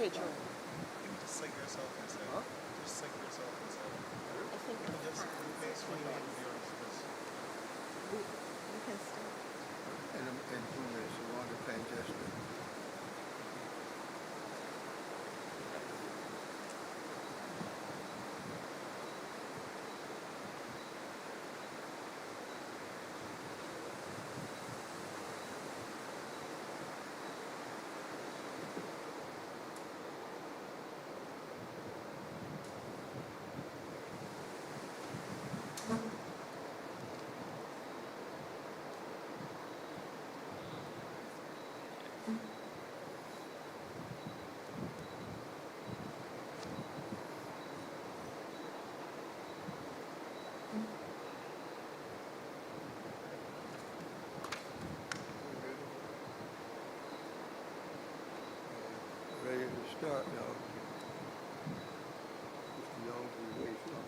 Okay, Joe. You just sink yourself inside. Huh? Just sink yourself inside. I think You the just fans face are one too way noisy. to yours. We can start. In 2 minutes, we want to thank Jessica. Ready to start now. Mr. Young, we wait for you.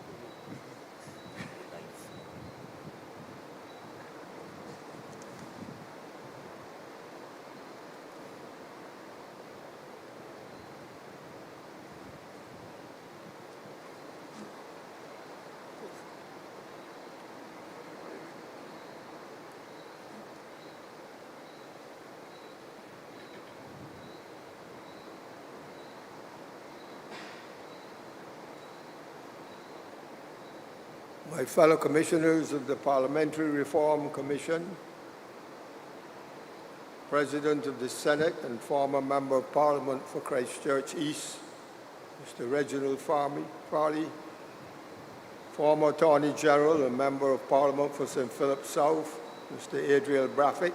My fellow commissioners of the Parliamentary Reform Commission, President of the Senate and former Member of Parliament for Christchurch East, Mr. Reginald Farley, former Attorney General and Member of Parliament for St. Philip South, Mr. Adriel Braffitt,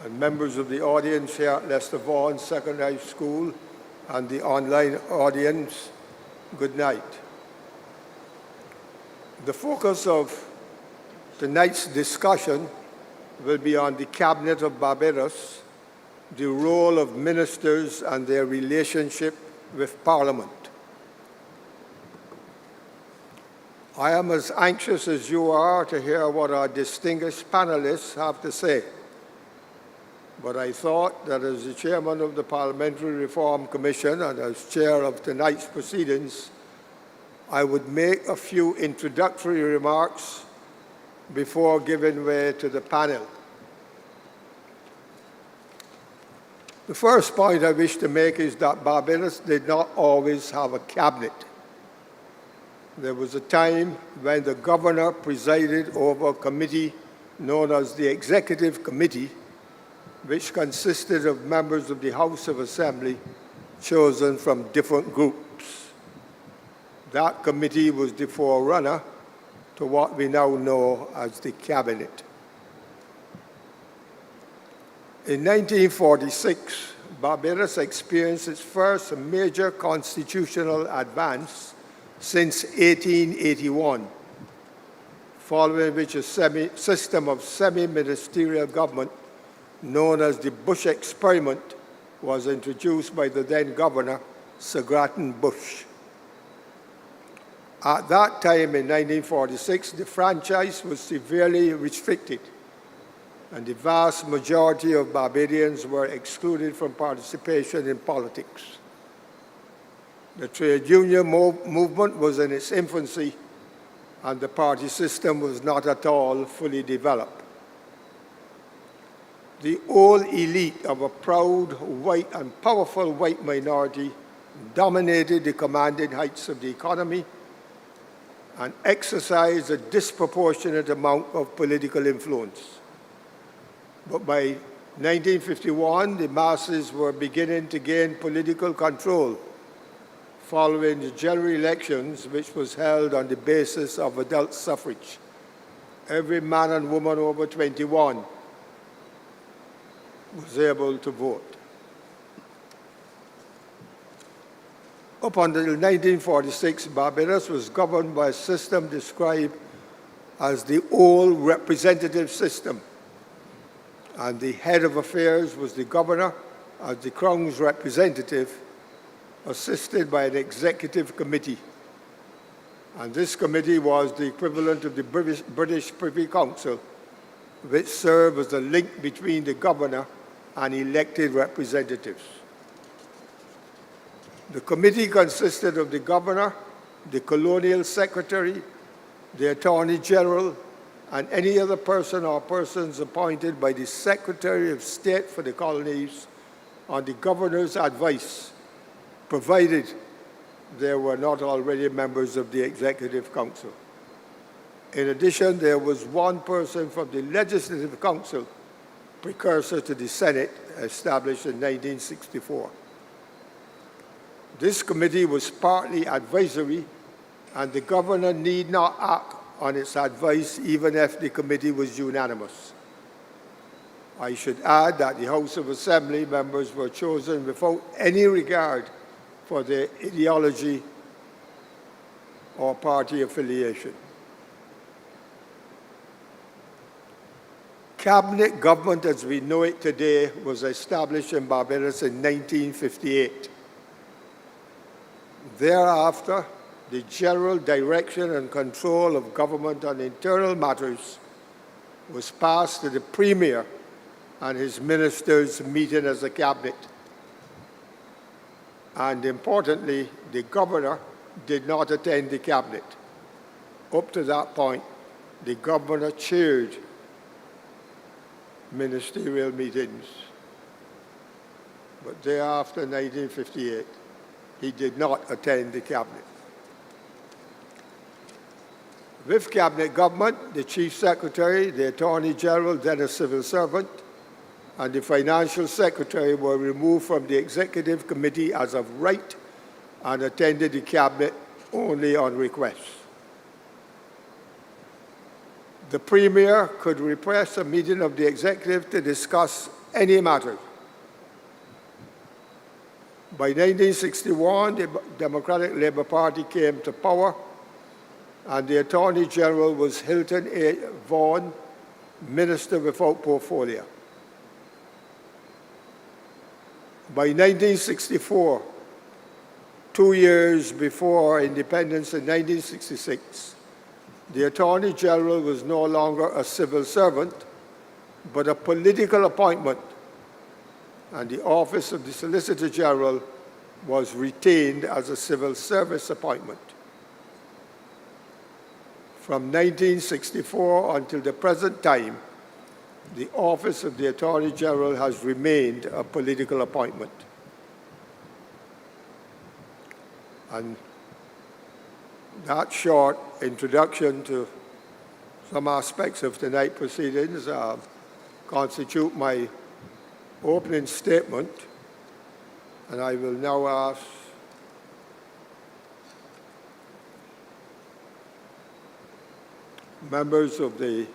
and members of the audience here at Leicester Vaughn Secondary School and the online audience, good night. The focus of tonight's discussion will be on the Cabinet of Barbados, the role of ministers and their relationship with Parliament. I am as anxious as you are to hear what our distinguished panelists have to say. But I thought that as the chairman of the Parliamentary Reform Commission and as chair of tonight's proceedings, I would make a few introductory remarks before giving way to the panel. The first point I wish to make is that Barbados did not always have a cabinet. There was a time when the governor presided over a committee known as the Executive Committee, which consisted of members of the House of Assembly chosen from different groups. That committee was the forerunner to what we now know as the Cabinet. In 1946, Barbados experienced its first major constitutional advance since 1881, following which a system of semi-ministerial government known as the Bush Experiment was introduced by the then governor, Sir Grattan Bush. At that time in 1946, the franchise was severely restricted, and the vast majority of Barbadians were excluded from participation in politics. The trade union movement was in its infancy, and the party system was not at all fully developed. The old elite of a proud, white, and powerful white minority dominated the commanding heights of the economy and exercised a disproportionate amount of political influence. But by 1951, the masses were beginning to gain political control following the general elections, which was held on the basis of adult suffrage. Every man and woman over 21 was able to vote. Up until 1946, Barbados was governed by a system described as the old representative system, and the head of affairs was the governor as the Crown's representative, assisted by an executive committee. And this committee was the equivalent of the British Privy Council, which served as a link between the governor and elected representatives. The committee consisted of the governor, the colonial secretary, the attorney general, and any other person or persons appointed by the Secretary of State for the colonies on the governor's advice, provided there were not already members of the Executive Council. In addition, there was one person from the Legislative Council, precursor to the Senate, established in 1964. This committee was partly advisory, and the governor need not act on its advice even if the committee was unanimous. I should add that the House of Assembly members were chosen without any regard for their ideology or party affiliation. Cabinet government as we know it today was established in Barbados in 1958. Thereafter, the general direction and control of government on internal matters was passed to the Premier and his ministers meeting as a cabinet. And importantly, the governor did not attend the cabinet. Up to that point, the governor chaired ministerial meetings. But thereafter, 1958, he did not attend the cabinet. With cabinet government, the chief secretary, the attorney general, then a civil servant, and the financial secretary were removed from the executive committee as of right and attended the cabinet only on request. The Premier could request a meeting of the executive to discuss any matter. By 1961, the Democratic Labour Party came to power, and the Attorney General was Hilton A. Vaughn, Minister without portfolio. By 1964, 2 years before independence in 1966, the Attorney General was no longer a civil servant, but a political appointment, and the office of the Solicitor General was retained as a civil service appointment. From 1964 until the present time, the office of the Attorney General has remained a political appointment. And that short introduction to some aspects of tonight's proceedings constitute my opening statement, and I will now ask members of the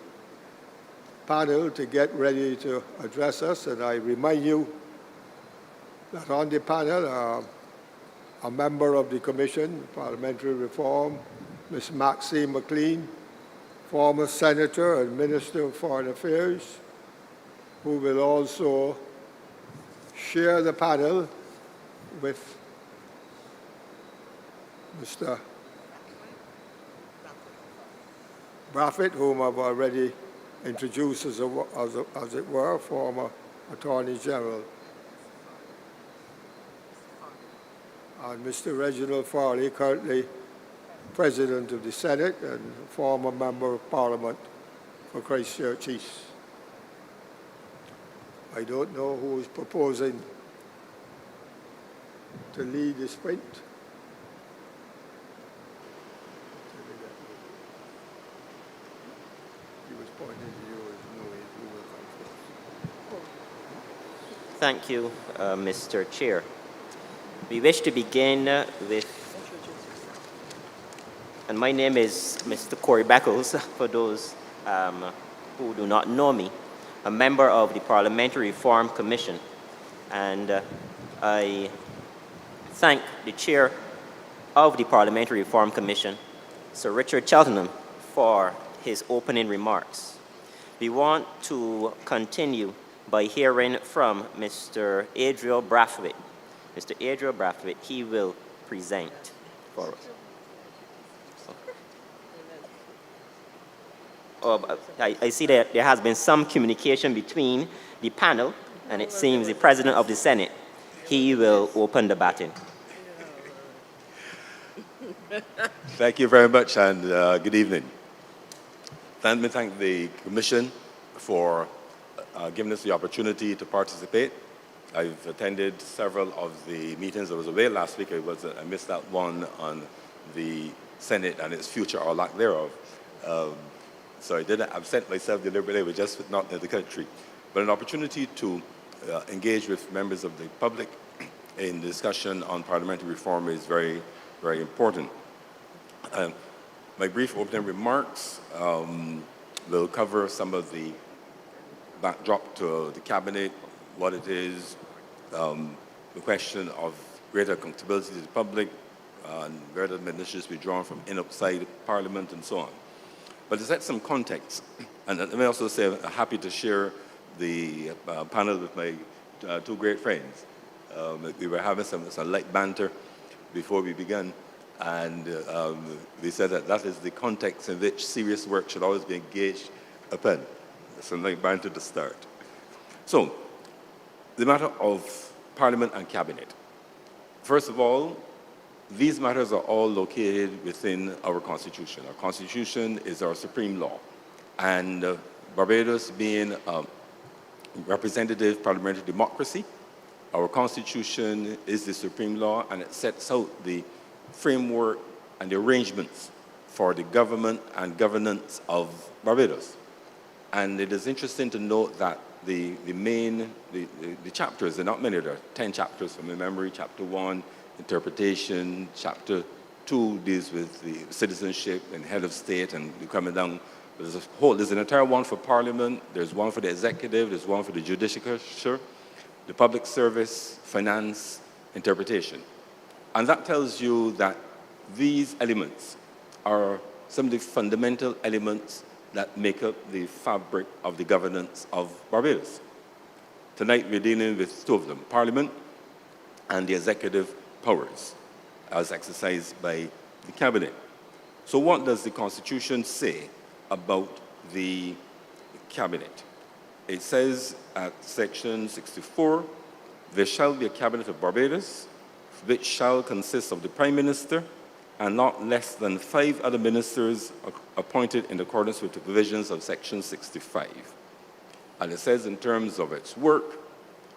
panel to get ready to address us, and I remind you that on the panel are a member of the Commission, Parliamentary Reform, Ms. Maxine McLean, former Senator and Minister of Foreign Affairs, who will also share the panel with Mr. Braffett, whom I've already introduced as it were, former Attorney General, and Mr. Reginald Farley, currently President of the Senate and former Member of Parliament for Christchurch East. I don't know who is proposing to lead the sprint. He was pointing to you as knowing who will come first. Thank you, Mr. Chair. We wish to begin with, and my name is Mr. Corey Beckles, for those who do not know me, a member of the Parliamentary Reform Commission, and I thank the Chair of the Parliamentary Reform Commission, Sir Richard Cheltenham, for his opening remarks. We want to continue by hearing from Mr. Adriel Brathwaite. Mr. Adriel Brathwaite, he will present for us. I see that there has been some communication between the panel, and it seems the President of the Senate, he will open the baton. Thank you very much, and good evening. Let me thank the Commission for giving us the opportunity to participate. I've attended several of the meetings. I was away last week. I missed that one on the Senate and its future or lack thereof. So I didn't absent myself deliberately. I was just not in the country. But an opportunity to engage with members of the public in discussion on parliamentary reform is very, very important. My brief opening remarks will cover some of the backdrop to the Cabinet, what it is, the question of greater accountability to the public, and where the initiatives be drawn from outside Parliament and so on. But to set some context, and let me also say I'm happy to share the panel with my two great friends. We were having some light banter before we began, and they said that is the context in which serious work should always be engaged upon. Some light banter to start. So, the matter of Parliament and Cabinet. First of all, these matters are all located within our Constitution. Our Constitution is our supreme law. And Barbados being a representative parliamentary democracy, our Constitution is the supreme law, and it sets out the framework and the arrangements for the government and governance of Barbados. And it is interesting to note that the chapters, there are not many, there are 10 chapters from my memory. Chapter 1, interpretation. Chapter 2 deals with the citizenship and head of state and coming down. There's an entire one for Parliament, there's one for the executive, there's one for the judiciary, the public service, finance, interpretation. And that tells you that these elements are some of the fundamental elements that make up the fabric of the governance of Barbados. Tonight we're dealing with two of them, Parliament and the executive powers as exercised by the Cabinet. So what does the Constitution say about the Cabinet? It says at section 64, there shall be a Cabinet of Barbados, which shall consist of the Prime Minister and not less than 5 other ministers appointed in accordance with the provisions of section 65. And it says in terms of its work,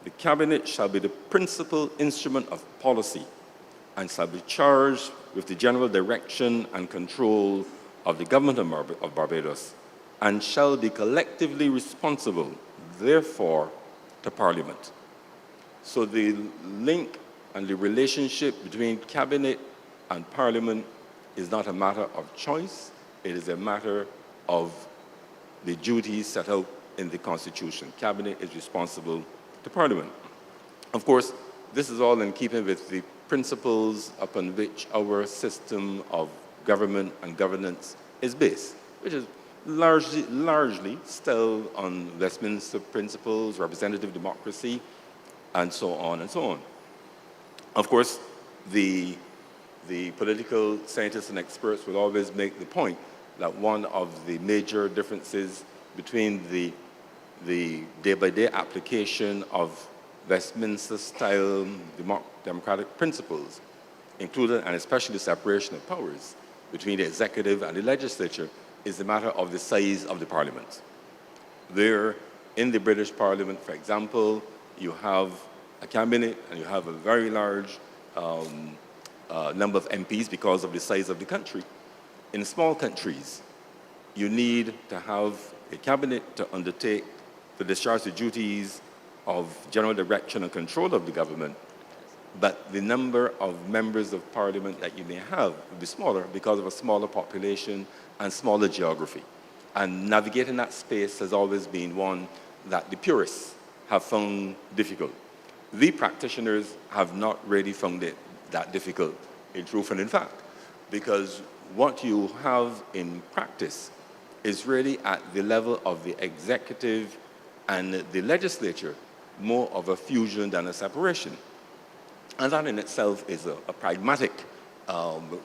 the Cabinet shall be the principal instrument of policy and shall be charged with the general direction and control of the government of Barbados and shall be collectively responsible, therefore, to Parliament. So the link and the relationship between Cabinet and Parliament is not a matter of choice, it is a matter of the duties set out in the Constitution. Cabinet is responsible to Parliament. Of course, this is all in keeping with the principles upon which our system of government and governance is based, which is largely still on Westminster principles, representative democracy, and so on and so on. Of course, the political scientists and experts will always make the point that one of the major differences between the day-by-day application of Westminster-style democratic principles, including and especially separation of powers between the executive and the legislature, is the matter of the size of the parliament. There, in the British Parliament, for example, you have a cabinet and you have a very large number of MPs because of the size of the country. In small countries, you need to have a cabinet to undertake to discharge the duties of general direction and control of the government, but the number of members of parliament that you may have will be smaller because of a smaller population and smaller geography. And navigating that space has always been one that the purists have found difficult. The practitioners have not really found it that difficult, in truth and in fact, because what you have in practice is really at the level of the executive and the legislature, more of a fusion than a separation. And that in itself is a pragmatic,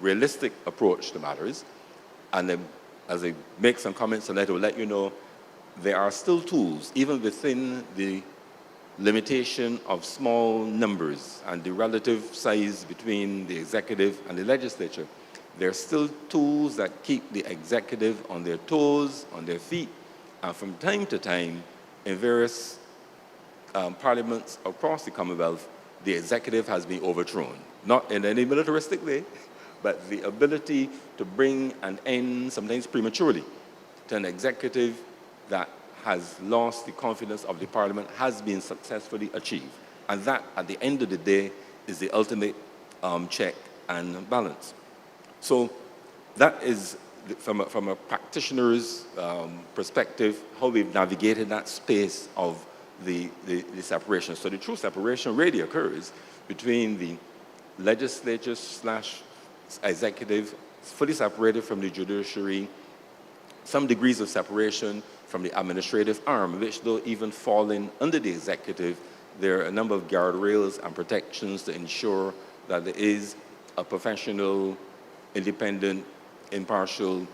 realistic approach to matters. And as I make some comments on that, I will let you know there are still tools, even within the limitation of small numbers and the relative size between the executive and the legislature. There are still tools that keep the executive on their toes, on their feet, and from time to time, in various parliaments across the Commonwealth, the executive has been overthrown. Not in any militaristic way, but the ability to bring an end, sometimes prematurely, to an executive that has lost the confidence of the Parliament has been successfully achieved. And that, at the end of the day, is the ultimate check and balance. So that is, from a practitioner's perspective, how we've navigated that space of the separation. So the true separation really occurs between the legislature / executive, fully separated from the judiciary, some degrees of separation from the administrative arm, which though even falling under the executive, there are a number of guardrails and protections to ensure that there is a professional, independent, impartial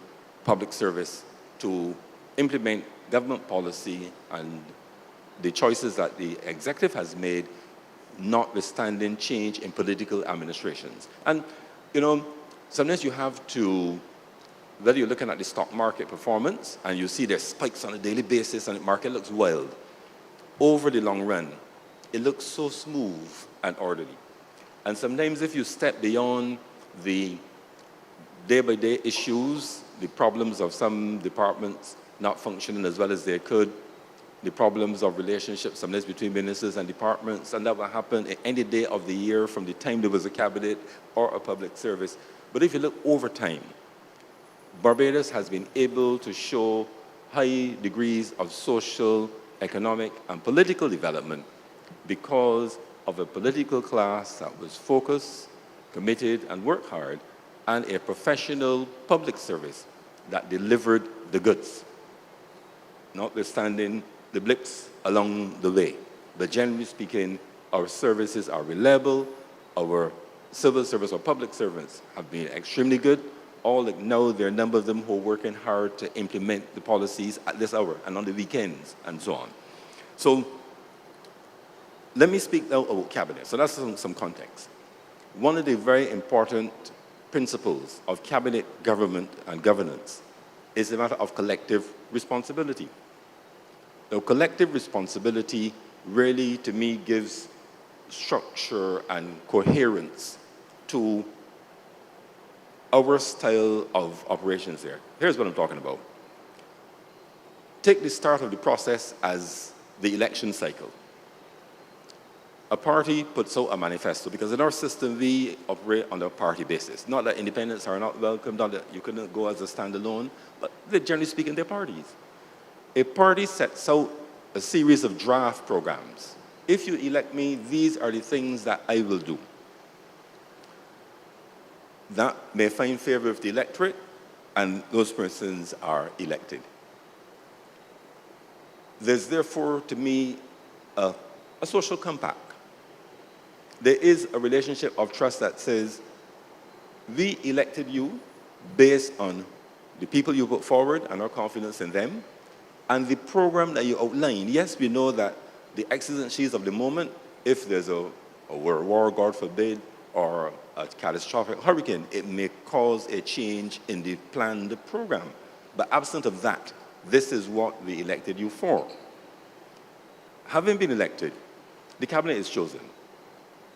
public service to implement government policy and the choices that the executive has made, notwithstanding change in political administrations. And, you know, sometimes you have to, whether you're looking at the stock market performance and you see there's spikes on a daily basis and the market looks wild, over the long run, it looks so smooth and orderly. And sometimes if you step beyond the day-by-day issues, the problems of some departments not functioning as well as they could, the problems of relationships sometimes between ministers and departments, and that will happen at any day of the year from the time there was a cabinet or a public service. But if you look over time, Barbados has been able to show high degrees of social, economic, and political development because of a political class that was focused, committed, and worked hard, and a professional public service that delivered the goods, notwithstanding the blips along the way. But generally speaking, our services are reliable, our civil service or public servants have been extremely good. All now, there are a number of them who are working hard to implement the policies at this hour and on the weekends and so on. So let me speak now about cabinet. So that's some context. One of the very important principles of cabinet government and governance is the matter of collective responsibility. Now, collective responsibility really, to me, gives structure and coherence to our style of operations there. Here's what I'm talking about. Take the start of the process as the election cycle. A party puts out a manifesto, because in our system, we operate on a party basis. Not that independents are not welcome, not that you couldn't go as a standalone, but they're generally speaking, they're parties. A party sets out a series of draft programs. If you elect me, these are the things that I will do. That may find favor with the electorate, and those persons are elected. There's therefore, to me, a social compact. There is a relationship of trust that says, we elected you based on the people you put forward and our confidence in them, and the program that you outline. Yes, we know that the exigencies of the moment, if there's a world war, God forbid, or a catastrophic hurricane, it may cause a change in the planned program. But absent of that, this is what we elected you for. Having been elected, the cabinet is chosen.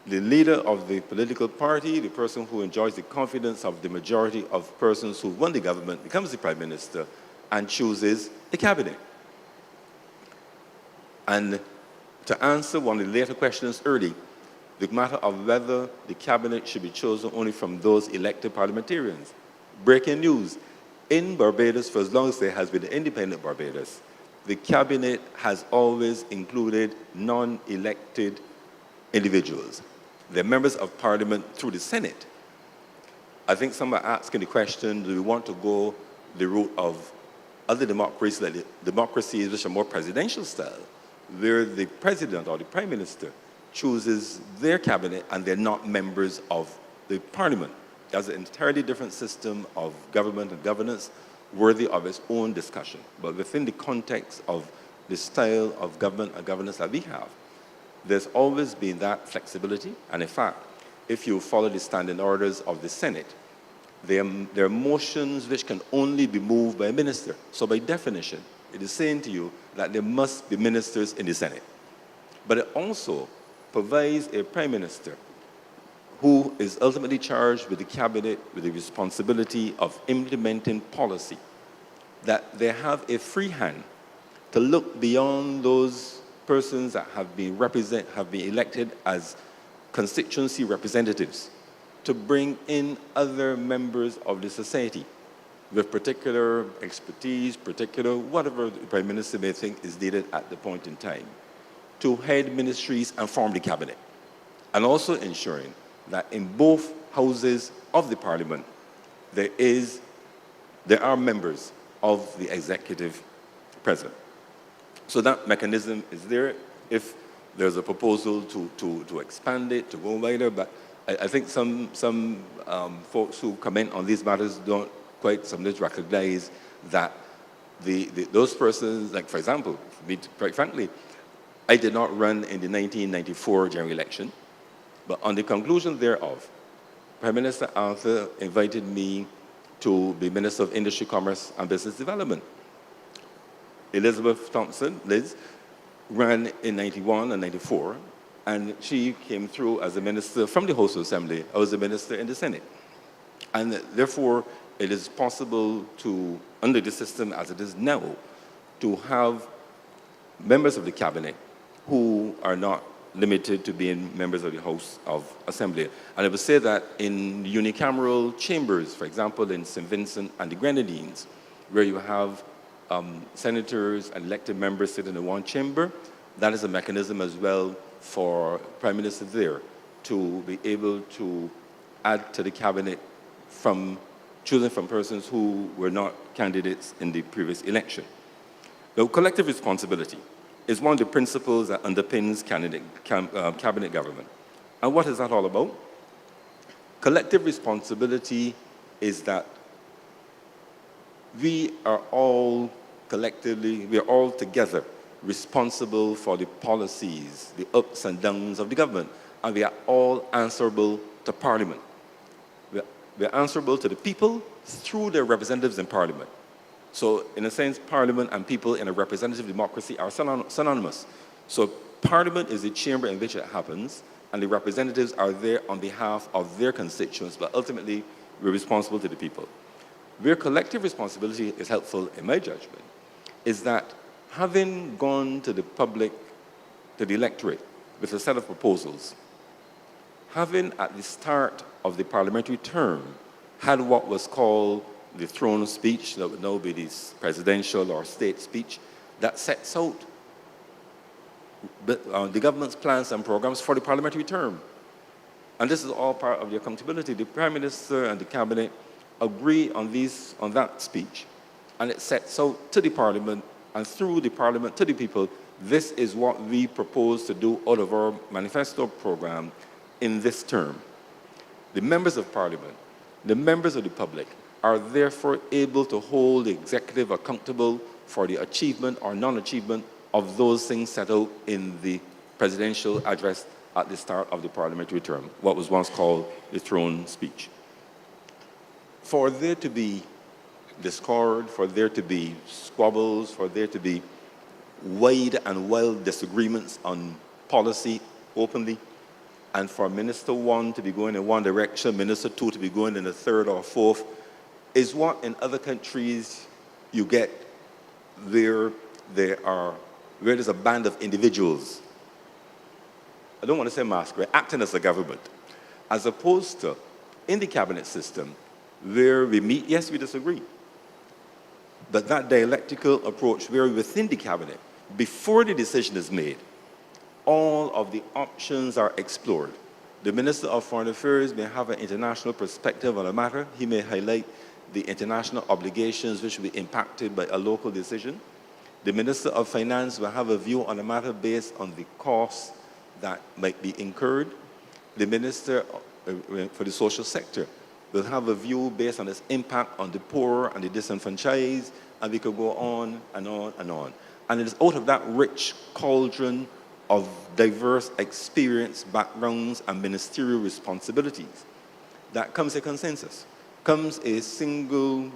The leader of the political party, the person who enjoys the confidence of the majority of persons who won the government, becomes the prime minister and chooses the cabinet. And to answer one of the later questions early, the matter of whether the cabinet should be chosen only from those elected parliamentarians. Breaking news, in Barbados, for as long as there has been an independent Barbados, the cabinet has always included non-elected individuals. They're members of parliament through the Senate. I think some are asking the question, do we want to go the route of other democracies, like democracies which are more presidential style, where the president or the prime minister chooses their cabinet and they're not members of the parliament. That's an entirely different system of government and governance worthy of its own discussion. But within the context of the style of government and governance that we have, there's always been that flexibility. And in fact, if you follow the standing orders of the Senate, there are motions which can only be moved by a minister. So by definition, it is saying to you that there must be ministers in the Senate. But it also provides a prime minister who is ultimately charged with the cabinet with the responsibility of implementing policy, that they have a free hand to look beyond those persons that have been elected as constituency representatives to bring in other members of the society with particular expertise, particular whatever the Prime Minister may think is needed at the point in time, to head ministries and form the cabinet, and also ensuring that in both houses of the Parliament there are members of the executive present. So that mechanism is there. If there's a proposal to expand it, to go wider, but I think some folks who comment on these matters don't quite sometimes recognize that those persons, like for example, quite frankly, I did not run in the 1994 general election, but on the conclusion thereof, Prime Minister Arthur invited me to be Minister of Industry, Commerce and Business Development. Elizabeth Thompson, Liz, ran in 91 and 94, and she came through as a minister from the House of Assembly. I was a minister in the Senate. And therefore, it is possible to, under the system as it is now, to have members of the cabinet who are not limited to being members of the House of Assembly. And I would say that in unicameral chambers, for example, in St. Vincent and the Grenadines, where you have senators and elected members sitting in one chamber, that is a mechanism as well for Prime Minister there to be able to add to the cabinet choosing from persons who were not candidates in the previous election. Now, collective responsibility is one of the principles that underpins cabinet government. And what is that all about? Collective responsibility is that we are all together responsible for the policies, the ups and downs of the government, and we are all answerable to Parliament. We are answerable to the people through their representatives in Parliament. So, in a sense, Parliament and people in a representative democracy are synonymous. So, Parliament is the chamber in which it happens, and the representatives are there on behalf of their constituents, but ultimately, we're responsible to the people. Where collective responsibility is helpful, in my judgment, is that having gone to the public, to the electorate, with a set of proposals, having at the start of the parliamentary term had what was called the throne speech, that would now be the presidential or state speech, that sets out the government's plans and programs for the parliamentary term. And this is all part of the accountability. The Prime Minister and the Cabinet agree on that speech, and it sets out to the Parliament and through the Parliament to the people, this is what we propose to do out of our manifesto program in this term. The members of Parliament, the members of the public, are therefore able to hold the executive accountable for the achievement or non-achievement of those things set out in the presidential address at the start of the parliamentary term, what was once called the throne speech. For there to be discord, for there to be squabbles, for there to be wide and wild disagreements on policy openly, and for Minister 1 to be going in one direction, Minister 2 to be going in a third or fourth, is what in other countries you get where there's a band of individuals, I don't want to say masquerade, acting as a government, as opposed to in the cabinet system where we meet, yes, we disagree, but that dialectical approach where within the cabinet, before the decision is made, all of the options are explored. The Minister of Foreign Affairs may have an international perspective on a matter. He may highlight the international obligations which will be impacted by a local decision. The Minister of Finance will have a view on a matter based on the costs that might be incurred. The Minister for the social sector will have a view based on its impact on the poor and the disenfranchised, and we could go on and on and on. And it is out of that rich cauldron of diverse experience, backgrounds, and ministerial responsibilities that comes a consensus, comes a single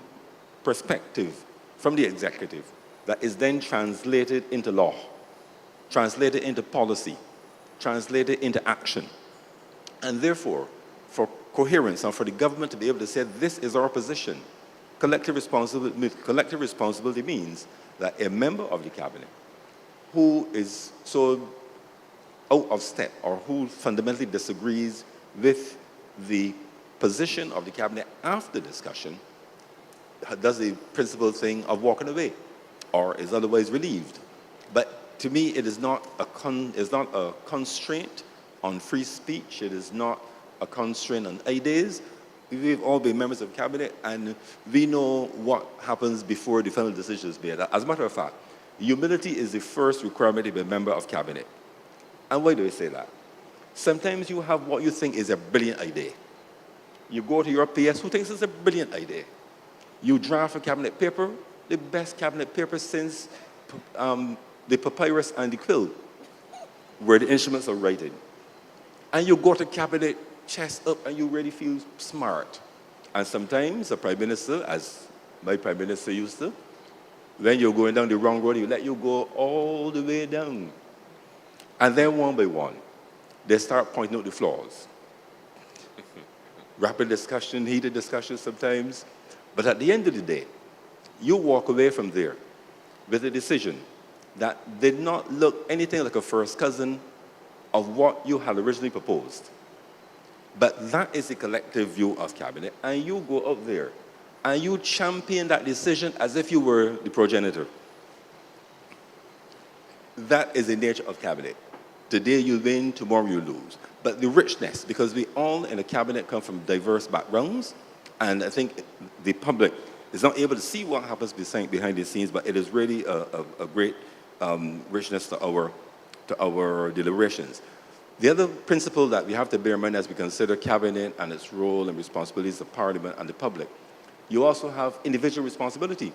perspective from the executive that is then translated into law, translated into policy, translated into action. And therefore, for coherence and for the government to be able to say, this is our position, collective responsibility means that a member of the cabinet who is so out of step or who fundamentally disagrees with the position of the cabinet after discussion does the principal thing of walking away or is otherwise relieved. But to me, it is not a constraint on free speech. It is not a constraint on ideas. We've all been members of cabinet, and we know what happens before the final decision is made. As a matter of fact, humility is the first requirement to be a member of cabinet. And why do I say that? Sometimes you have what you think is a brilliant idea. You go to your PS who thinks it's a brilliant idea. You draft a cabinet paper, the best cabinet paper since the papyrus and the quill, where the instruments are writing. And you go to cabinet, chest up, and you really feel smart. And sometimes a prime minister, as my prime minister used to, when you're going down the wrong road, he let you go all the way down. And then one by one, they start pointing out the flaws. Rapid discussion, heated discussion sometimes. But at the end of the day, you walk away from there with a decision that did not look anything like a first cousin of what you had originally proposed. But that is the collective view of cabinet, and you go up there and you champion that decision as if you were the progenitor. That is the nature of cabinet. Today you win, tomorrow you lose. But the richness, because we all in a cabinet come from diverse backgrounds, and I think the public is not able to see what happens behind the scenes, but it is really a great richness to our deliberations. The other principle that we have to bear in mind as we consider cabinet and its role and responsibilities of Parliament and the public, you also have individual responsibility.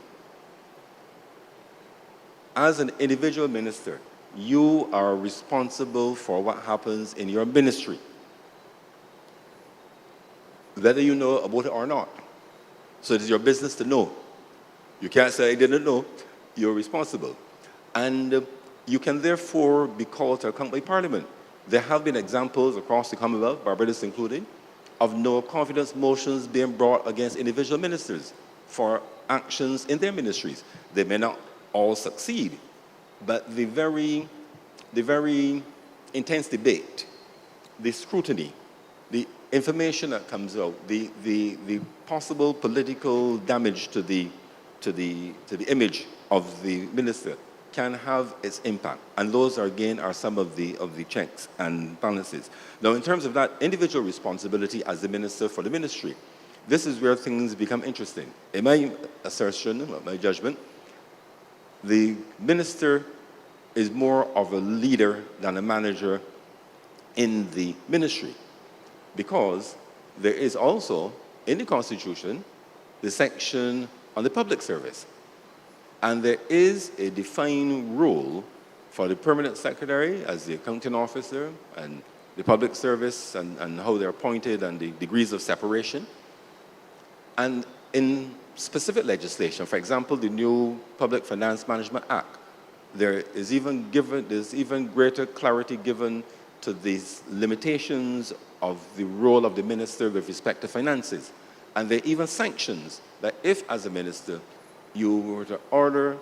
As an individual minister, you are responsible for what happens in your ministry, whether you know about it or not. So it is your business to know. You can't say, I didn't know. You're responsible. And you can therefore be called to account by Parliament. There have been examples across the Commonwealth, Barbados included, of no confidence motions being brought against individual ministers for actions in their ministries. They may not all succeed, but the very intense debate, the scrutiny, the information that comes out, the possible political damage to the image of the minister can have its impact. And those are, again, are some of the checks and balances. Now, in terms of that individual responsibility as the minister for the ministry, this is where things become interesting. In my assertion, my judgment, the minister is more of a leader than a manager in the ministry, because there is also, in the Constitution, the section on the public service. And there is a defined role for the permanent secretary as the accounting officer and the public service and how they're appointed and the degrees of separation. And in specific legislation, for example, the new Public Finance Management Act, there's even greater clarity given to these limitations of the role of the minister with respect to finances. And there are even sanctions that if, as a minister, you were to order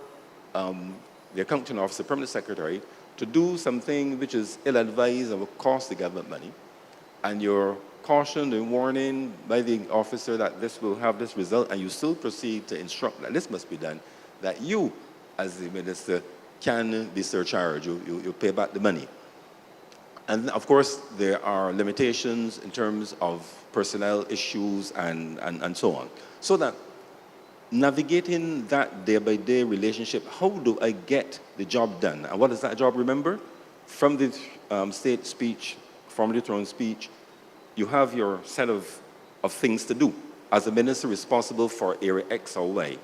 the accounting officer, permanent secretary, to do something which is ill-advised and will cost the government money, and you're cautioned and warning by the officer that this will have this result, and you still proceed to instruct that this must be done, that you, as the minister, can be surcharged. You pay back the money. And of course, there are limitations in terms of personnel issues and so on. So that navigating that day-by-day relationship, how do I get the job done? And what is that job? Remember, from the state speech, from the throne speech, you have your set of of things to do as a minister responsible for area X or Y,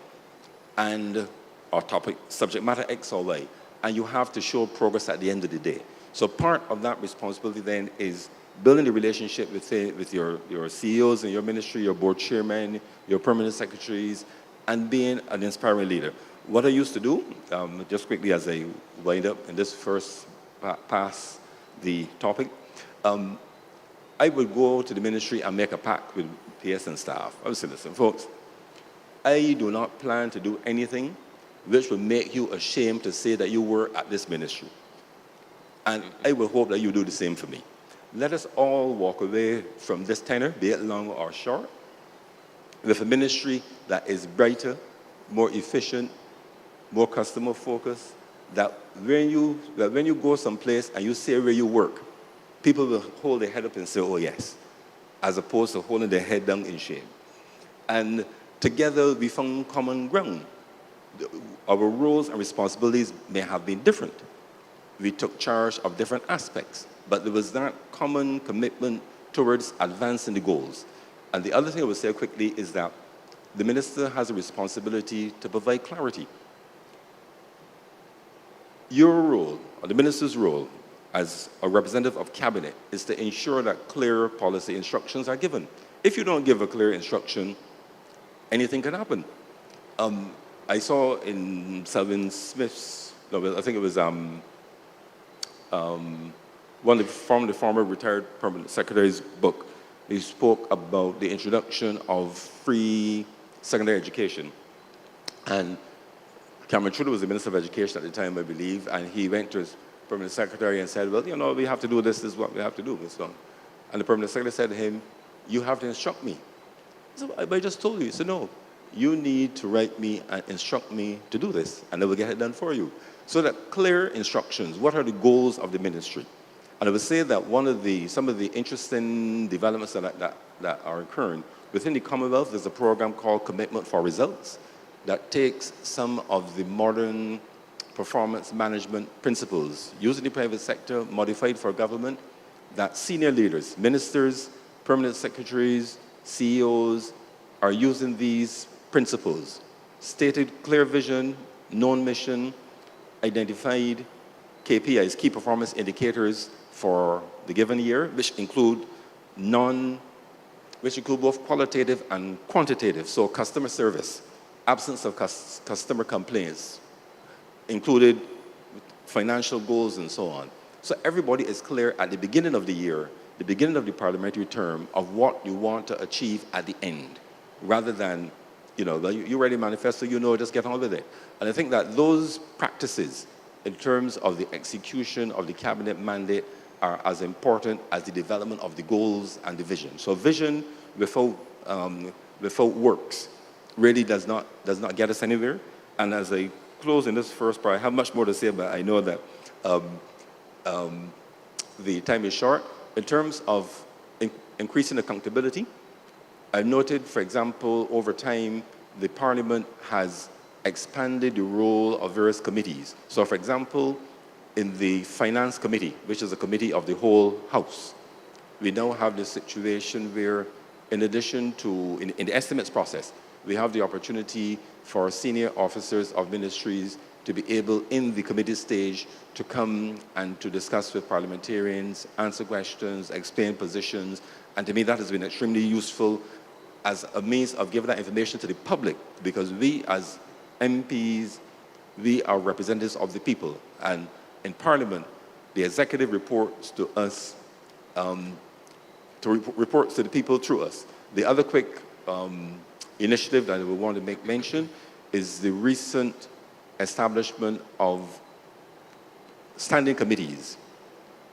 and or topic, subject matter X or Y, and you have to show progress at the end of the day. So part of that responsibility then is building the relationship with your CEOs in your ministry, your board chairman, your permanent secretaries, and being an inspiring leader. What I used to do, just quickly as I wind up in this first pass the topic, I would go to the ministry and make a pact with PS and staff. I would say, listen, folks, I do not plan to do anything which would make you ashamed to say that you were at this ministry. And I will hope that you do the same for me. Let us all walk away from this tenure, be it long or short, with a ministry that is brighter, more efficient, more customer focused, that when you go someplace and you say where you work, people will hold their head up and say, oh yes, as opposed to holding their head down in shame. And together we found common ground. Our roles and responsibilities may have been different. We took charge of different aspects, but there was that common commitment towards advancing the goals. And the other thing I would say quickly is that the minister has a responsibility to provide clarity. Your role, or the minister's role, as a representative of cabinet, is to ensure that clear policy instructions are given. If you don't give a clear instruction, anything can happen. I saw in Selwyn Smith's, no, I think it was one of the former retired permanent secretary's book. He spoke about the introduction of free secondary education. And Cameron Trudeau was the Minister of Education at the time, I believe, and he went to his permanent secretary and said, well, you know, we have to do this is what we have to do. And the permanent secretary said to him, you have to instruct me. So I just told you. He said, no, you need to write me and instruct me to do this, and I will get it done for you. So that clear instructions, what are the goals of the ministry? And I would say that some of the interesting developments that are occurring within the Commonwealth, there's a program called Commitment for Results that takes some of the modern performance management principles used in the private sector, modified for government, that senior leaders, ministers, permanent secretaries, CEOs are using these principles. Stated clear vision, known mission, identified KPIs, key performance indicators for the given year, which include both qualitative and quantitative. So customer service, absence of customer complaints, included financial goals and so on. So everybody is clear at the beginning of the year, the beginning of the parliamentary term, of what you want to achieve at the end, rather than, you know, you read a manifesto, you know, just get on with it. And I think that those practices, in terms of the execution of the cabinet mandate, are as important as the development of the goals and the vision. So vision without works really does not get us anywhere. And as I close in this first part, I have much more to say, but I know that the time is short. In terms of increasing accountability, I've noted, for example, over time, the Parliament has expanded the role of various committees. So, for example, in the Finance Committee, which is a committee of the whole House, we now have this situation where, in addition to, in the estimates process, we have the opportunity for senior officers of ministries to be able, in the committee stage, to come and to discuss with parliamentarians, answer questions, explain positions, and to me that has been extremely useful as a means of giving that information to the public, because we as MPs, we are representatives of the people, and in Parliament, the executive reports to us, reports to the people through us. The other quick initiative that I would want to make mention is the recent establishment of standing committees,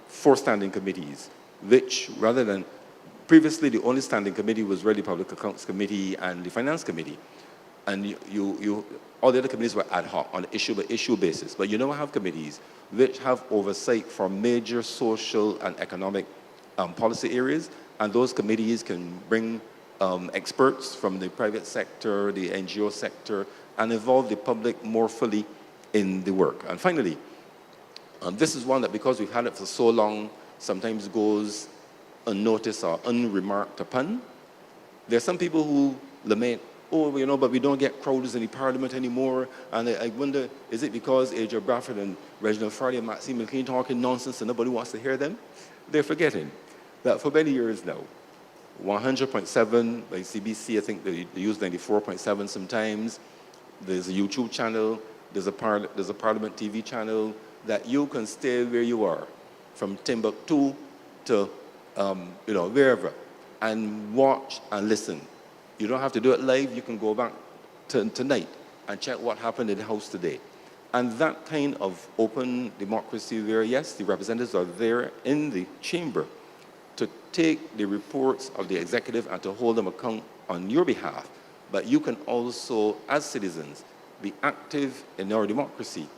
4 standing committees, which rather than, previously the only standing committee was really Public Accounts Committee and the Finance Committee. And all the other committees were ad hoc on an issue-by-issue basis. But you now have committees which have oversight for major social and economic policy areas, and those committees can bring experts from the private sector, the NGO sector, and involve the public more fully in the work. And finally, this is one that, because we've had it for so long, sometimes goes unnoticed or unremarked upon. There are some people who lament, oh, you know, but we don't get crowds in the parliament anymore. And I wonder, is it because A.J. Bradford and Reginald Farley and Maxine McLean talking nonsense and nobody wants to hear them? They're forgetting that for many years now, 100.7 by CBC, I think they use 94.7 sometimes. There's a YouTube channel, there's a Parliament TV channel that you can stay where you are, from Timbuktu to wherever, and watch and listen. You don't have to do it live. You can go back tonight and check what happened in the House today. And that kind of open democracy where, yes, the representatives are there in the chamber to take the reports of the executive and to hold them account on your behalf. But you can also, as citizens, be active in our democracy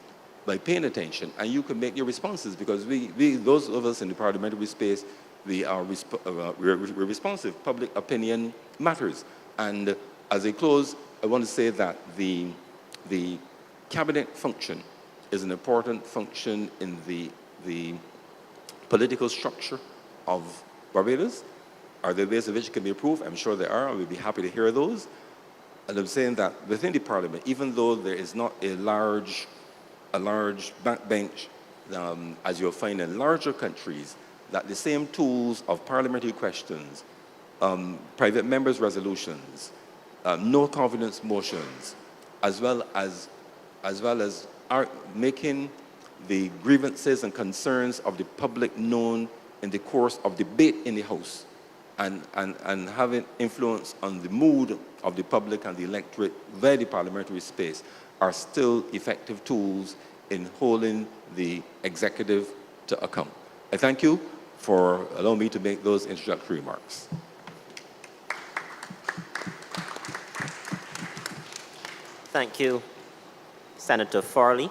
by paying attention, and you can make your responses, because those of us in the parliamentary space, we're responsive. Public opinion matters. And as I close, I want to say that the cabinet function is an important function in the political structure of Barbados. Are there ways in which it can be improved? I'm sure there are. I would be happy to hear those. And I'm saying that within the parliament, even though there is not a large backbench, as you'll find in larger countries, that the same tools of parliamentary questions, private members' resolutions, no confidence motions, as well as making the grievances and concerns of the public known in the course of debate in the House, and having influence on the mood of the public and the electorate via the parliamentary space are still effective tools in holding the executive to account. I thank you for allowing me to make those introductory remarks. Thank you, Senator Farley,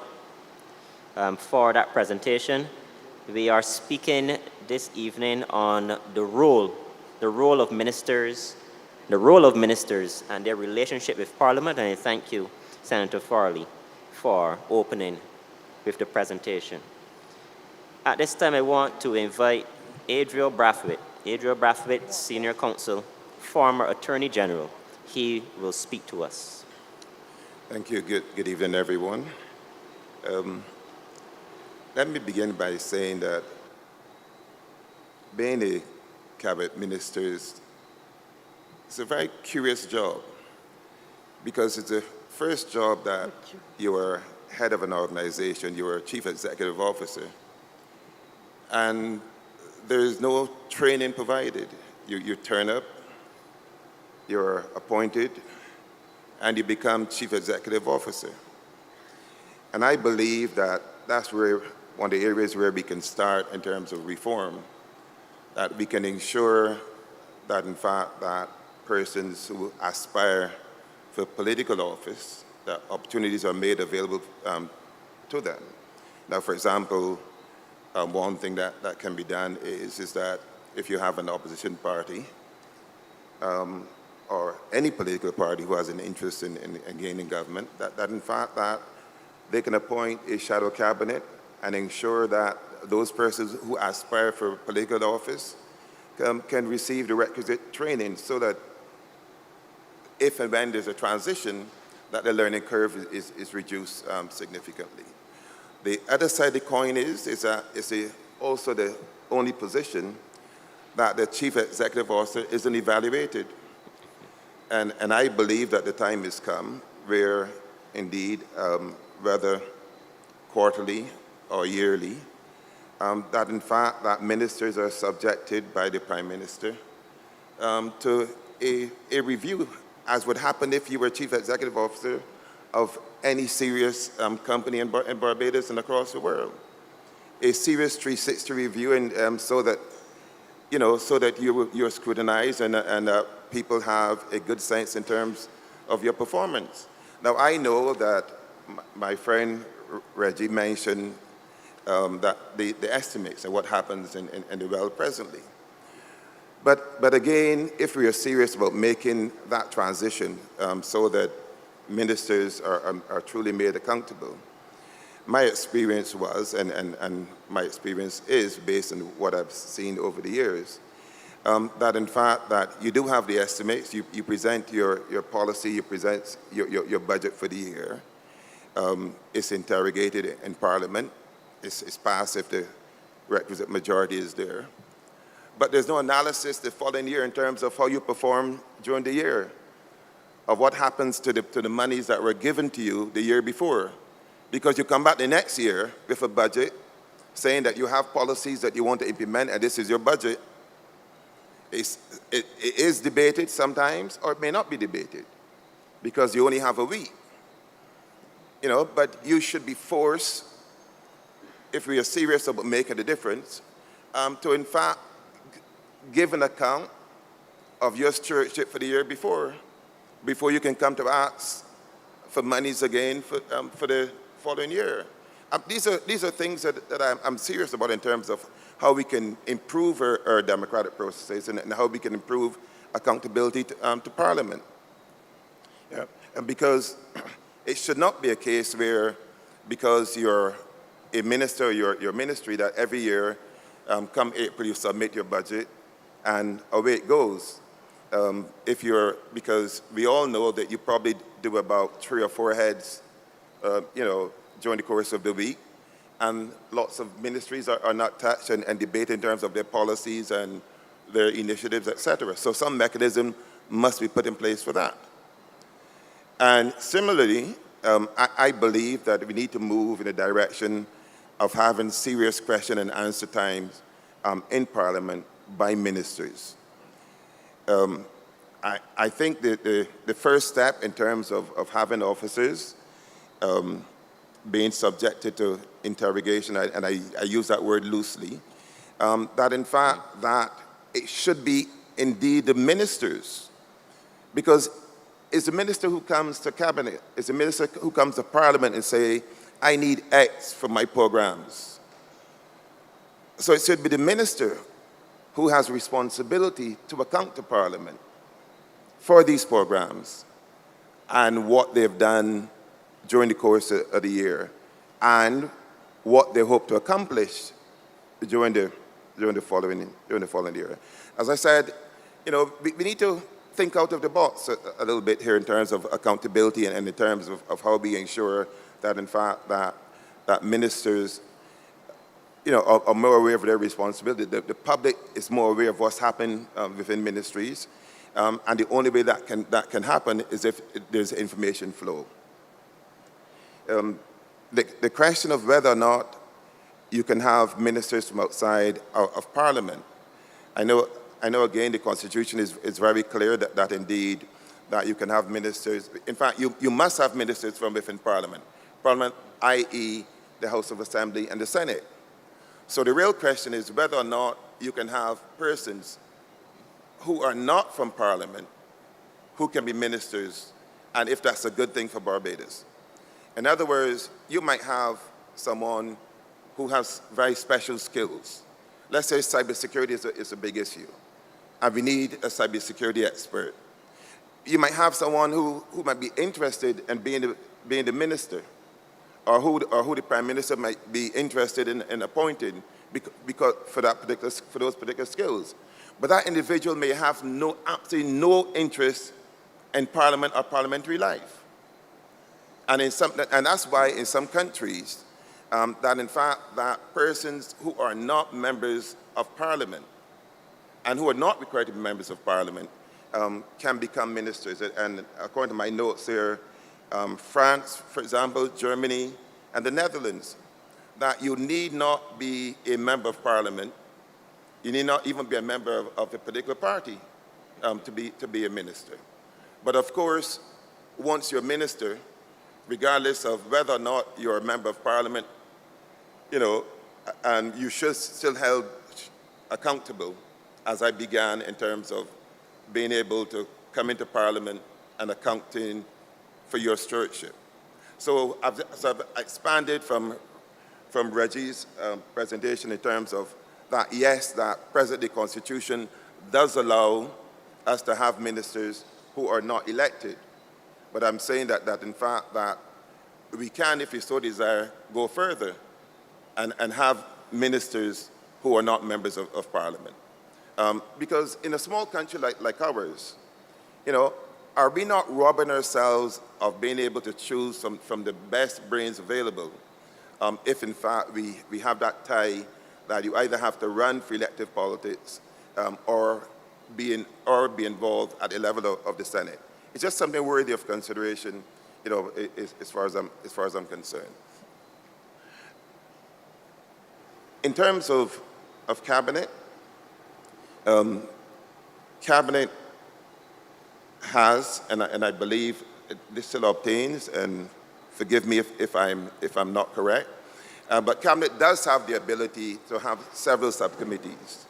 for that presentation. We are speaking this evening on the role of ministers and their relationship with Parliament, and I thank you, Senator Farley, for opening with the presentation. At this time, I want to invite Adriel Brathwaite, Senior Counsel, former Attorney General. He will speak to us. Thank you. Good evening, everyone. Let me begin by saying that being a cabinet minister is a very curious job, because it's the first job that you are head of an organization, you are a chief executive officer, and there is no training provided. You turn up, you're appointed, and you become chief executive officer. And I believe that that's where one of the areas where we can start in terms of reform, that we can ensure that, in fact, that persons who aspire for political office, that opportunities are made available to them. Now, for example, one thing that can be done is that if you have an opposition party or any political party who has an interest in gaining government, that in fact that they can appoint a shadow cabinet and ensure that those persons who aspire for political office can receive the requisite training, so that if and when there's a transition, that the learning curve is reduced significantly. The other side of the coin is also the only position that the chief executive officer isn't evaluated. And I believe that the time has come where, indeed, whether quarterly or yearly, that in fact that ministers are subjected by the Prime Minister to a review, as would happen if you were chief executive officer of any serious company in Barbados and across the world. A serious 360 review, and so that you're scrutinized and people have a good sense in terms of your performance. Now, I know that my friend Reggie mentioned that the estimates and what happens in the world presently. But again, if we are serious about making that transition so that ministers are truly made accountable, my experience was, and my experience is based on what I've seen over the years, that in fact that you do have the estimates, you present your policy, you present your budget for the year. It's interrogated in Parliament. It's passed if the requisite majority is there. But there's no analysis the following year in terms of how you perform during the year, of what happens to the monies that were given to you the year before. Because you come back the next year with a budget saying that you have policies that you want to implement and this is your budget. It is debated sometimes, or it may not be debated because you only have a week. You know, but you should be forced, if we are serious about making a difference, to in fact give an account of your stewardship for the year before you can come to ask for monies again for the following year. These are things that I'm serious about in terms of how we can improve our democratic processes and how we can improve accountability to Parliament. Yeah. And because it should not be a case where, because you're a minister or your ministry, that every year, come April, you submit your budget and away it goes. Because we all know that you probably do about 3 or 4 heads, during the course of the week. And lots of ministries are not touched and debate in terms of their policies and their initiatives, etc. So some mechanism must be put in place for that. And similarly, I believe that we need to move in the direction of having serious question and answer times in Parliament by ministers. I think the first step in terms of having officers being subjected to interrogation, and I use that word loosely, that in fact that it should be indeed the ministers, because it's the minister who comes to cabinet, it's the minister who comes to Parliament and say, I need X for my programs. So it should be the minister who has responsibility to account to Parliament for these programs and what they've done during the course of the year and what they hope to accomplish during the following year. As I said, we need to think out of the box a little bit here in terms of accountability and in terms of how we ensure that in fact that ministers are more aware of their responsibility. The public is more aware of what's happening within ministries, and the only way that can happen is if there's information flow. The question of whether or not you can have ministers from outside of Parliament. I know again the Constitution is very clear that indeed that you can have ministers. In fact, you must have ministers from within Parliament. Parliament, i.e. the House of Assembly and the Senate. So the real question is whether or not you can have persons who are not from Parliament who can be ministers, and if that's a good thing for Barbados. In other words, you might have someone who has very special skills. Let's say cybersecurity is a big issue, and we need a cybersecurity expert. You might have someone who might be interested in being the minister, or who the Prime Minister might be interested in appointing because for those particular skills. But that individual may have absolutely no interest in Parliament or parliamentary life. And that's why in some countries, that in fact that persons who are not members of Parliament and who are not required to be members of Parliament can become ministers. And according to my notes here, France, for example, Germany, and the Netherlands, that you need not be a member of Parliament, you need not even be a member of a particular party to be a minister. But of course, once you're a minister, regardless of whether or not you're a member of Parliament, and you should still held accountable, as I began in terms of being able to come into Parliament and accounting for your stewardship. So I've expanded from Reggie's presentation in terms of that, yes, that presently the Constitution does allow us to have ministers who are not elected. But I'm saying that in fact that we can, if we so desire, go further and have ministers who are not members of Parliament. Because in a small country like ours, you know, are we not robbing ourselves of being able to choose from the best brains available if, in fact, we have that tie that you either have to run for elective politics or be involved at the level of the Senate? It's just something worthy of consideration, you know, as far as I'm concerned. In terms of cabinet, cabinet has, and I believe this still obtains, and forgive me if I'm not correct, but cabinet does have the ability to have several subcommittees,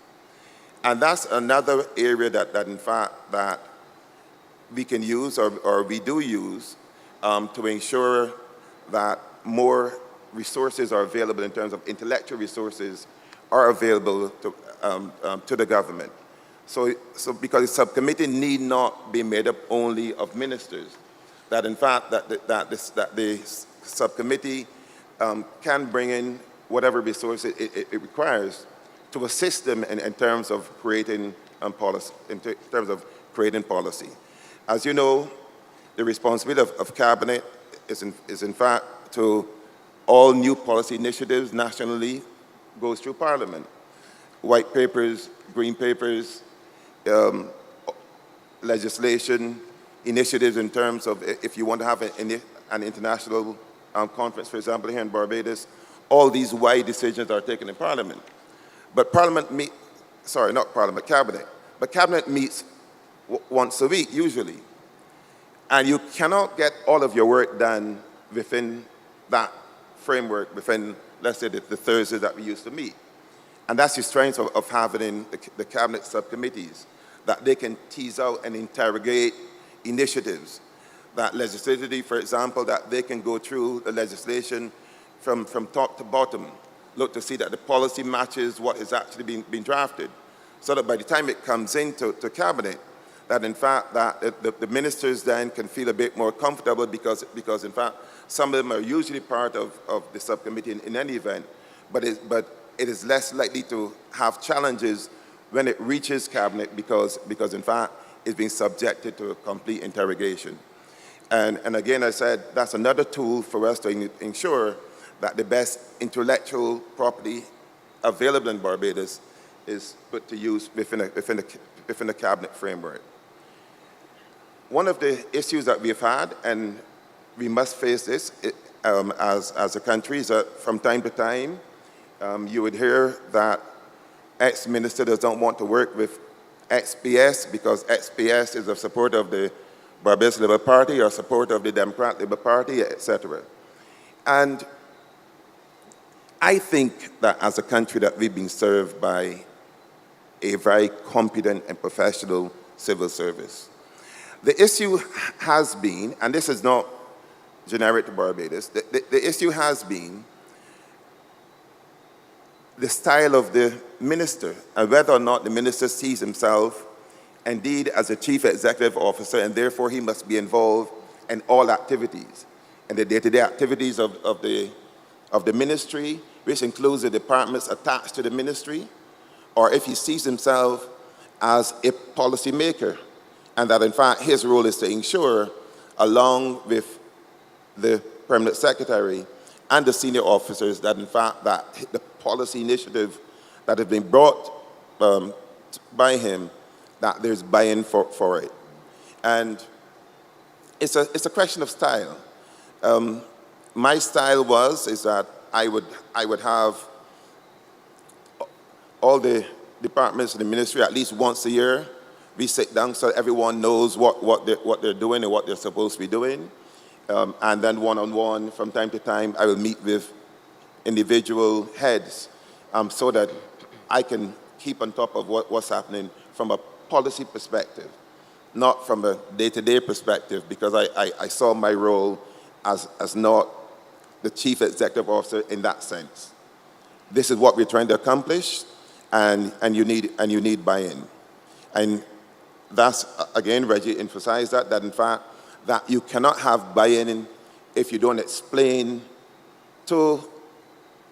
and that's another area that in fact that we can use or we do use to ensure that more resources are available in terms of intellectual resources are available to the government. So because the subcommittee need not be made up only of ministers, that in fact that the subcommittee can bring in whatever resources it requires to assist them in terms of creating policy. In terms of creating policy, as you know, the responsibility of cabinet is in fact to all new policy initiatives nationally goes through Parliament. White papers, green papers, legislation, initiatives in terms of if you want to have an international conference, for example, here in Barbados, all these wide decisions are taken in Parliament. But Cabinet, but Cabinet meets once a week, usually. And you cannot get all of your work done within that framework, within, let's say, the Thursday that we used to meet. And that's the strength of having the cabinet subcommittees, that they can tease out and interrogate initiatives. That legislatively, for example, that they can go through the legislation from top to bottom, look to see that the policy matches what is actually being drafted, so that by the time it comes into cabinet, that in fact that the ministers then can feel a bit more comfortable because in fact some of them are usually part of the subcommittee in any event, but it is less likely to have challenges when it reaches cabinet because in fact it's being subjected to a complete interrogation. And again, I said that's another tool for us to ensure that the best intellectual property available in Barbados is put to use within the cabinet framework. One of the issues that we've had, and we must face this as a country, is that from time to time, you would hear that ex-minister doesn't want to work with XPS because XPS is a supporter of the Barbados Labour Party or a supporter of the Democrat Labour Party, etc. And I think that as a country that we've been served by a very competent and professional civil service. The issue has been, and this is not generic to Barbados, the issue has been the style of the minister and whether or not the minister sees himself indeed as a chief executive officer and therefore he must be involved in all activities and the day-to-day activities of the ministry, which includes the departments attached to the ministry, or if he sees himself as a policy maker, and that in fact his role is to ensure, along with the permanent secretary and the senior officers, that in fact that the policy initiative that has been brought by him, that there's buy-in for it. And it's a question of style. My style is that I would have all the departments in the ministry at least once a year. We sit down so everyone knows what they're doing and what they're supposed to be doing. And then one-on-one, from time to time, I will meet with individual heads so that I can keep on top of what's happening from a policy perspective, not from a day-to-day perspective, because I saw my role as not the chief executive officer in that sense. This is what we're trying to accomplish, and you need buy-in. And that's, again, Reggie emphasized that in fact, that you cannot have buy-in if you don't explain to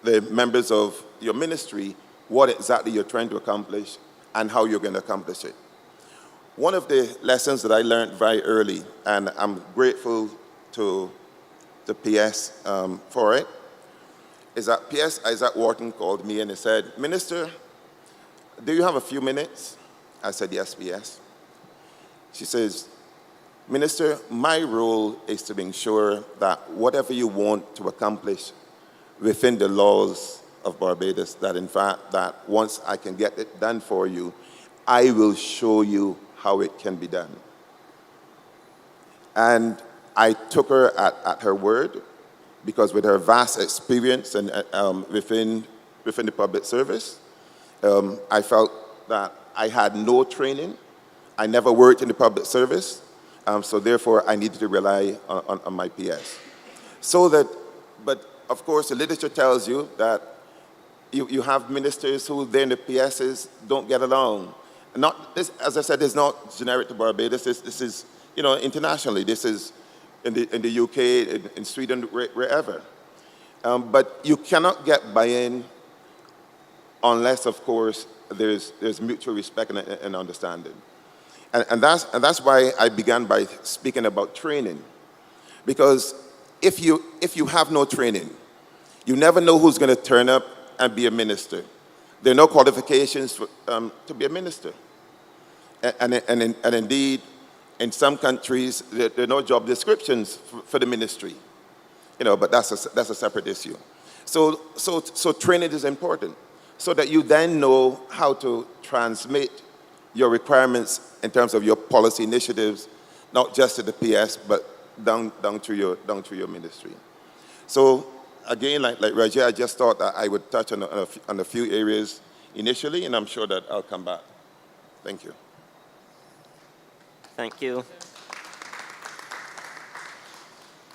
the members of your ministry what exactly you're trying to accomplish and how you're going to accomplish it. One of the lessons that I learned very early, and I'm grateful to the PS for it, is that PS Isaac Wharton called me and he said, "Minister, do you have a few minutes?" I said, "Yes, PS." She says, "Minister, my role is to ensure that whatever you want to accomplish within the laws of Barbados, that in fact, that once I can get it done for you, I will show you how it can be done." And I took her at her word, because with her vast experience and within the public service, I felt that I had no training. I never worked in the public service, so therefore I needed to rely on my PS. But of course the literature tells you that you have ministers who then the PSs don't get along. This, as I said, is not generic to Barbados. This is, internationally. This is in the UK, in Sweden, wherever. But you cannot get buy-in unless, of course, there's mutual respect and understanding. And that's why I began by speaking about training. Because if you have no training, you never know who's going to turn up and be a minister. There are no qualifications to be a minister. And indeed, in some countries, there are no job descriptions for the ministry. But that's a separate issue. So training is important, so that you then know how to transmit your requirements in terms of your policy initiatives, not just to the PS, but down to your ministry. So again, like Reggie, I just thought that I would touch on a few areas initially, and I'm sure that I'll come back. Thank you. Thank you.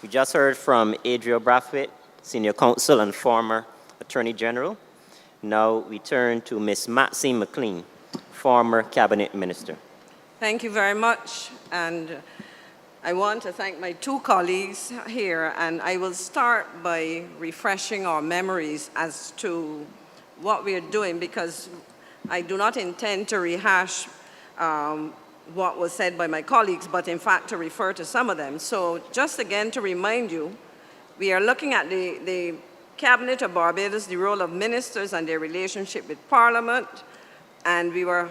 We just heard from Adriel Brathwaite, Senior Counsel and former Attorney General. Now we turn to Ms. Maxine McLean, former Cabinet Minister. Thank you very much. And I want to thank my two colleagues here, and I will start by refreshing our memories as to what we are doing, because I do not intend to rehash what was said by my colleagues, but in fact to refer to some of them. So just again to remind you, we are looking at the Cabinet of Barbados, the role of ministers and their relationship with Parliament, and we were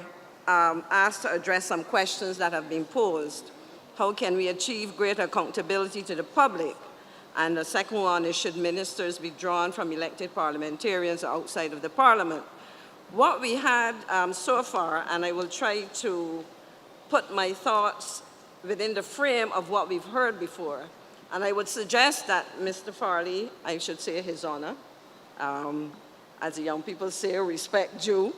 asked to address some questions that have been posed. How can we achieve greater accountability to the public? And the second one is, should ministers be drawn from elected parliamentarians outside of the Parliament? What we had so far, and I will try to put my thoughts within the frame of what we've heard before, and I would suggest that Mr. Farley, I should say His Honor, as the young people say, respect due.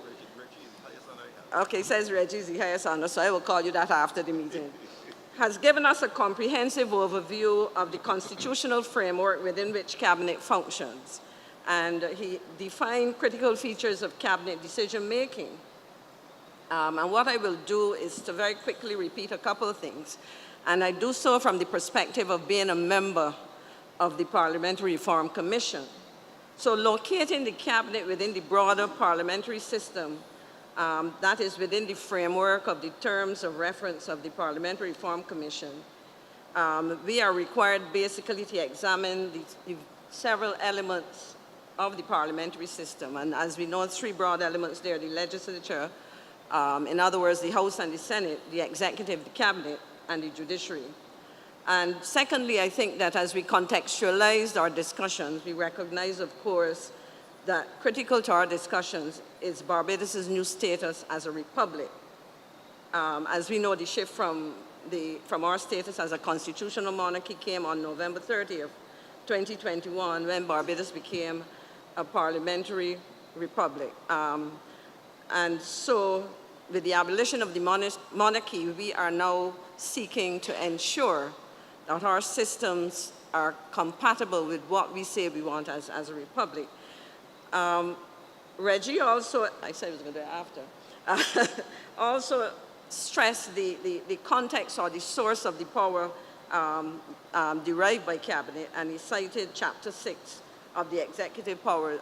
Okay, says Reggie is the highest honor, so I will call you that after the meeting. Has given us a comprehensive overview of the constitutional framework within which Cabinet functions. And he defined critical features of Cabinet decision-making. And what I will do is to very quickly repeat a couple of things. And I do so from the perspective of being a member of the Parliamentary Reform Commission. So locating the Cabinet within the broader parliamentary system, that is within the framework of the terms of reference of the Parliamentary Reform Commission, we are required basically to examine the several elements of the parliamentary system. And as we know, three broad elements there: the legislature, in other words, the House and the Senate, the executive, the cabinet, and the judiciary. And secondly, I think that as we contextualize our discussions, we recognize, of course, that critical to our discussions is Barbados' new status as a republic. As we know, the shift from our status as a constitutional monarchy came on November 30th, 2021, when Barbados became a parliamentary republic. And so, with the abolition of the monarchy, we are now seeking to ensure that our systems are compatible with what we say we want as a republic. Reggie also, I said I was going to do it after, also stressed the context or the source of the power derived by Cabinet, and he cited Chapter 6 of the executive power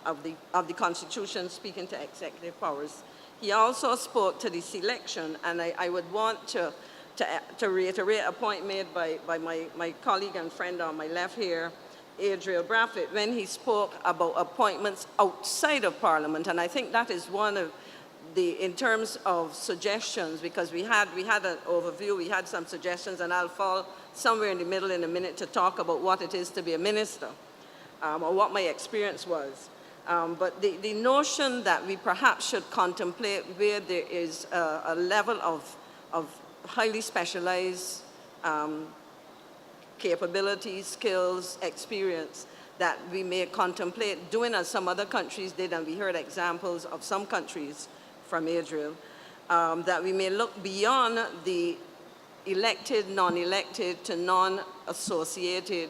of the Constitution, speaking to executive powers He also spoke to the selection, and I would want to reiterate a point made by my colleague and friend on my left here, Adriel Braffett, when he spoke about appointments outside of Parliament. And I think that is one of in terms of suggestions, because we had an overview, we had some suggestions, and I'll fall somewhere in the middle in a minute to talk about what it is to be a minister, or what my experience was. But the notion that we perhaps should contemplate where there is a level of highly specialized capabilities, skills, experience that we may contemplate doing as some other countries did, and we heard examples of some countries from Israel, that we may look beyond the elected, non-elected to non-associated,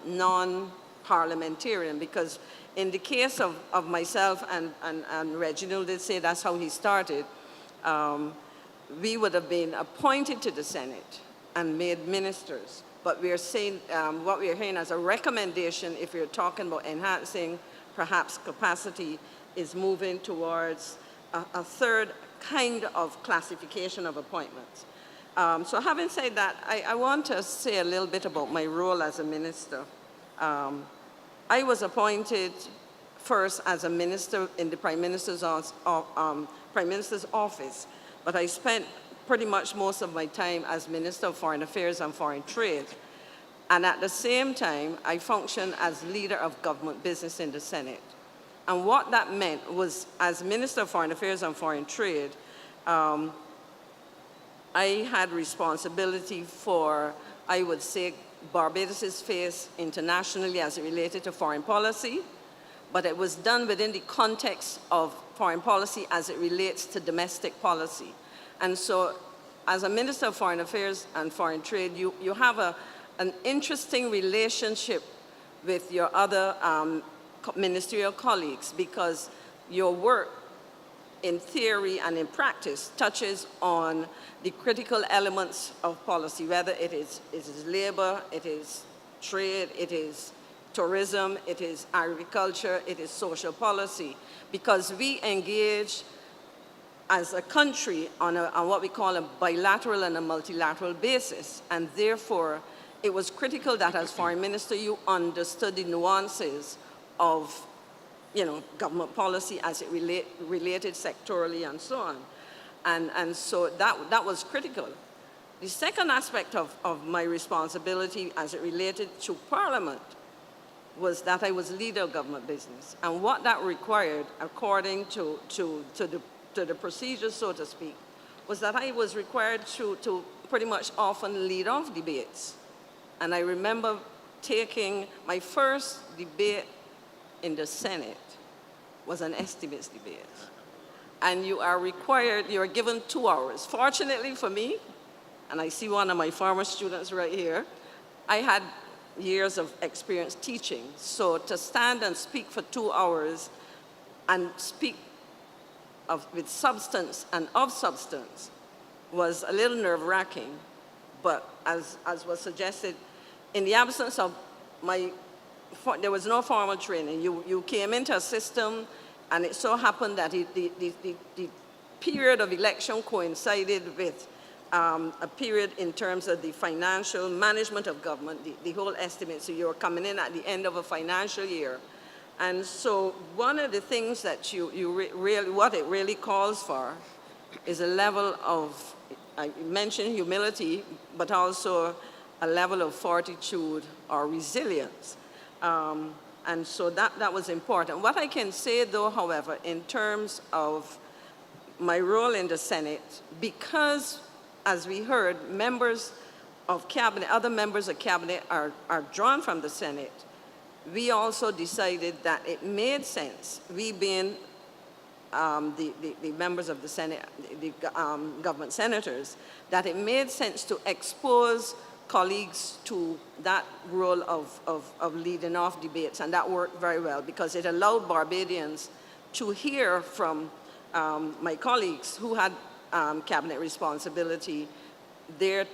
non-parliamentarian, because in the case of myself and Reginald did say that's how he started, we would have been appointed to the Senate and made ministers. But we are saying, what we are hearing as a recommendation, if you're talking about enhancing perhaps capacity, is moving towards a third kind of classification of appointments. So having said that, I want to say a little bit about my role as a minister. I was appointed first as a minister in the Prime Minister's office, but I spent pretty much most of my time as Minister of Foreign Affairs and Foreign Trade. And at the same time, I functioned as leader of government business in the Senate. And what that meant was, as Minister of Foreign Affairs and Foreign Trade, I had responsibility for, I would say, Barbados's face internationally as it related to foreign policy, but it was done within the context of foreign policy as it relates to domestic policy. And so, as a Minister of Foreign Affairs and Foreign Trade, you have an interesting relationship with your other ministerial colleagues, because your work in theory and in practice touches on the critical elements of policy, whether it is labor, it is trade, it is tourism, it is agriculture, it is social policy, because we engage as a country on what we call a bilateral and a multilateral basis, and therefore it was critical that as foreign minister you understood the nuances of, government policy as it related sectorally and so on. And so that was critical. The second aspect of my responsibility as it related to Parliament was that I was leader of government business. And what that required, according to the procedures, so to speak, was that I was required to pretty much often lead off debates. And I remember taking my first debate in the Senate was an estimates debate. And you are given 2 hours. Fortunately for me, and I see one of my former students right here, I had years of experience teaching. So to stand and speak for 2 hours and speak with substance and of substance was a little nerve-wracking. But as was suggested, in the absence of there was no formal training. You came into a system, and it so happened that the period of election coincided with a period in terms of the financial management of government, the whole estimate. So you're coming in at the end of a financial year. And so one of the things that what it really calls for is a level of, I mentioned humility, but also a level of fortitude or resilience. And so that was important. What I can say, though, however, in terms of my role in the Senate, because, as we heard, members of cabinet, other members of cabinet are drawn from the Senate, we also decided that it made sense, we being the members of the Senate, the government senators, that it made sense to expose colleagues to that role of leading off debates, and that worked very well because it allowed Barbadians to hear from my colleagues who had cabinet responsibility, their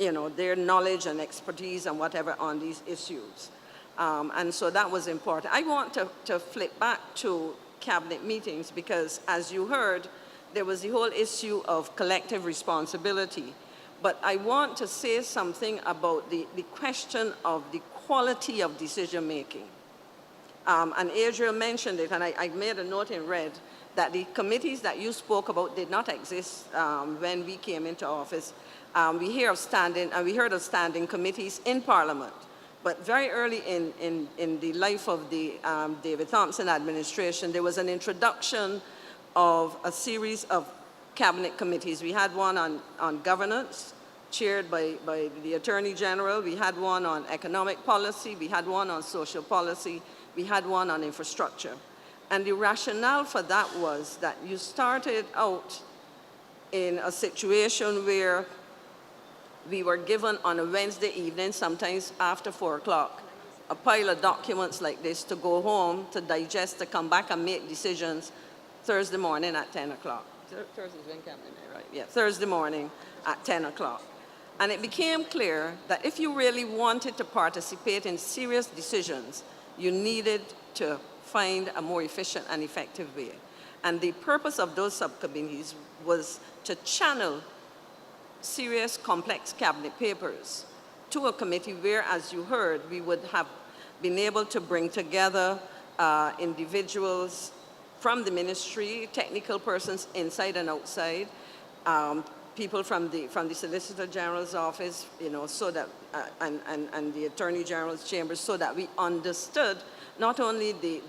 knowledge and expertise and whatever on these issues. And so that was important. I want to flip back to cabinet meetings because, as you heard, there was the whole issue of collective responsibility. But I want to say something about the question of the quality of decision-making. And Adriel mentioned it, and I made a note in red, that the committees that you spoke about did not exist when we came into office. We heard of standing committees in Parliament. But very early in the life of the David Thompson administration, there was an introduction of a series of cabinet committees. We had one on governance, chaired by the Attorney General. We had one on economic policy. We had one on social policy. We had one on infrastructure. And the rationale for that was that you started out in a situation where we were given on a Wednesday evening, sometimes after 4 o'clock, a pile of documents like this to go home, to digest, to come back and make decisions Thursday morning at 10 o'clock. Thursday's when cabinet, right? Yeah, Thursday morning at 10 o'clock. And it became clear that if you really wanted to participate in serious decisions, you needed to find a more efficient and effective way. And the purpose of those subcommittees was to channel serious, complex cabinet papers to a committee where, as you heard, we would have been able to bring together individuals from the ministry, technical persons inside and outside, people from the Solicitor General's office, you know, so that, and the Attorney General's chambers, so that we understood not only the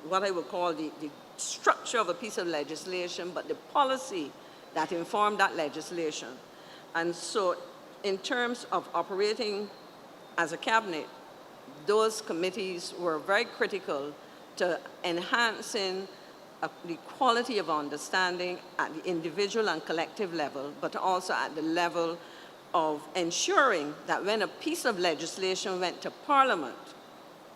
what I would call the structure of a piece of legislation, but the policy that informed that legislation. And so in terms of operating as a cabinet, those committees were very critical to enhancing the quality of understanding at the individual and collective level, but also at the level of ensuring that when a piece of legislation went to Parliament,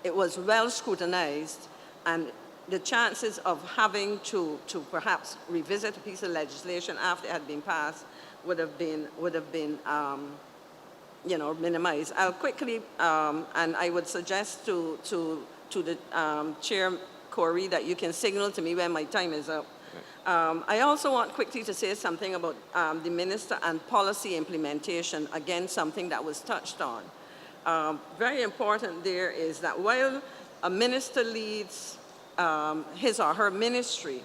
it was well scrutinized, and the chances of having to perhaps revisit a piece of legislation after it had been passed would have been you know, minimized. I'll quickly, and I would suggest to the Chair Corey that you can signal to me when my time is up. I also want quickly to say something about the minister and policy implementation, again, something that was touched on. Very important there is that while a minister leads his or her ministry,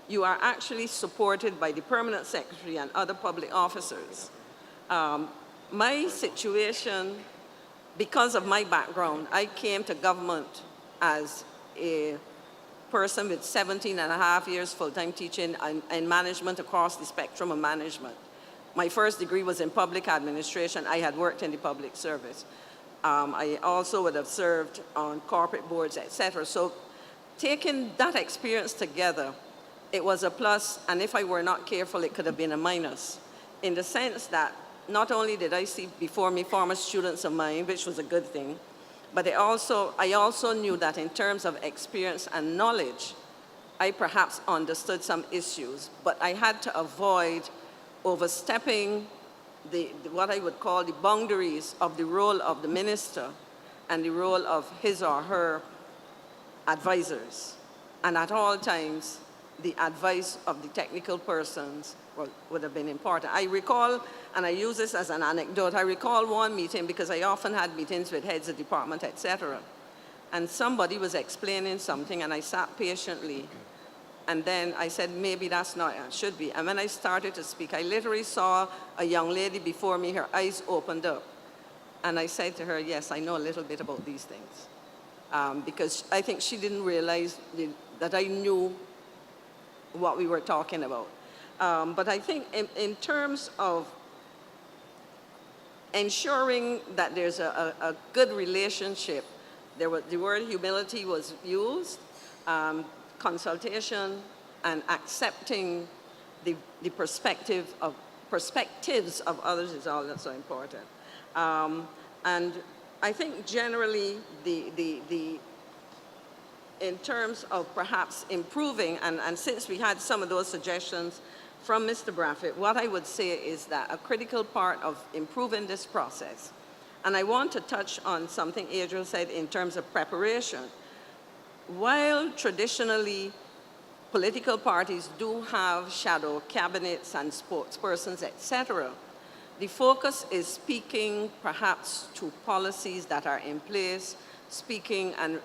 you are actually supported by the permanent secretary and other public officers. My situation, because of my background, I came to government as a person with 17 and a half years full-time teaching and management across the spectrum of management. My first degree was in public administration. I had worked in the public service. I also would have served on corporate boards, etc. So taking that experience together, it was a plus, and if I were not careful, it could have been a minus, in the sense that not only did I see before me former students of mine, which was a good thing, but I also knew that in terms of experience and knowledge, I perhaps understood some issues, but I had to avoid overstepping what I would call the boundaries of the role of the minister and the role of his or her advisors. And at all times, the advice of the technical persons would have been important. I recall, and I use this as an anecdote, I recall one meeting, because I often had meetings with heads of department, etc. And somebody was explaining something, and I sat patiently. And then I said, maybe that's not it, it should be. And when I started to speak, I literally saw a young lady before me, her eyes opened up. And I said to her, yes, I know a little bit about these things. Because I think she didn't realize that I knew what we were talking about. But I think in terms of ensuring that there's a good relationship, the word humility was used, consultation, and accepting the perspectives of others is all that's so important. And I think generally in terms of perhaps improving, and since we had some of those suggestions from Mr. Braffett, what I would say is that a critical part of improving this process, and I want to touch on something Adriel said in terms of preparation. while traditionally political parties do have shadow cabinets and spokespersons, etc., the focus is speaking perhaps to policies that are in place, speaking and,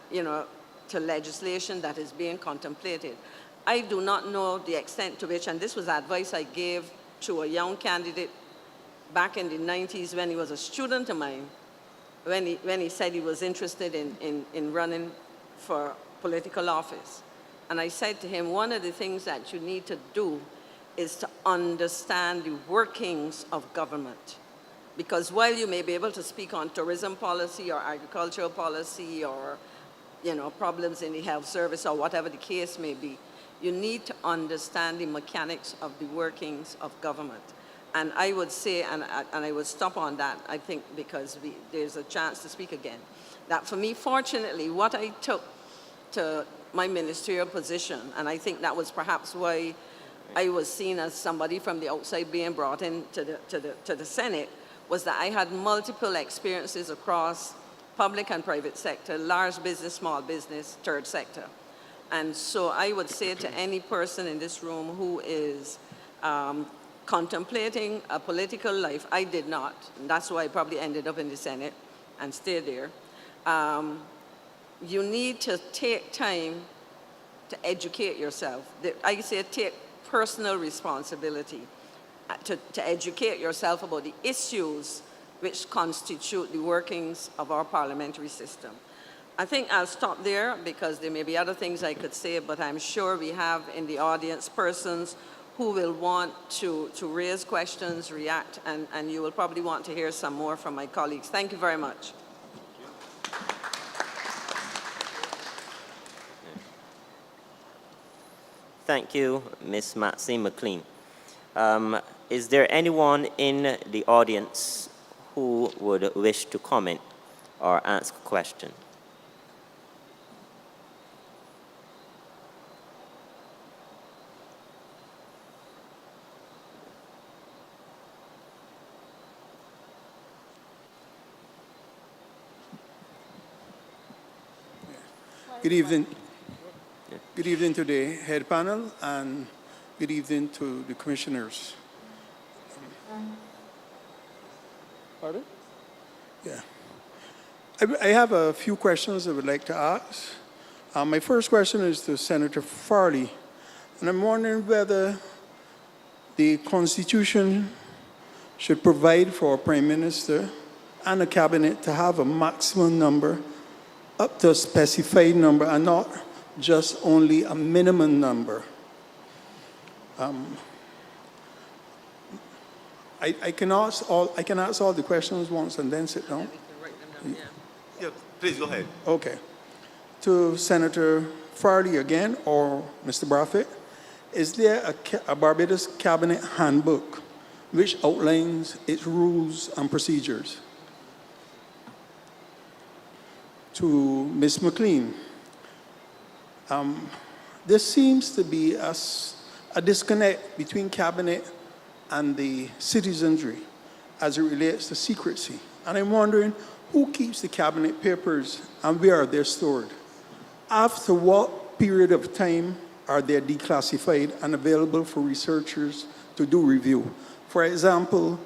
to legislation that is being contemplated. I do not know the extent to which, and this was advice I gave to a young candidate back in the 90s when he was a student of mine, when he said he was interested in running for political office. And I said to him, one of the things that you need to do is to understand the workings of government. Because while you may be able to speak on tourism policy or agricultural policy or, problems in the health service or whatever the case may be, you need to understand the mechanics of the workings of government. And I would say, and I would stop on that, I think, because there's a chance to speak again, that for me, fortunately, what I took to my ministerial position, and I think that was perhaps why I was seen as somebody from the outside being brought into the Senate, was that I had multiple experiences across public and private sector, large business, small business, third sector. And so I would say to any person in this room who is contemplating a political life, I did not, and that's why I probably ended up in the Senate and stayed there. You need to take time to educate yourself. I say take personal responsibility to educate yourself about the issues which constitute the workings of our parliamentary system. I think I'll stop there because there may be other things I could say, but I'm sure we have in the audience persons who will want to raise questions, react, and you will probably want to hear some more from my colleagues. Thank you very much. Thank you, Ms. Maxine McLean. Is there anyone in the audience who would wish to comment or ask a question? Good evening. Good evening to the head panel and good evening to the commissioners. Pardon? Yeah. I have a few questions I would like to ask. My first question is to Senator Farley, and I'm wondering whether the Constitution should provide for a Prime Minister and a Cabinet to have a maximum number up to a specified number and not just only a minimum number. I can ask all the questions once and then sit down. Yeah, please go ahead. Okay. To Senator Farley again, or Mr. Braffett, is there a Barbados Cabinet handbook which outlines its rules and procedures? To Ms. McLean, there seems to be a disconnect between Cabinet and the citizenry as it relates to secrecy. And I'm wondering who keeps the Cabinet papers and where are they stored? After what period of time are they declassified and available for researchers to do review? For example,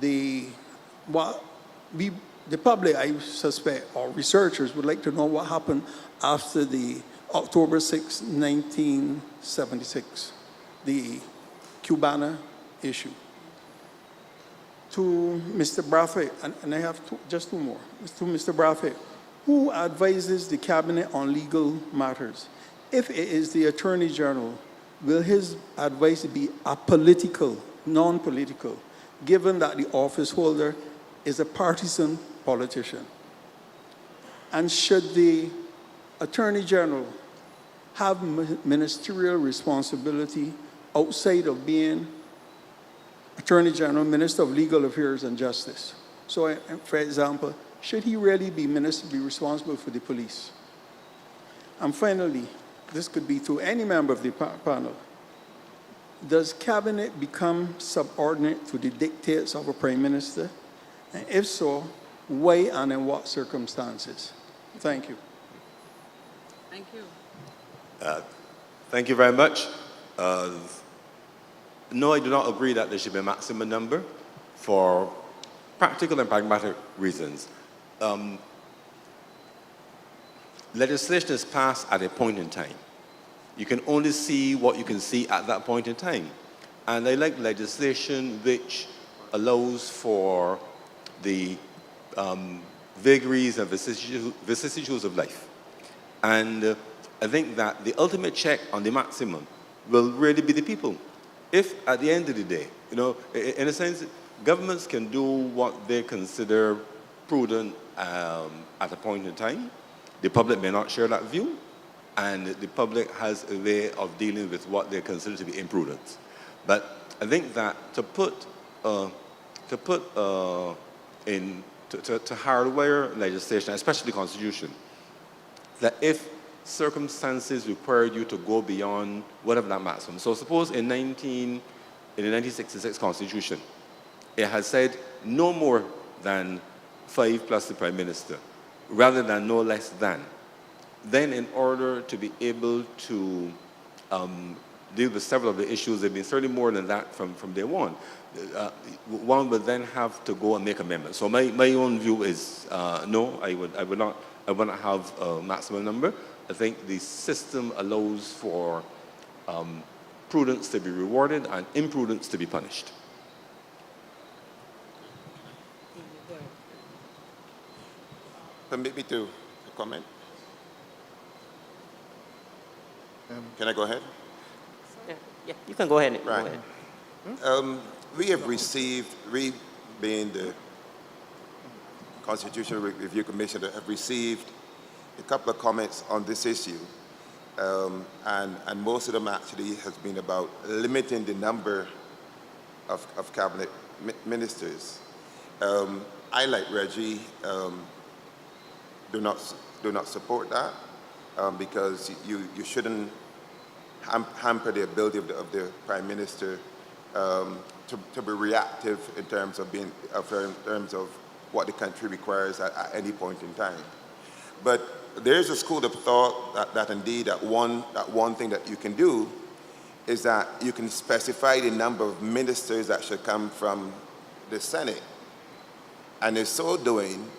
the public, I suspect, or researchers would like to know what happened after the October 6, 1976, the Cubana issue. To Mr. Braffett, and I have just two more. To Mr. Braffett, who advises the Cabinet on legal matters? If it is the Attorney General, will his advice be apolitical, non-political, given that the office holder is a partisan politician? And should the Attorney General have ministerial responsibility outside of being Attorney General, Minister of Legal Affairs and Justice? So, for example, should he really be responsible for the police? And finally, this could be to any member of the panel. Does Cabinet become subordinate to the dictates of a Prime Minister? And if so, why and in what circumstances? Thank you. Thank you. Thank you very much. No, I do not agree that there should be a maximum number for practical and pragmatic reasons. Legislation is passed at a point in time. You can only see what you can see at that point in time. And I like legislation which allows for the vagaries and vicissitudes of life. And I think that the ultimate check on the maximum will really be the people. If at the end of the day, you know, in a sense, governments can do what they consider prudent at a point in time. The public may not share that view, and the public has a way of dealing with what they consider to be imprudent. But I think that to hardwire legislation, especially the Constitution, that if circumstances required you to go beyond whatever that maximum. So suppose in the 1966 Constitution, it has said no more than 5 plus the Prime Minister, rather than no less than. Then in order to be able to deal with several of the issues, there have been certainly more than that from day one. One would then have to go and make amendments. So my own view is no, I would not have a maximum number. I think the system allows for prudence to be rewarded and imprudence to be punished. Permit me to comment. Can I go ahead? Yeah, you can go ahead. Right. Go ahead. We have received, we being the Constitutional Review Commission, have received a couple of comments on this issue, and most of them actually has been about limiting the number of cabinet ministers. I, like Reggie, do not support that because you shouldn't hamper the ability of the Prime Minister to be reactive in terms of what the country requires at any point in time. But there's a school of thought that indeed that one thing that you can do is that you can specify the number of ministers that should come from the Senate, and in so doing,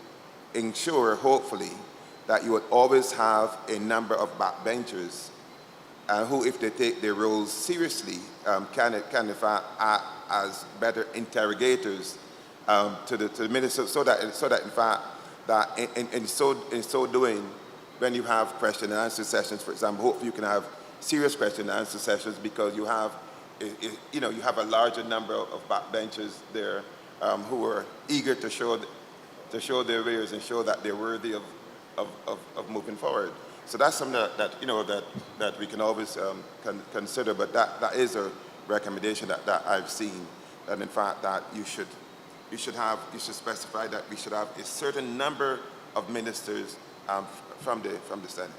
ensure hopefully that you would always have a number of backbenchers who, if they take their roles seriously, can in fact act as better interrogators to the minister, so that in fact that in so doing, when you have question and answer sessions, for example, hopefully you can have serious question and answer sessions because you have a larger number of backbenchers there who are eager to show their wares and show that they're worthy of moving forward. So that's something that we can always consider, but that is a recommendation that I've seen, that in fact that you should specify that we should have a certain number of ministers from the Senate.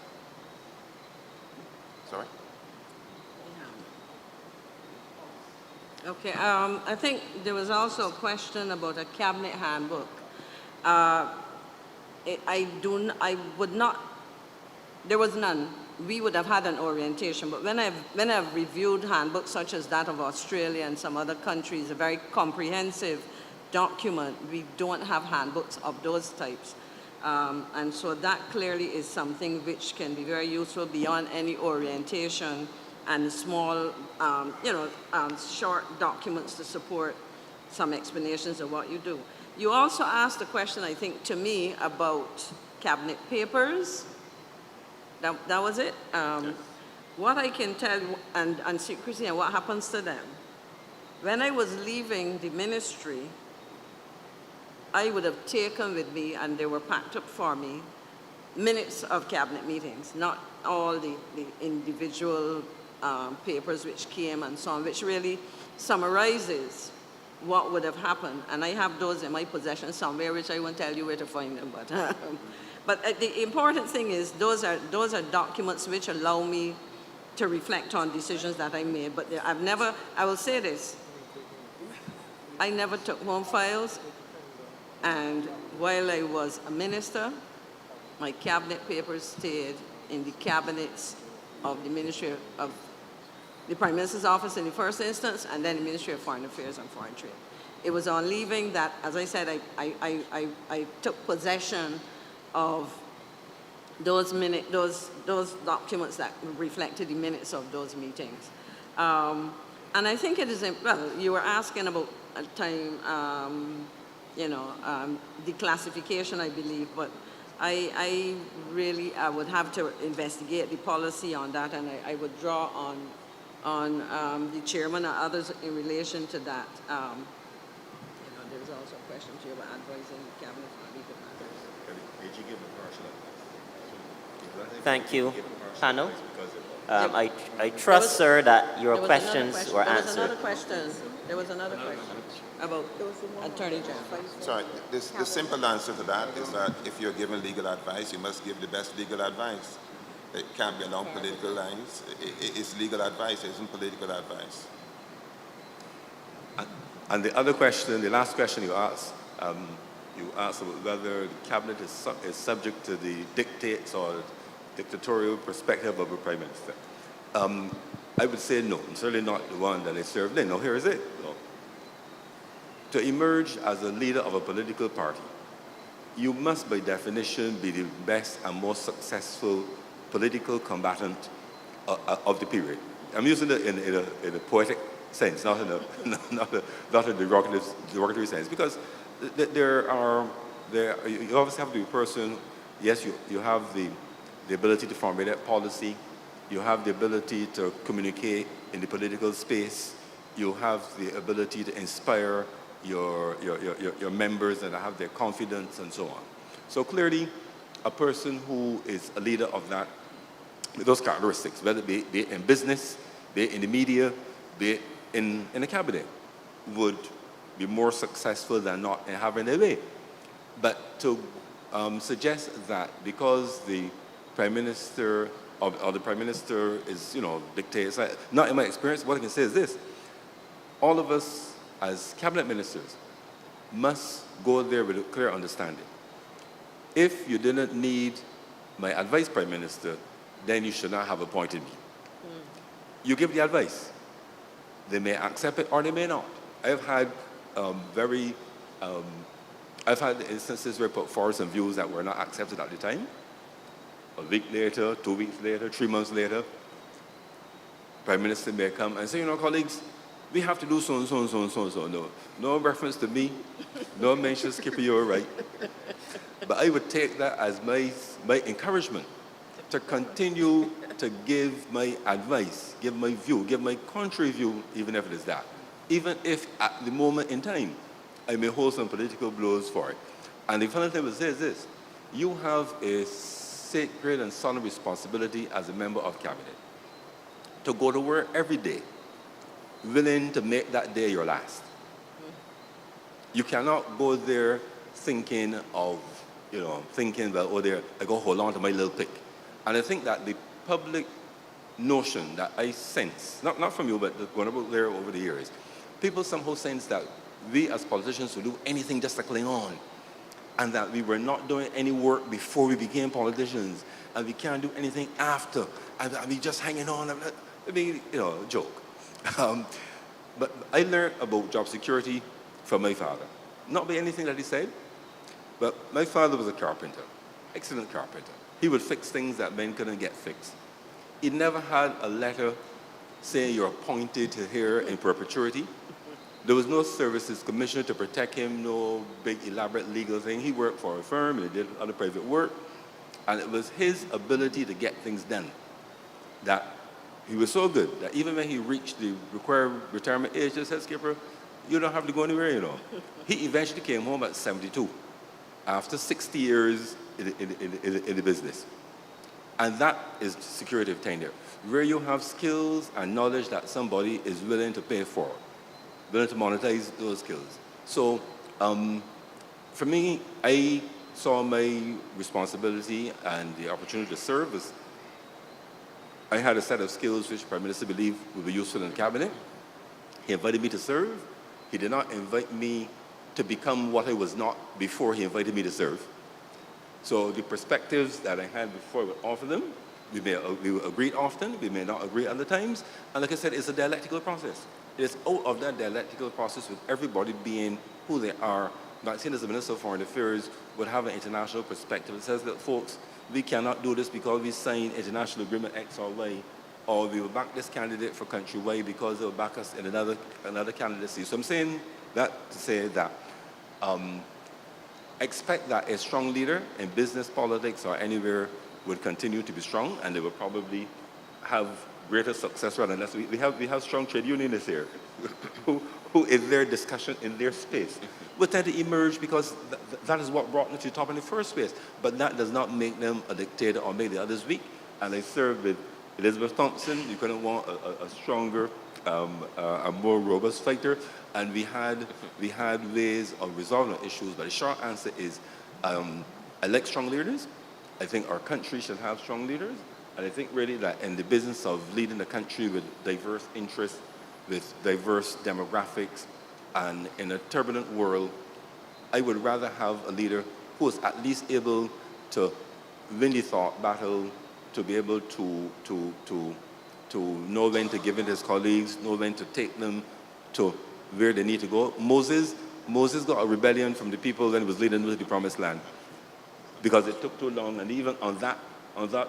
Sorry? Okay, I think there was also a question about a cabinet handbook. There was none. We would have had an orientation, but when I've reviewed handbooks such as that of Australia and some other countries, a very comprehensive document, we don't have handbooks of those types. And so that clearly is something which can be very useful beyond any orientation and small, short documents to support some explanations of what you do. You also asked a question, I think, to me about cabinet papers. That was it? Yes. What I can tell you, and secrecy and what happens to them. When I was leaving the ministry, I would have taken with me, and they were packed up for me, minutes of cabinet meetings, not all the individual papers which came and so on, which really summarizes what would have happened. And I have those in my possession somewhere, which I won't tell you where to find them. But the important thing is those are documents which allow me to reflect on decisions that I made. But I will say this, I never took home files. And while I was a minister, my cabinet papers stayed in the cabinets of the Ministry of the Prime Minister's office in the first instance, and then the Ministry of Foreign Affairs and Foreign Trade. It was on leaving that, as I said, I took possession of those documents that reflected the minutes of those meetings. And I think it is, well, you were asking about time, declassification, I believe, but I would have to investigate the policy on that, and I would draw on the chairman and others in relation to that. There's also a question to you about advising the cabinet on legal matters. Did you give a partial advice? Thank you, panel. Because I trust, sir, that your There was another questions question- were There was answered. another question about Attorney General. Sorry, the simple answer to that is that if you're giving legal advice, you must give the best legal advice. It can't be along political lines. It's legal advice, it isn't political advice. And the other question, the last question you asked about whether the cabinet is subject to the dictates or dictatorial perspective of a prime minister. I would say no, certainly not the one that is served in. Now, here is it. No. To emerge as a leader of a political party, you must, by definition, be the best and most successful political combatant of the period. I'm using it in a poetic sense, not in a derogatory sense, because you obviously have to be a person. Yes, you have the ability to formulate policy, you have the ability to communicate in the political space, you have the ability to inspire your members and have their confidence and so on. So clearly, a person who is a leader of that, with those characteristics, whether be it in business, be it in the media, be it in the cabinet, would be more successful than not in having their way. But to suggest that because the Prime Minister or the Prime Minister is, dictates, not in my experience, what I can say is this: all of us as cabinet ministers must go there with a clear understanding. If you didn't need my advice, Prime Minister, then you should not have appointed me. You give the advice. They may accept it or they may not. I've had instances where I put forward some views that were not accepted at the time. A week later, 2 weeks later, 3 months later, Prime Minister may come and say, colleagues, we have to do so and so and so and so and so. No reference to me, no mention, Skipper, you're right. But I would take that as my encouragement to continue to give my advice, give my view, give my contrary view, even if it is that. Even if at the moment in time, I may hold some political blows for it. And the final thing I would say is this: you have a sacred and solemn responsibility as a member of cabinet to go to work every day, willing to make that day your last. You cannot go there thinking, well, I go hold on to my little pick. And I think that the public notion that I sense, not from you, but going about there over the years, people somehow sense that we as politicians will do anything just to cling on, and that we were not doing any work before we became politicians, and we can't do anything after, and we just hanging on. I mean, joke. But I learned about job security from my father. Not by anything that he said, but my father was a carpenter, excellent carpenter. He would fix things that men couldn't get fixed. He never had a letter saying you're appointed to here in perpetuity. There was no services commissioner to protect him, no big elaborate legal thing. He worked for a firm and he did other private work. And it was his ability to get things done that he was so good that even when he reached the required retirement age, he said, Skipper, you don't have to go anywhere, He eventually came home at 72 after 60 years in the business. And that is security of tenure, where you have skills and knowledge that somebody is willing to pay for, willing to monetize those skills. So for me, I saw my responsibility and the opportunity to serve as I had a set of skills which the Prime Minister believed would be useful in the cabinet. He invited me to serve. He did not invite me to become what I was not before he invited me to serve. So the perspectives that I had before I would offer them, we will agree often, we may not agree other times. And like I said, it's a dialectical process. It's out of that dialectical process with everybody being who they are. Not seen as the Minister of Foreign Affairs would have an international perspective. It says that, folks, we cannot do this because we signed international agreement X or Y, or we will back this candidate for country Y because they'll back us in another candidacy. So I'm saying that to say that expect that a strong leader in business, politics, or anywhere would continue to be strong, and they will probably have greater success rather than less. We have strong trade unionists here who in their discussion, in their space, will tend to emerge because that is what brought them to the top in the first place. But that does not make them a dictator or make the others weak. And I served with Elizabeth Thompson. You couldn't want a stronger, a more robust fighter. And we had ways of resolving issues. But the short answer is, I like strong leaders. I think our country should have strong leaders. And I think really that in the business of leading the country with diverse interests, with diverse demographics, and in a turbulent world, I would rather have a leader who is at least able to win the thought battle, to be able to know when to give in to his colleagues, know when to take them to where they need to go. Moses got a rebellion from the people when he was leading them to the promised land because it took too long, and even on that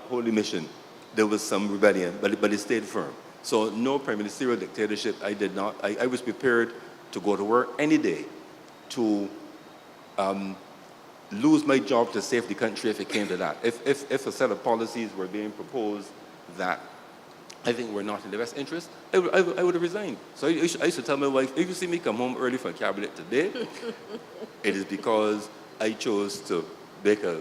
holy mission, there was some rebellion, but he stayed firm. So no prime ministerial dictatorship. I was prepared to go to work any day to lose my job to save the country if it came to that. If a set of policies were being proposed that I think were not in the best interest, I would have resigned. So I used to tell my wife, if you see me come home early from cabinet today, it is because I chose to make a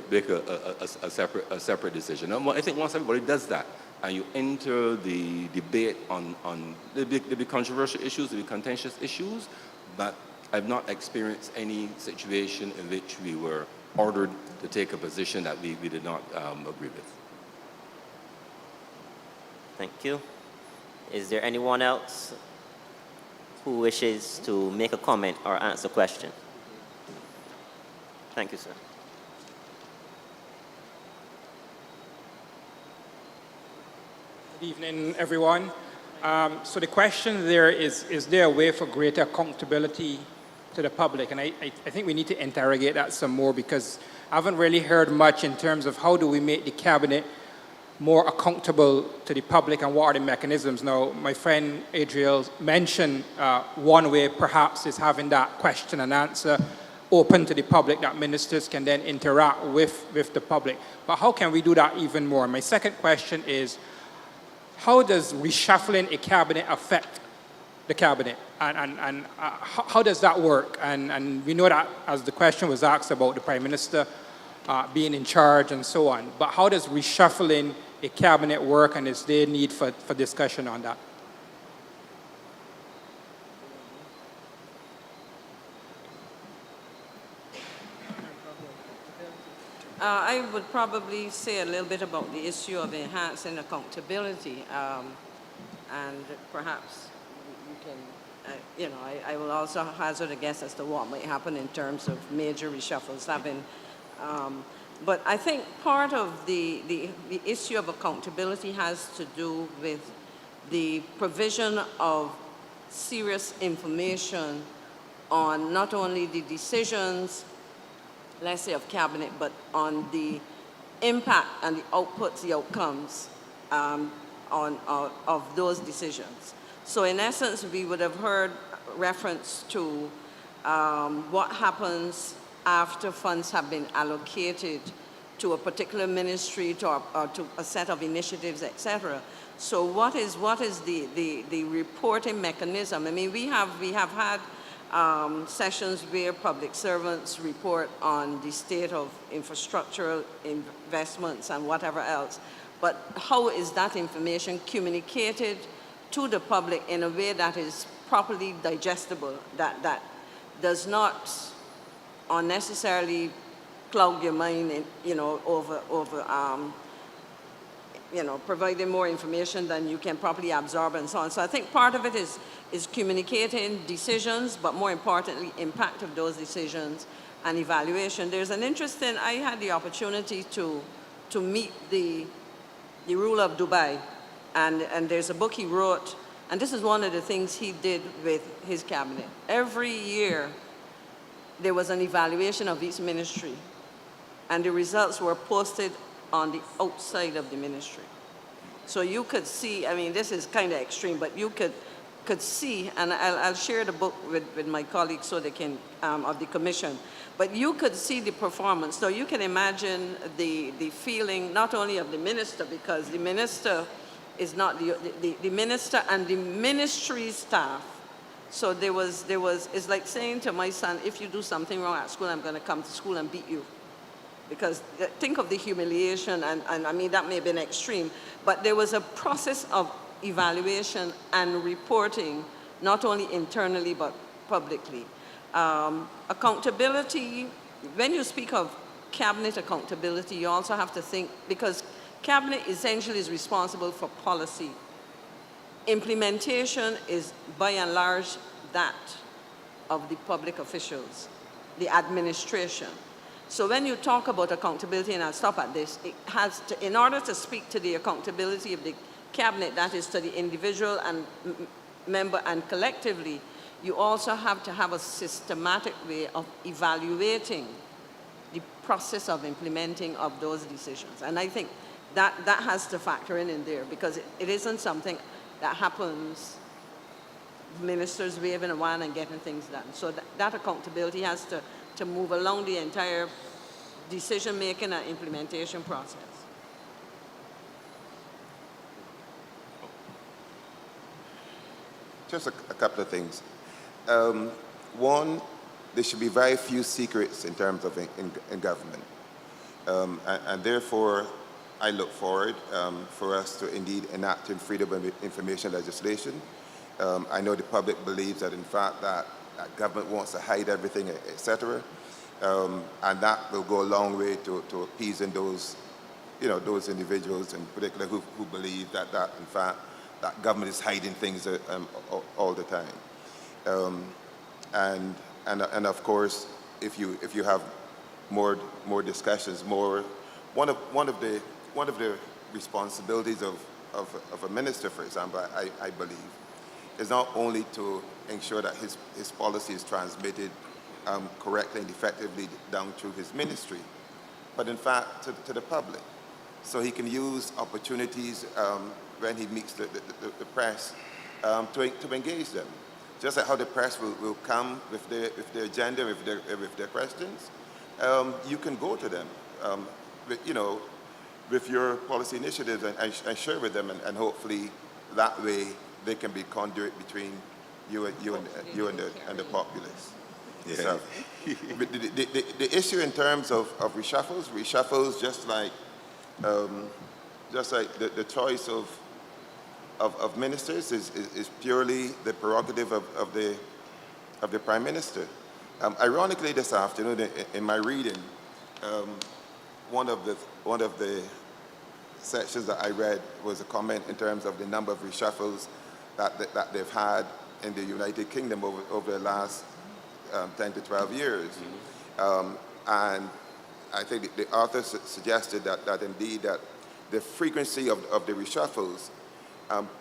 separate decision. And I think once everybody does that, and you enter the debate on the controversial issues, the contentious issues, but I've not experienced any situation in which we were ordered to take a position that we did not agree with. Thank you. Is there anyone else who wishes to make a comment or answer a question? Thank you, sir. Good evening, everyone. So the question there is there a way for greater accountability to the public? And I think we need to interrogate that some more, because I haven't really heard much in terms of how do we make the cabinet more accountable to the public and what are the mechanisms. Now, my friend Adriel mentioned one way perhaps is having that question and answer open to the public that ministers can then interact with the public. But how can we do that even more? My second question is, how does reshuffling a cabinet affect the cabinet? And how does that work? And we know that, as the question was asked about the Prime Minister being in charge and so on. But how does reshuffling a cabinet work, and is there need for discussion on that? I would probably say a little bit about the issue of enhancing accountability, and perhaps you can, I will also hazard a guess as to what might happen in terms of major reshuffles having. But I think part of the issue of accountability has to do with the provision of serious information on not only the decisions, let's say, of cabinet, but on the impact and the outputs, the outcomes of those decisions. So in essence, we would have heard reference to what happens after funds have been allocated to a particular ministry, or to a set of initiatives, etc. So what is the reporting mechanism? I mean, we have had sessions where public servants report on the state of infrastructural investments and whatever else. But how is that information communicated to the public in a way that is properly digestible, that does not unnecessarily cloud your mind, over providing more information than you can properly absorb and so on. So I think part of it is communicating decisions, but more importantly, impact of those decisions and evaluation. There's an interesting, I had the opportunity to meet the the rule of Dubai. And there's a book he wrote, and this is one of the things he did with his cabinet. Every year, there was an evaluation of each ministry, and the results were posted on the outside of the ministry. So you could see, I mean, this is kind of extreme, but you could see, and I'll share the book with my colleagues so they can, of the commission, but you could see the performance. So you can imagine the feeling not only of the minister, because the minister is not the minister and the ministry staff. So there was, it's like saying to my son, if you do something wrong at school, I'm going to come to school and beat you. Because think of the humiliation, and I mean, that may have been extreme, but there was a process of evaluation and reporting, not only internally, but publicly. Accountability, when you speak of cabinet accountability, you also have to think, because cabinet essentially is responsible for policy. Implementation is by and large that of the public officials, the administration. So when you talk about accountability, and I'll stop at this, it has to, in order to speak to the accountability of the cabinet, that is to the individual and member and collectively, you also have to have a systematic way of evaluating the process of implementing of those decisions. And I think that has to factor in there, because it isn't something that happens, ministers waving a wand and getting things done. So that accountability has to move along the entire decision-making and implementation process. Just a couple of things. One, there should be very few secrets in terms of in government. And therefore, I look forward for us to indeed enact freedom of information legislation. I know the public believes that, in fact, that government wants to hide everything, etc. And that will go a long way to appeasing those, those individuals in particular who believe that in fact, that government is hiding things all the time. And of course, if you have more discussions, one of the responsibilities of a minister, for example, I believe, is not only to ensure that his policy is transmitted correctly and effectively down through his ministry, but in fact to the public. So he can use opportunities when he meets the press to engage them. Just like how the press will come with their agenda, with their questions, you can go to them, with your policy initiatives and share with them, and hopefully that way they can be conduit between you and the populace. Yeah. So, the issue in terms of reshuffles, just like the choice of ministers is purely the prerogative of the Prime Minister. Ironically, this afternoon in my reading, one of the sections that I read was a comment in terms of the number of reshuffles that they've had in the United Kingdom over the last 10 to 12 years. Mm-hmm. And I think the author suggested that indeed that the frequency of the reshuffles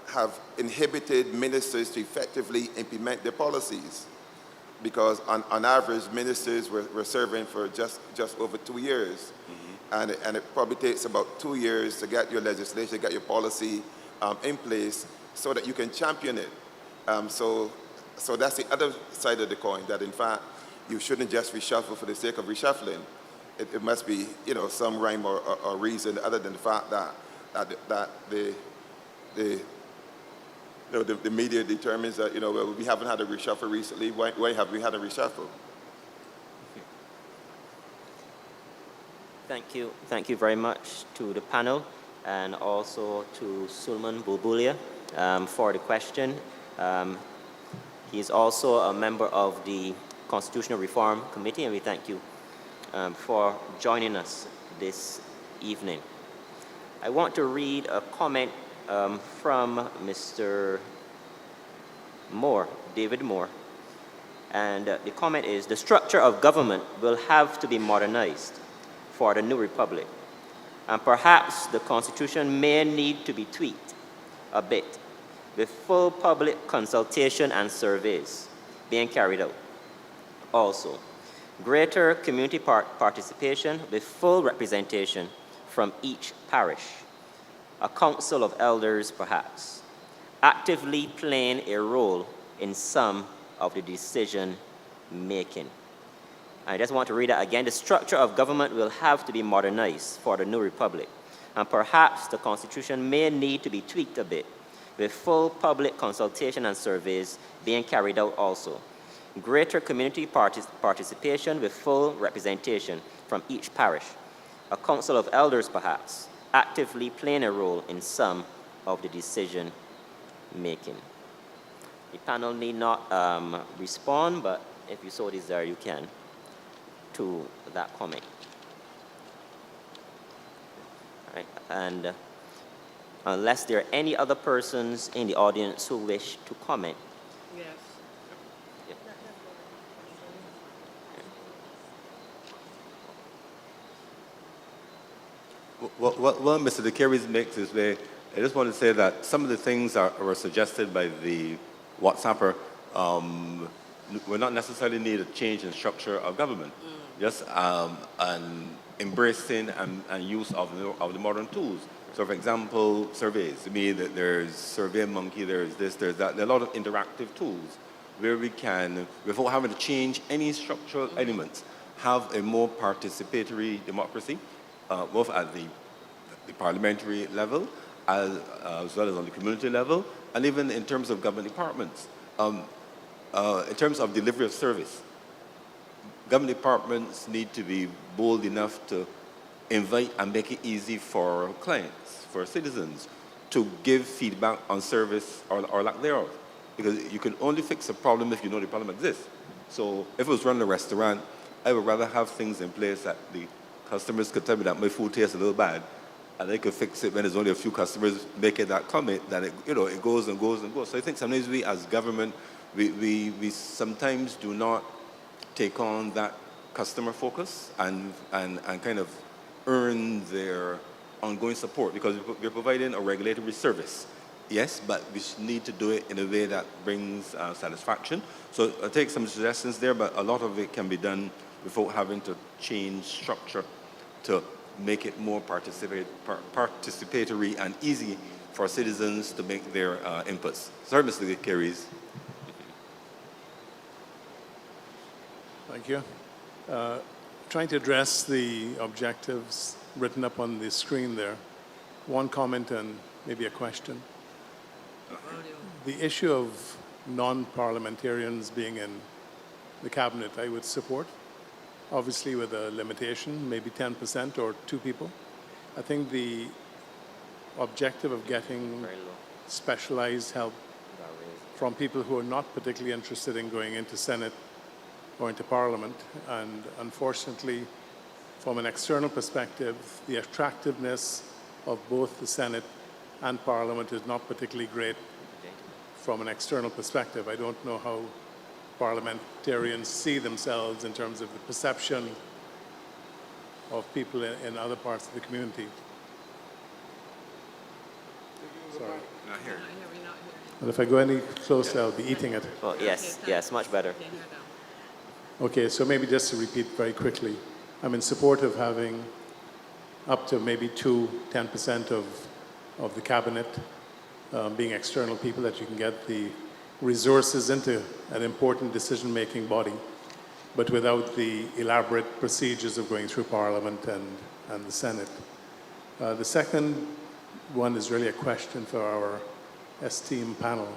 have inhibited ministers to effectively implement their policies, because on average ministers were serving for just over 2 years. Mm-hmm. and it probably takes about 2 years to get your legislation, get your policy in place so that you can champion it. So that's the other side of the coin, that in fact you shouldn't just reshuffle for the sake of reshuffling. It must be some rhyme or reason other than the fact that the media determines that well, we haven't had a reshuffle recently. Why have we had a reshuffle? Thank you very much to the panel, and also to Sulman Bulbulia for the question. He is also a member of the Constitutional Reform Committee, and we thank you for joining us this evening. I want to read a comment from Mr. Moore, David Moore, and the comment is: the structure of government will have to be modernized for the new republic. And perhaps the Constitution may need to be tweaked a bit, with full public consultation and surveys being carried out. Also, greater community participation with full representation from each parish, a council of elders perhaps, actively playing a role in some of the decision making. I just want to read that again. The structure of government will have to be modernized for the new republic, and perhaps the Constitution may need to be tweaked a bit, with full public consultation and surveys being carried out also. Greater community participation with full representation from each parish, a council of elders perhaps, actively playing a role in some of the decision making. The panel need not respond, but if you so desire, you can to that comment. All right. And unless there are any other persons in the audience who wish to comment. Yes. Yeah. Well, Mr. DeCarries makes is I just want to say that some of the things that were suggested by the WhatsApper will not necessarily need a change in structure of government. Just an embracing and use of the modern tools. So, for example, surveys. I mean, there's SurveyMonkey, there's this, there's that. There are a lot of interactive tools where we can, without having to change any structural elements, have a more participatory democracy, both at the parliamentary level, as well as on the community level, and even in terms of government departments. In terms of delivery of service, government departments need to be bold enough to invite and make it easy for clients, for citizens, to give feedback on service or lack thereof. Because you can only fix a problem if you know the problem exists. So if it was running a restaurant, I would rather have things in place that the customers could tell me that my food tastes a little bad, and they could fix it when there's only a few customers making that comment, that it goes and goes and goes. So I think sometimes we as government, we sometimes do not take on that customer focus and kind of earn their ongoing support, because we're providing a regulatory service. Yes, but we need to do it in a way that brings satisfaction. So I'll take some suggestions there, but a lot of it can be done without having to change structure to make it more participatory and easy for citizens to make their inputs. Sorry, Mr. Carries. Thank you. Trying to address the objectives written up on the screen there. One comment and maybe a question. The issue of non-parliamentarians being in the cabinet, I would support, obviously with a limitation, maybe 10% or 2 people. I think the objective of getting specialized help from people who are not particularly interested in going into Senate or into Parliament, and unfortunately, from an external perspective, the attractiveness of both the Senate and Parliament is not particularly great from an external perspective. I don't know how parliamentarians see themselves in terms of the perception of people in other parts of the community. Sorry. Not here. And if I go any closer, I'll be eating it. Oh, yes, yes, much better. Okay, so maybe just to repeat very quickly, I'm in support of having up to maybe 10% of the cabinet being external people, that you can get the resources into an important decision-making body, but without the elaborate procedures of going through Parliament and the Senate. The second one is really a question for our esteemed panel.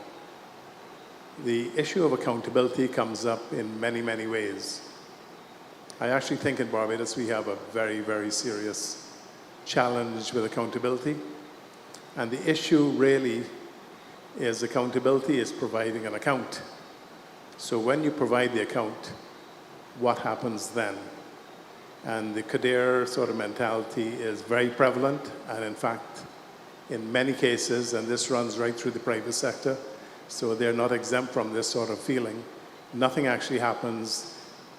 The issue of accountability comes up in many, many ways. I actually think in Barbados we have a very, very serious challenge with accountability. And the issue really is accountability is providing an account. So when you provide the account, what happens then? And the Kadir sort of mentality is very prevalent, and in fact, in many cases, and this runs right through the private sector, so they're not exempt from this sort of feeling, nothing actually happens,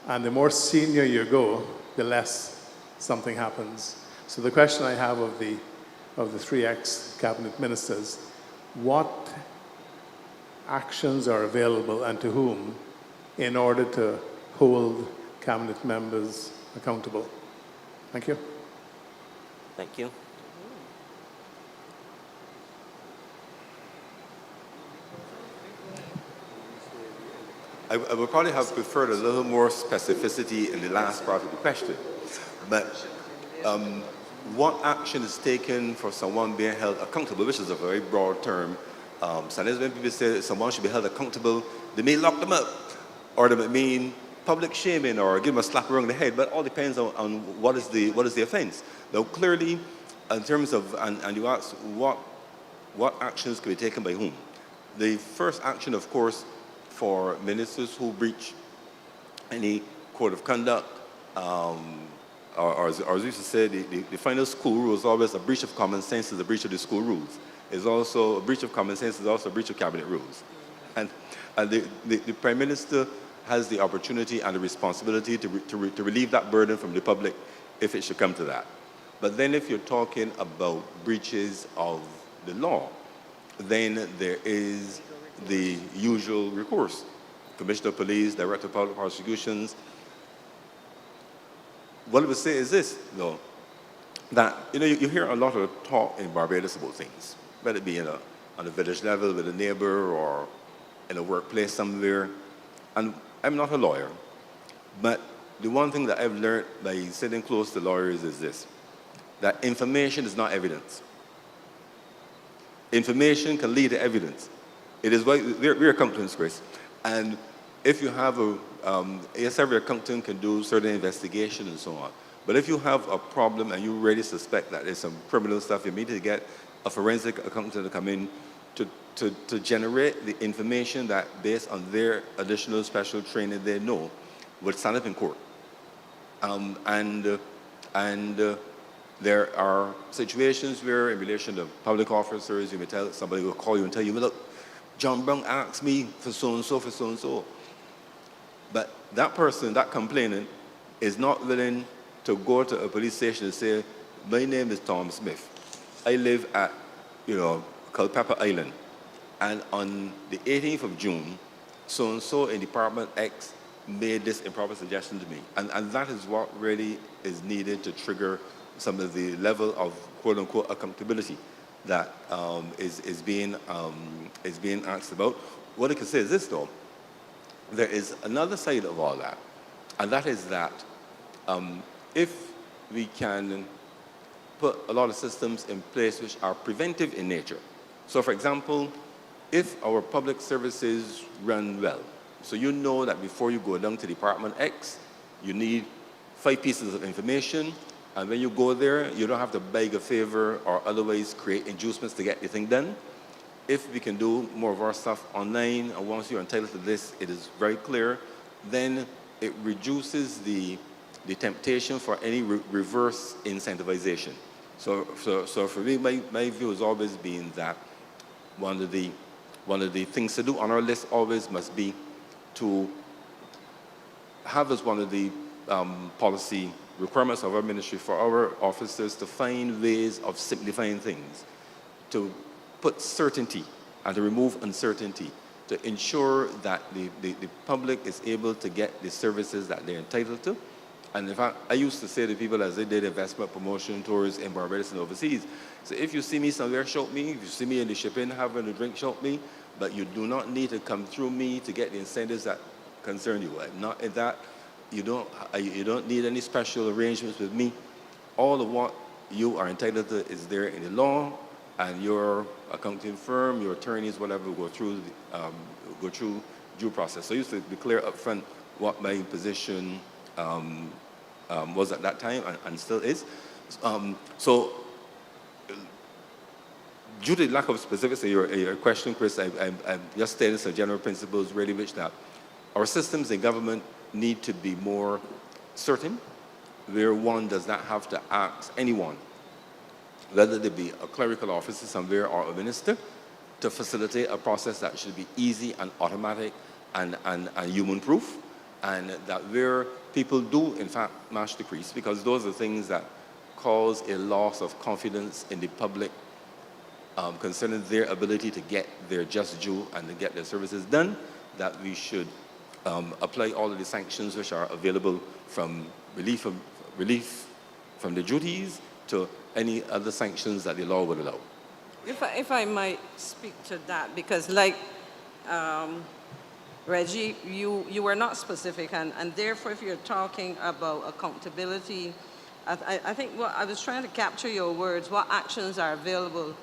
and the more senior you go, the less something happens. So the question I have of the three ex-cabinet ministers, what actions are available and to whom in order to hold cabinet members accountable? Thank you. Thank you. I would probably have preferred a little more specificity in the last part of the question. But what action is taken for someone being held accountable, which is a very broad term. Sometimes when people say someone should be held accountable, they may lock them up, or they may mean public shaming, or give them a slap around the head, but it all depends on what is the offense. Now, clearly, in terms of, and you ask what actions can be taken by whom? The first action, of course, for ministers who breach any code of conduct, or as we used to say, the final school rule is always a breach of common sense is a breach of the school rules. Is also a breach of common sense is also a breach of cabinet rules. And the Prime Minister has the opportunity and the responsibility to relieve that burden from the public if it should come to that. But then if you're talking about breaches of the law, then there is the usual recourse. Commissioner of Police, Director of Public Prosecutions. What I would say is this, though, that you hear a lot of talk in Barbados about things, whether it be on a village level with a neighbor or in a workplace somewhere. And I'm not a lawyer, but the one thing that I've learned by sitting close to lawyers is this, that information is not evidence. Information can lead to evidence. It is why we're accountants, Chris, and if you have yes, every accountant can do certain investigation and so on, but if you have a problem and you really suspect that there's some criminal stuff, you need to get a forensic accountant to come in to generate the information that, based on their additional special training they know, would stand up in court. There are situations where, in relation to public officers, you may tell somebody will call you and tell you, look, John Brown asked me for so-and-so, for so-and-so. But that person, that complainant, is not willing to go to a police station and say, my name is Tom Smith. I live at, Culpeper Island. And on the 18th of June, so-and-so in Department X made this improper suggestion to me. And that is what really is needed to trigger some of the level of quote-unquote accountability that is being asked about. What I can say is this, though. There is another side of all that, and that is that if we can put a lot of systems in place which are preventive in nature. So, for example, if our public services run well, so you know that before you go down to Department X, you need 5 pieces of information, and when you go there, you don't have to beg a favor or otherwise create inducements to get the thing done. If we can do more of our stuff online, and once you're entitled to this, it is very clear, then it reduces the temptation for any reverse incentivization. So for me, my view has always been that one of the things to do on our list always must be to have as one of the policy requirements of our ministry for our officers to find ways of simplifying things, to put certainty and to remove uncertainty, to ensure that the public is able to get the services that they're entitled to. And in fact, I used to say to people as they did investment promotion tours in Barbados and overseas, so if you see me somewhere, shout me. If you see me in the shipping having a drink, shout me. But you do not need to come through me to get the incentives that concern you. I'm not in that. You don't need any special arrangements with me. All of what you are entitled to is there in the law, and your accounting firm, your attorneys, whatever, go through due process. So I used to declare up front what my position was at that time and still is. So due to the lack of specifics in your question, Chris, I'm just stating some general principles really which that our systems in government need to be more certain, where one does not have to ask anyone, whether they be a clerical officer somewhere or a minister, to facilitate a process that should be easy and automatic and human-proof, and that where people do, in fact, match the crease, because those are things that cause a loss of confidence in the public concerning their ability to get their just due and to get their services done, that we should apply all of the sanctions which are available, from relief from the duties to any other sanctions that the law would allow. If I might speak to that, because like Reggie, you were not specific, and therefore if you're talking about accountability, I think what I was trying to capture your words, what actions are available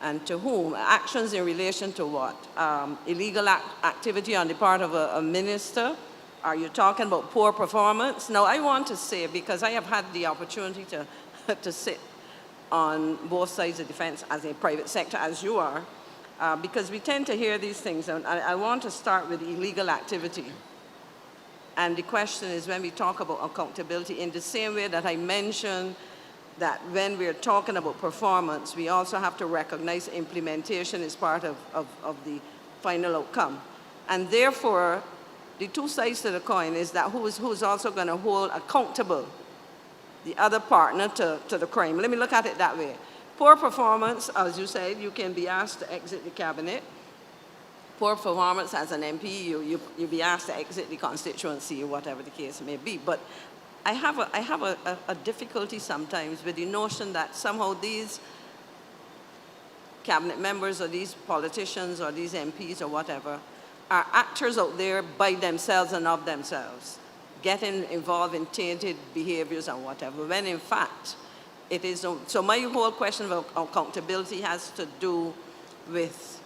and to whom? Actions in relation to what? Illegal activity on the part of a minister? Are you talking about poor performance? No, I want to say, because I have had the opportunity to sit on both sides of the fence as a private sector, as you are, because we tend to hear these things. And I want to start with illegal activity. And the question is, when we talk about accountability, in the same way that I mentioned that when we're talking about performance, we also have to recognize implementation is part of the final outcome. And therefore, the two sides to the coin is that who's also going to hold accountable the other partner to the crime. Let me look at it that way. Poor performance, as you said, you can be asked to exit the cabinet. Poor performance as an MP, you'll be asked to exit the constituency or whatever the case may be. But I have a difficulty sometimes with the notion that somehow these cabinet members or these politicians or these MPs or whatever are actors out there by themselves and of themselves, getting involved in tainted behaviors and whatever, when in fact it is. So my whole question of accountability has to do with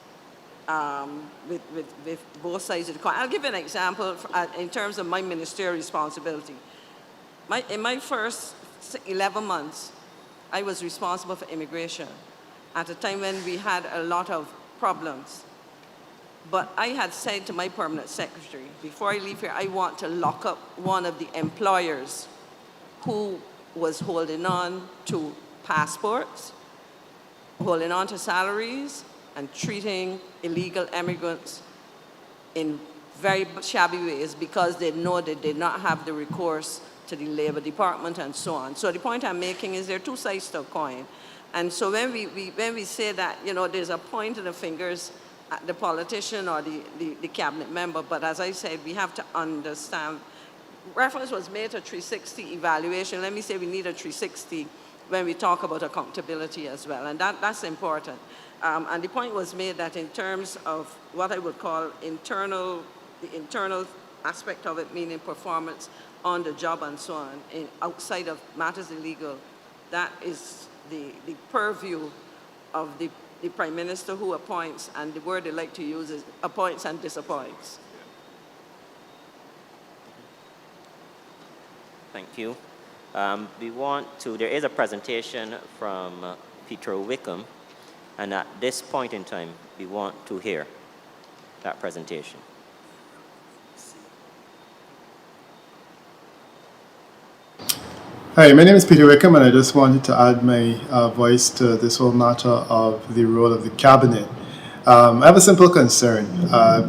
both sides of the coin. I'll give you an example in terms of my ministerial responsibility. In my first 11 months, I was responsible for immigration at a time when we had a lot of problems. But I had said to my permanent secretary, before I leave here, I want to lock up one of the employers who was holding on to passports, holding on to salaries, and treating illegal immigrants in very shabby ways because they know they did not have the recourse to the Labor Department and so on. So the point I'm making is there are two sides to a coin. And so when we say that, you know, there's a point in the fingers at the politician or the cabinet member, but as I said, we have to understand. Reference was made to 360 evaluation. Let me say we need a 360 when we talk about accountability as well, and that's important. And the point was made that in terms of what I would call the internal aspect of it, meaning performance on the job and so on, outside of matters illegal, that is the purview of the Prime Minister, who appoints, and the word they like to use is appoints and disappoints. Thank you. There is a presentation from Peter Wickham, and at this point in time, we want to hear that presentation. Hi, my name is Peter Wickham, and I just wanted to add my voice to this whole matter of the role of the cabinet. I have a simple concern.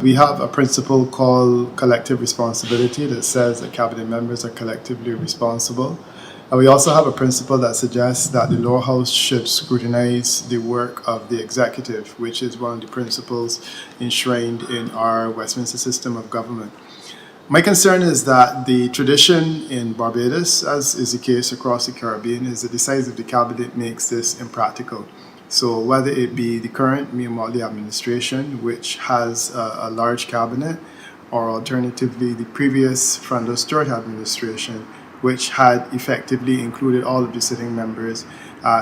We have a principle called collective responsibility that says that cabinet members are collectively responsible. And we also have a principle that suggests that the lower house should scrutinize the work of the executive, which is one of the principles enshrined in our Westminster system of government. My concern is that the tradition in Barbados, as is the case across the Caribbean, is that the size of the cabinet makes this impractical. So whether it be the current Mia-Motley administration, which has a large cabinet, or alternatively the previous Frando Stewart administration, which had effectively included all of the sitting members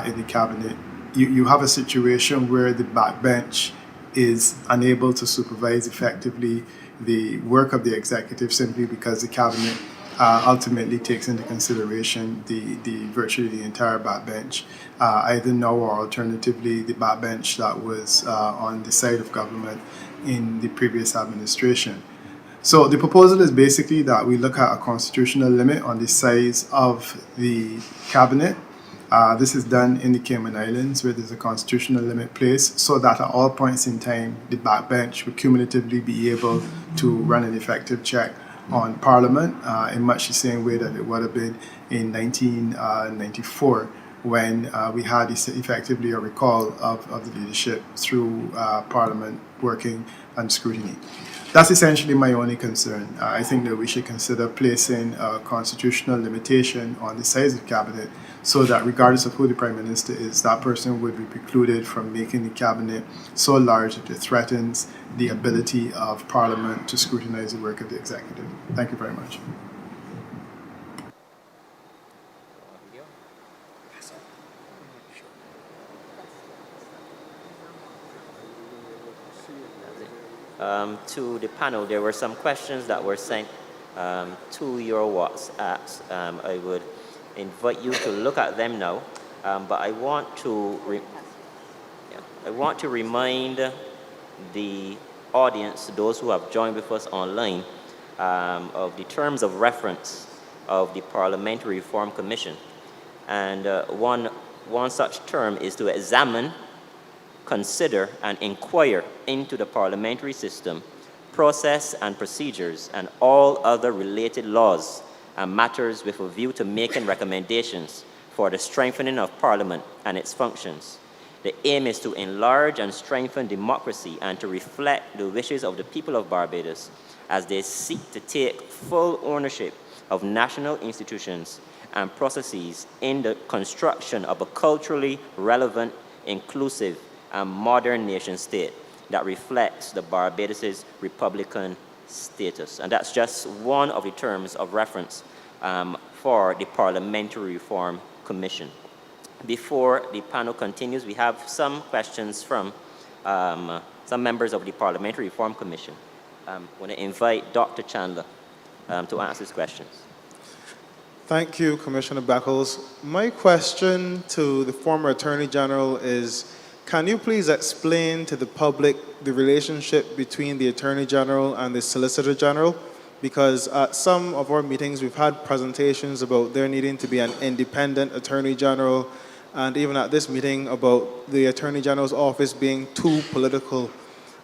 in the cabinet, you have a situation where the backbench is unable to supervise effectively the work of the executive simply because the cabinet ultimately takes into consideration virtually the entire backbench, either now or alternatively the backbench that was on the side of government in the previous administration. So the proposal is basically that we look at a constitutional limit on the size of the cabinet. This is done in the Cayman Islands, where there's a constitutional limit placed, so that at all points in time, the backbench would cumulatively be able to run an effective check on Parliament in much the same way that it would have been in 1994, when we had effectively a recall of the leadership through Parliament working and scrutiny. That's essentially my only concern. I think that we should consider placing a constitutional limitation on the size of cabinet so that regardless of who the Prime Minister is, that person would be precluded from making the cabinet so large that it threatens the ability of Parliament to scrutinize the work of the executive. Thank you very much. To the panel, there were some questions that were sent to your WhatsApps. I would invite you to look at them now, but I want to remind the audience, those who have joined with us online, of the terms of reference of the Parliamentary Reform Commission. And one such term is to examine, consider, and inquire into the parliamentary system, process and procedures, and all other related laws and matters with a view to making recommendations for the strengthening of Parliament and its functions. The aim is to enlarge and strengthen democracy and to reflect the wishes of the people of Barbados as they seek to take full ownership of national institutions and processes in the construction of a culturally relevant, inclusive, and modern nation state that reflects the Barbados' republican status. And that's just one of the terms of reference for the Parliamentary Reform Commission. Before the panel continues, we have some questions from some members of the Parliamentary Reform Commission. I want to invite Dr. Chandler to answer these questions. Thank you, Commissioner Beckles. My question to the former Attorney General is, can you please explain to the public the relationship between the Attorney General and the Solicitor General? Because at some of our meetings, we've had presentations about there needing to be an independent Attorney General, and even at this meeting about the Attorney General's office being too political.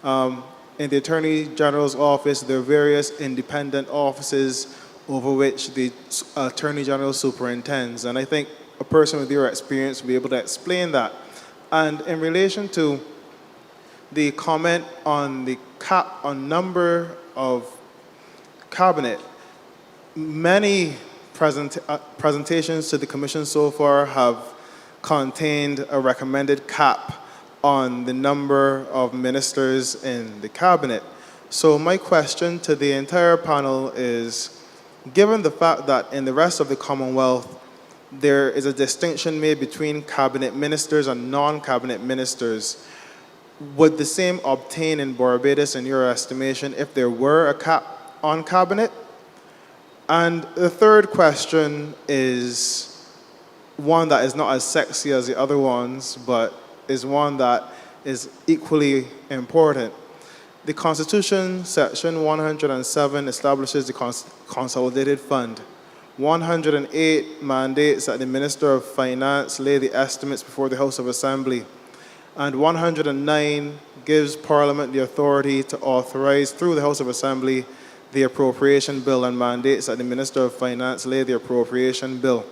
In the Attorney General's office, there are various independent offices over which the Attorney General superintends, and I think a person with your experience will be able to explain that. And in relation to the comment on the cap on number of cabinet, many presentations to the Commission so far have contained a recommended cap on the number of ministers in the cabinet. So my question to the entire panel is, given the fact that in the rest of the Commonwealth, there is a distinction made between cabinet ministers and non-cabinet ministers, would the same obtain in Barbados, in your estimation, if there were a cap on cabinet? And the third question is one that is not as sexy as the other ones, but is one that is equally important. The Constitution, Section 107, establishes the Consolidated Fund. 108 mandates that the Minister of Finance lay the estimates before the House of Assembly. And 109 gives Parliament the authority to authorize, through the House of Assembly, the appropriation bill, and mandates that the Minister of Finance lay the appropriation bill.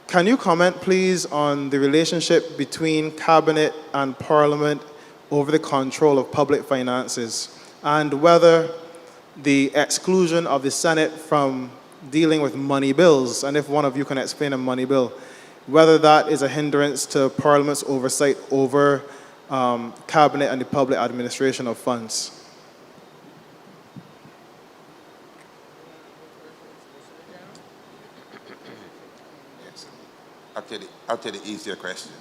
Can you comment, please, on the relationship between Cabinet and Parliament over the control of public finances, and whether the exclusion of the Senate from dealing with money bills, and if one of you can explain a money bill, whether that is a hindrance to Parliament's oversight over Cabinet and the public administration of funds? Yes. I'll take the easier question.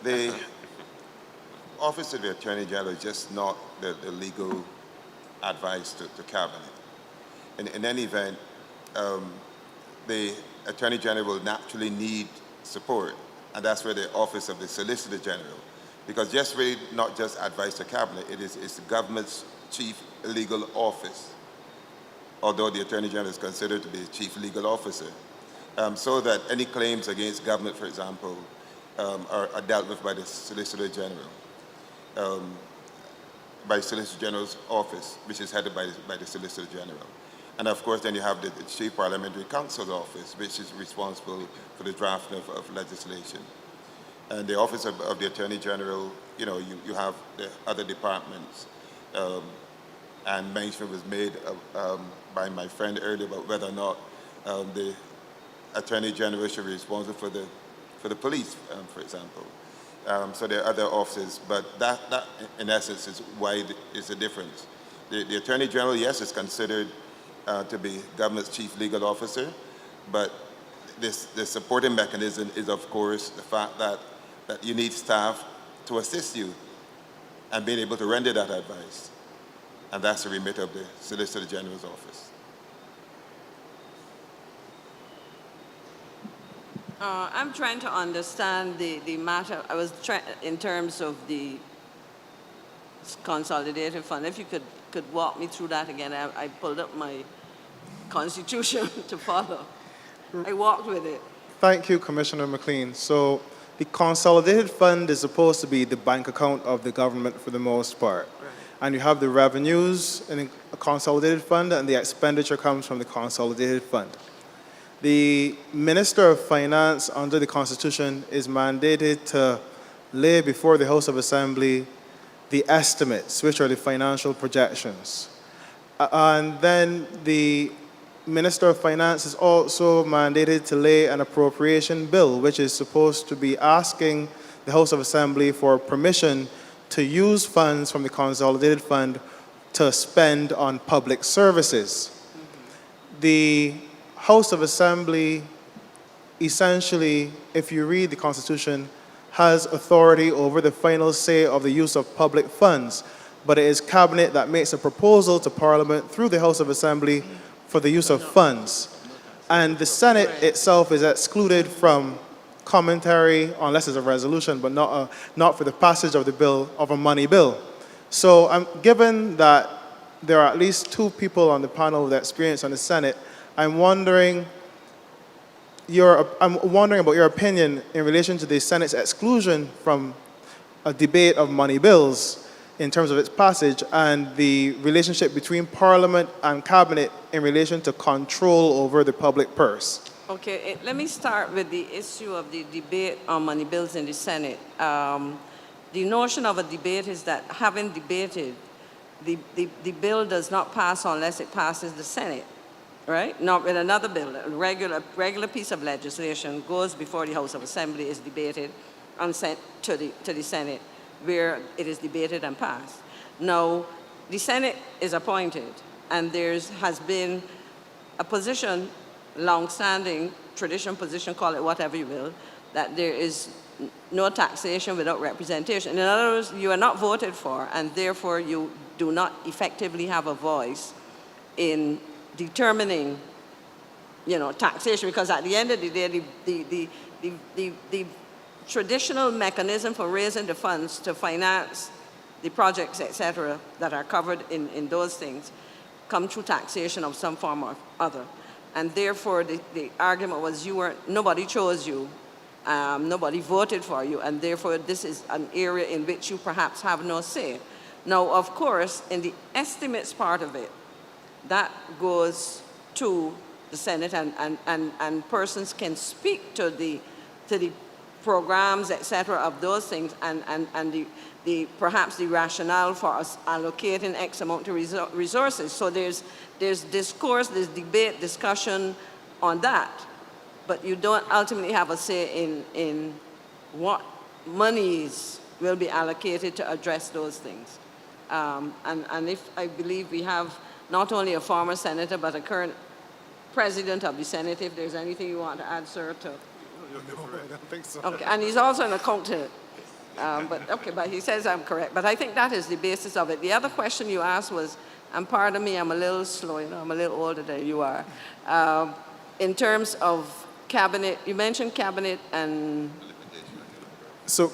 The Office of the Attorney General is just not the legal advice to Cabinet. In any event, the Attorney General will naturally need support, and that's where the Office of the Solicitor General, because just really not just advice to Cabinet, it's the government's chief legal office, although the Attorney General is considered to be the chief legal officer, so that any claims against government, for example, are dealt with by the Solicitor General, by the Solicitor General's office, which is headed by the Solicitor General. And of course, then you have the Chief Parliamentary Counsel's Office, which is responsible for the drafting of legislation. And the Office of the Attorney General, you have the other departments. And mention was made by my friend earlier about whether or not the Attorney General should be responsible for the police, for example. So there are other offices, but that in essence is why it's a difference. The Attorney General, yes, is considered to be government's chief legal officer, but the supporting mechanism is, of course, the fact that you need staff to assist you and being able to render that advice. And that's the remit of the Solicitor General's office. I'm trying to understand the matter. I was trying in terms of the consolidated fund. If you could walk me through that again. I pulled up my constitution to follow. I walked with it. Thank you, Commissioner McLean. So the consolidated fund is supposed to be the bank account of the government for the most part. Right. And you have the revenues in a consolidated fund, and the expenditure comes from the consolidated fund. The Minister of Finance under the Constitution is mandated to lay before the House of Assembly the estimates, which are the financial projections. And then the Minister of Finance is also mandated to lay an appropriation bill, which is supposed to be asking the House of Assembly for permission to use funds from the consolidated fund to spend on public services. The House of Assembly, essentially, if you read the Constitution, has authority over the final say of the use of public funds, but it is Cabinet that makes a proposal to Parliament through the House of Assembly for the use of funds. And the Senate itself is excluded from commentary unless it's a resolution, but not for the passage of the bill, of a money bill. So given that there are at least 2 people on the panel with experience on the Senate, I'm wondering about your opinion in relation to the Senate's exclusion from a debate of money bills in terms of its passage, and the relationship between Parliament and Cabinet in relation to control over the public purse. Okay, let me start with the issue of the debate on money bills in the Senate. The notion of a debate is that having debated, the bill does not pass unless it passes the Senate, right? Not with another bill. A regular piece of legislation goes before the House of Assembly, is debated, and sent to the Senate, where it is debated and passed. Now, the Senate is appointed, and there has been a position, long-standing tradition position, call it whatever you will, that there is no taxation without representation. In other words, you are not voted for, and therefore you do not effectively have a voice in determining, taxation, because at the end of the day, the traditional mechanism for raising the funds to finance the projects, etc., that are covered in those things come through taxation of some form or other. And therefore, the argument was nobody chose you, nobody voted for you, and therefore this is an area in which you perhaps have no say. Now, of course, in the estimates part of it, that goes to the Senate, and persons can speak to the programs, etc., of those things, and perhaps the rationale for us allocating X amount of resources. So there's discourse, there's debate, discussion on that, but you don't ultimately have a say in what monies will be allocated to address those things. And if I believe we have not only a former senator, but a current president of the Senate, if there's anything you want to add, sir, to... No, I don't think so. Okay, and he's also an accountant. But he says I'm correct. But I think that is the basis of it. The other question you asked was, and pardon me, I'm a little slow, I'm a little older than you are. In terms of cabinet, you mentioned cabinet and... So,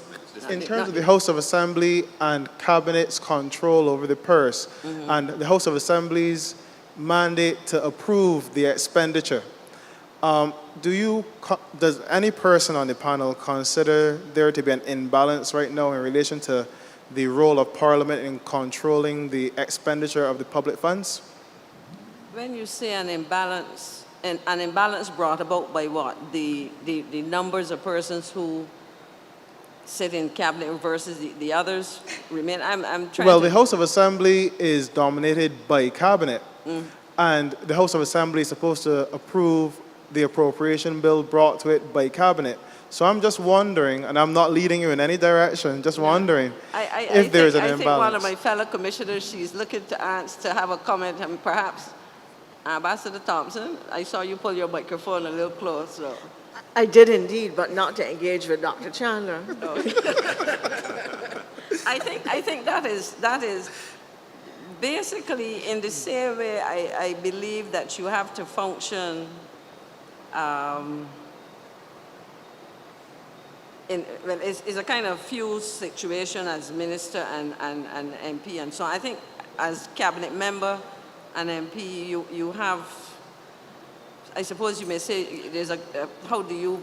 in terms of the House of Assembly and Cabinet's control over the purse, and the House of Assembly's mandate to approve the expenditure, does any person on the panel consider there to be an imbalance right now in relation to the role of Parliament in controlling the expenditure of the public funds? When you say an imbalance, an imbalance brought about by what? The numbers of persons who sit in cabinet versus the others remain? I'm trying Well, to... the House of Assembly is dominated by cabinet, and the House of Assembly is supposed to approve the appropriation bill brought to it by cabinet. So I'm just wondering, and I'm not leading you in any direction, just wondering if there is an imbalance. I think one of my fellow commissioners, she's looking to have a comment, and perhaps Ambassador Thompson, I saw you pull your microphone a little close. So. I did indeed, but not to engage with Dr. Chandler. No. I think that is basically in the same way I believe that you have to function it's a kind of fused situation as minister and MP, and so I think as cabinet member and MP, you have, I suppose you may say, how do you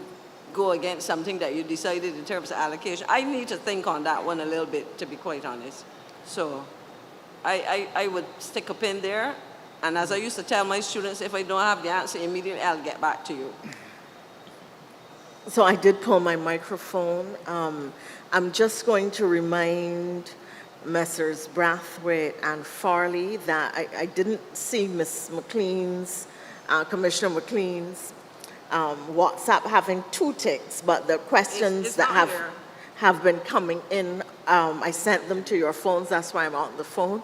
go against something that you decided in terms of allocation? I need to think on that one a little bit, to be quite honest. So I would stick a pin there, and as I used to tell my students, if I don't have the answer immediately, I'll get back to you. So I did pull my microphone. I'm just going to remind Messrs. Brathwaite and Farley that I didn't see Ms. McLean's, Commissioner McLean's WhatsApp having 2 ticks, but the questions it's that here. have been coming in, I sent them to your phones, that's why I'm on the phone,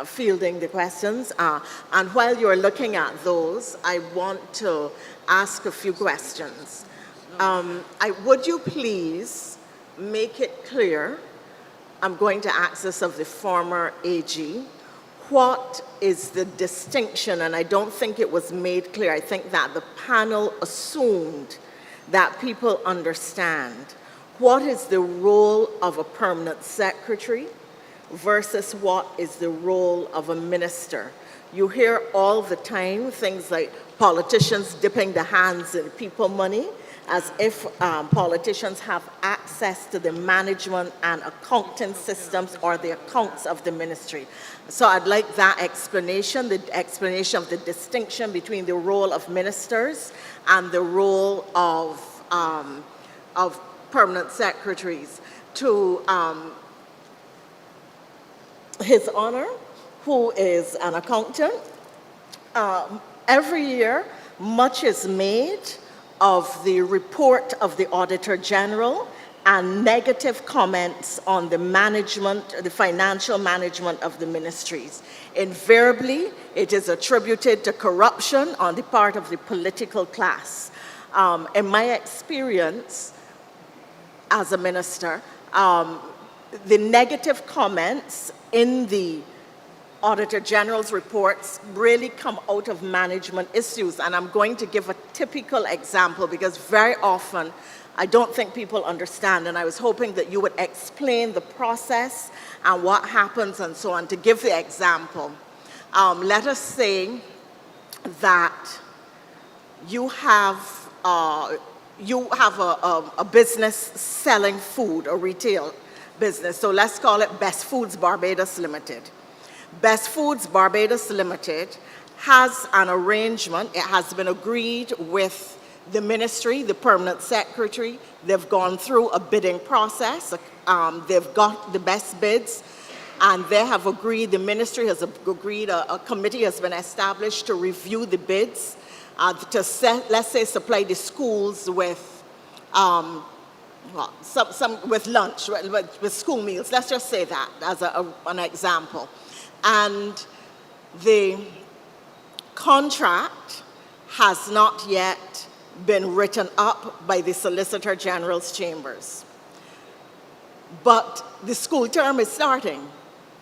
fielding the questions. And while you're looking at those, I want to ask a few questions. Would you please make it clear, I'm going to ask this of the former AG, what is the distinction, and I don't think it was made clear, I think that the panel assumed that people understand, what is the role of a permanent secretary versus what is the role of a minister? You hear all the time things like politicians dipping their hands in people money, as if politicians have access to the management and accounting systems or the accounts of the ministry. So I'd like that explanation, the explanation of the distinction between the role of ministers and the role of permanent secretaries. To His Honor, who is an accountant, every year much is made of the report of the Auditor General and negative comments on the management, the financial management of the ministries. Invariably, it is attributed to corruption on the part of the political class. In my experience as a minister, the negative comments in the Auditor General's reports really come out of management issues. And I'm going to give a typical example because very often I don't think people understand, and I was hoping that you would explain the process and what happens and so on. To give the example, let us say that you have a business selling food, a retail business. So let's call it Best Foods Barbados Limited. Best Foods Barbados Limited has an arrangement, it has been agreed with the ministry, the permanent secretary. They've gone through a bidding process. They've got the best bids, and they have agreed, the ministry has agreed, a committee has been established to review the bids, to let's say supply the schools with with lunch, with school meals. Let's just say that as an example. And the contract has not yet been written up by the Solicitor General's chambers. But the school term is starting,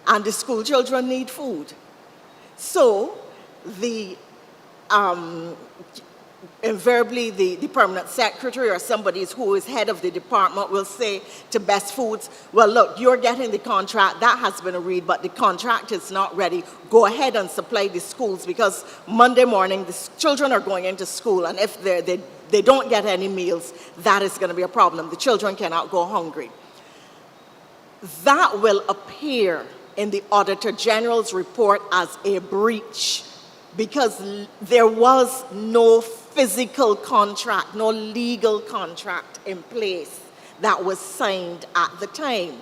and the school children need food. So invariably the permanent secretary or somebody who is head of the department will say to Best Foods, well, look, you're getting the contract, that has been agreed, but the contract is not ready. Go ahead and supply the schools, because Monday morning the children are going into school, and if they don't get any meals, that is going to be a problem. The children cannot go hungry. That will appear in the Auditor General's report as a breach because there was no physical contract, no legal contract in place that was signed at the time.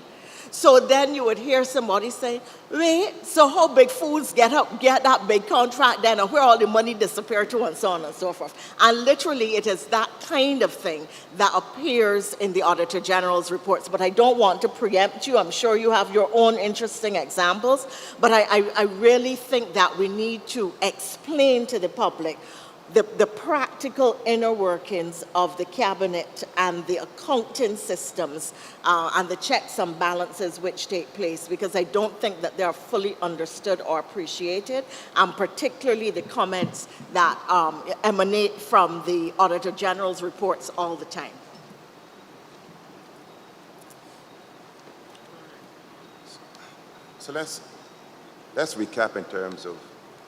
So then you would hear somebody say, wait, so how big fools get that big contract then, and where all the money disappear to, and so on and so forth. And literally it is that kind of thing that appears in the Auditor General's reports. But I don't want to preempt you. I'm sure you have your own interesting examples. But I really think that we need to explain to the public the practical inner workings of the cabinet and the accounting systems and the checks and balances which take place, because I don't think that they are fully understood or appreciated, and particularly the comments that emanate from the Auditor General's reports all the time. So let's recap in terms of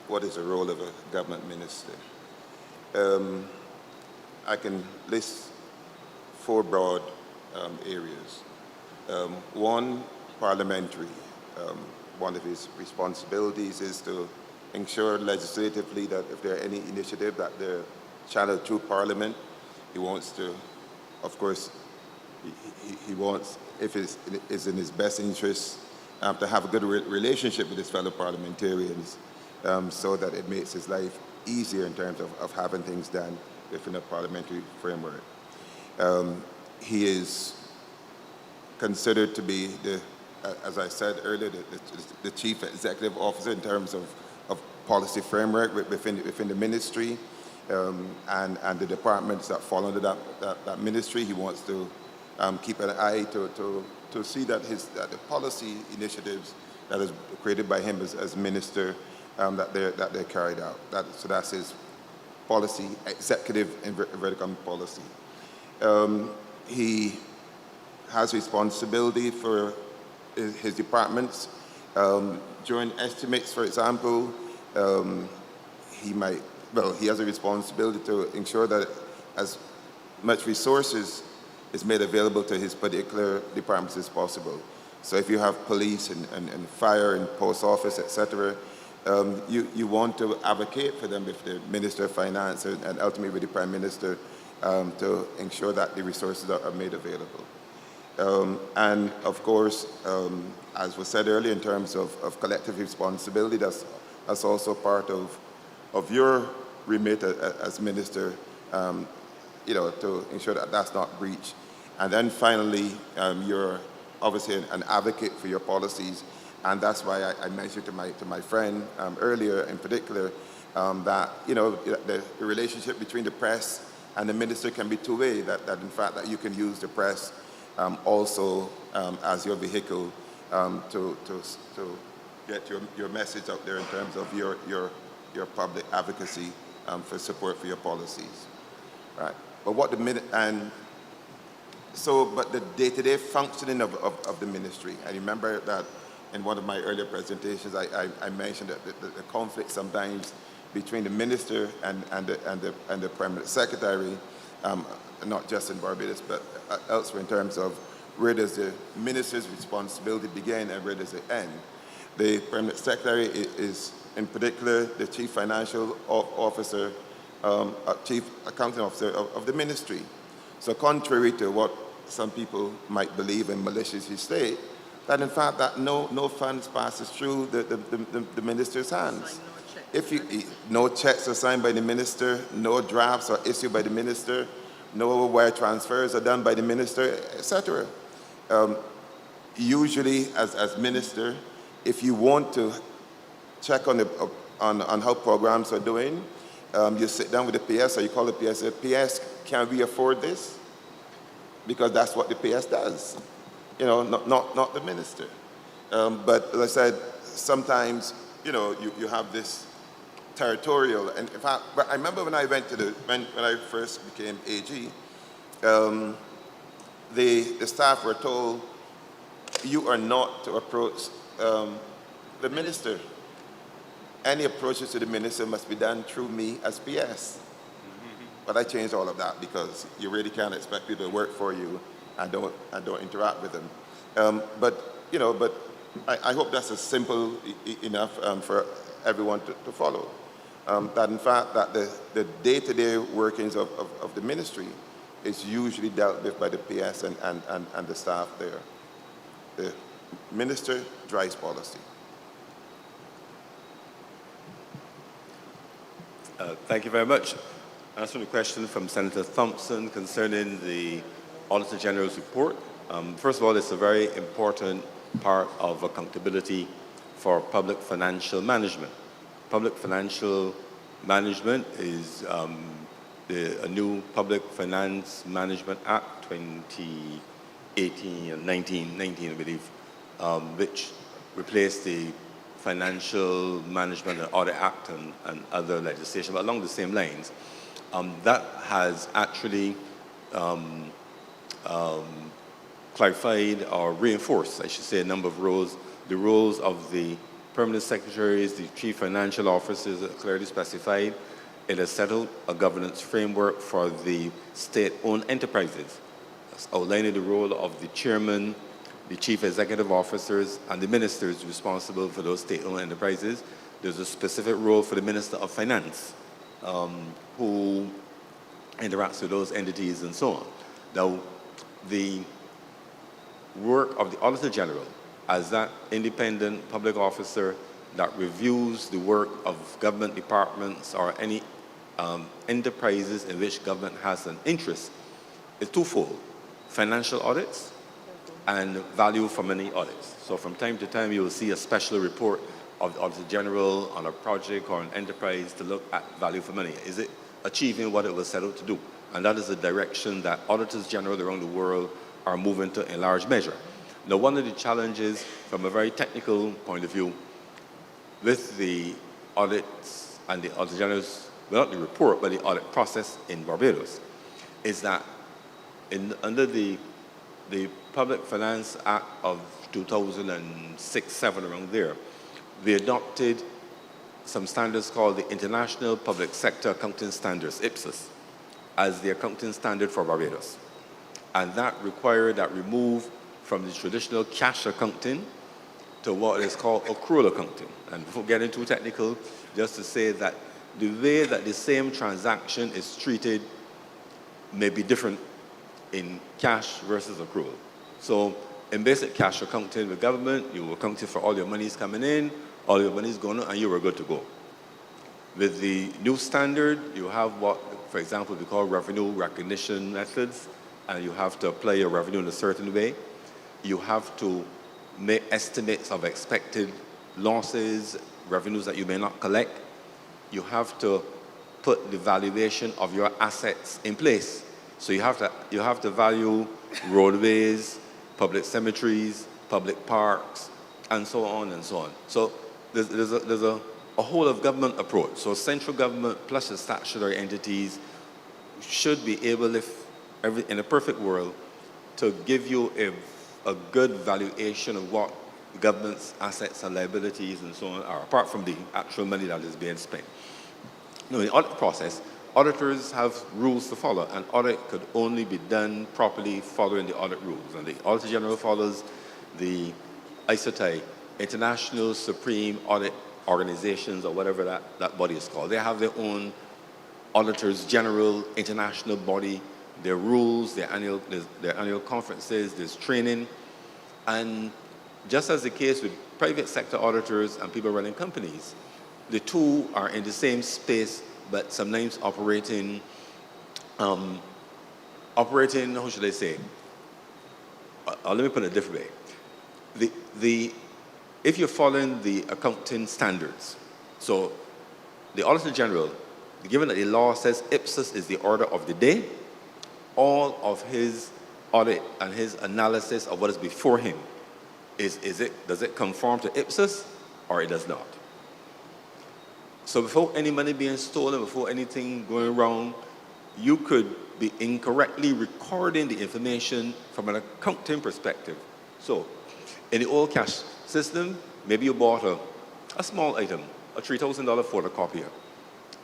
what is the role of a government minister. I can list 4 broad areas. One, parliamentary. One of his responsibilities is to ensure legislatively that if there are any initiative that they're channeled through Parliament, he wants to, of course, he wants, if it's in his best interest, to have a good relationship with his fellow parliamentarians so that it makes his life easier in terms of having things done within a parliamentary framework. He is considered to be, as I said earlier, the chief executive officer in terms of policy framework within the ministry and the departments that fall under that ministry. He wants to keep an eye to see that the policy initiatives that is created by him as minister that they're carried out. So that's his policy, executive inverted commas policy. He has responsibility for his departments. During estimates, for example, he has a responsibility to ensure that as much resources is made available to his particular departments as possible. So if you have police and fire and post office, etc., you want to advocate for them with the Minister of Finance and ultimately with the Prime Minister to ensure that the resources are made available. And of course, as was said earlier, in terms of collective responsibility, that's also part of your remit as Minister, to ensure that that's not breached. And then finally, you're obviously an advocate for your policies, and that's why I mentioned to my friend earlier in particular that the relationship between the press and the minister can be two-way, that in fact that you can use the press also as your vehicle to get your message out there in terms of your public advocacy for support for your policies, right? But but the day-to-day functioning of the ministry, I remember that in one of my earlier presentations, I mentioned that the conflict sometimes between the minister and the permanent secretary, not just in Barbados, but elsewhere in terms of where does the minister's responsibility begin and where does it end. The permanent secretary is, in particular, the chief financial officer, chief accounting officer of the ministry. So contrary to what some people might believe and maliciously state, that in fact that no funds passes through the minister's hands. No checks are signed by the minister, no drafts are issued by the minister, no wire transfers are done by the minister, etc. Usually, as minister, if you want to check on how programs are doing, you sit down with the PS or you call the PS, say, PS, can we afford this? Because that's what the PS does, not the minister. But as I said, sometimes, you have this territorial, and in fact, I remember when I went when I first became AG, the staff were told, you are not to approach the minister. Any approaches to the minister must be done through me as PS. But I changed all of that because you really can't expect people to work for you and don't interact with them. But I hope that's a simple enough for everyone to follow. that in fact that the day-to-day workings of the ministry is usually dealt with by the PS and the staff there. The minister drives policy. Thank you very much. Answering the question from Senator Thompson concerning the Auditor General's report. First of all, it's a very important part of accountability for public financial management. Public financial management is a new Public Finance Management Act 2018 and 19, I believe, which replaced the Financial Management and Audit Act and other legislation, but along the same lines. That has actually clarified or reinforced, I should say, a number of roles. The roles of the permanent secretaries, the chief financial officers are clearly specified. It has settled a governance framework for the state-owned enterprises, outlining the role of the chairman, the chief executive officers, and the ministers responsible for those state-owned enterprises. There's a specific role for the Minister of Finance, who interacts with those entities and so on. Now, the work of the Auditor General as that independent public officer that reviews the work of government departments or any enterprises in which government has an interest is twofold: financial audits and value for money audits. So from time to time, you will see a special report of the Auditor General on a project or an enterprise to look at value for money. Is it achieving what it was set out to do? And that is the direction that Auditors General around the world are moving to in large measure. Now, one of the challenges from a very technical point of view with the audits and the Auditor General's, well, not the report, but the audit process in Barbados, is that under the Public Finance Act of 2006-7, around there, we adopted some standards called the International Public Sector Accounting Standards, IPSAS, as the accounting standard for Barbados. And that required that we move from the traditional cash accounting to what is called accrual accounting. And before getting too technical, just to say that the way that the same transaction is treated may be different in cash versus accrual. So in basic cash accounting with government, you account for all your monies coming in, all your money's going out, and you were good to go. With the new standard, you have what, for example, we call revenue recognition methods, and you have to apply your revenue in a certain way. You have to make estimates of expected losses, revenues that you may not collect. You have to put the valuation of your assets in place. So you have to value roadways, public cemeteries, public parks, and so on and so on. So there's a whole of government approach. So central government plus the statutory entities should be able, in a perfect world, to give you a good valuation of what the government's assets and liabilities and so on are, apart from the actual money that is being spent. Now, in the audit process, auditors have rules to follow, and audit could only be done properly following the audit rules. And the Auditor General follows the ISOTI, International Supreme Audit Organizations, or whatever that body is called. They have their own Auditors General international body, their rules, their annual conferences, there's training. And just as the case with private sector auditors and people running companies, the two are in the same space, but sometimes operating, how should I say? Let me put it a different way. If you're following the accounting standards, so the Auditor General, given that the law says IPSAS is the order of the day, all of his audit and his analysis of what is before him, does it conform to IPSAS or it does not? So before any money being stolen, before anything going wrong, you could be incorrectly recording the information from an accounting perspective. So in the old cash system, maybe you bought a small item, a $3,000 photocopier,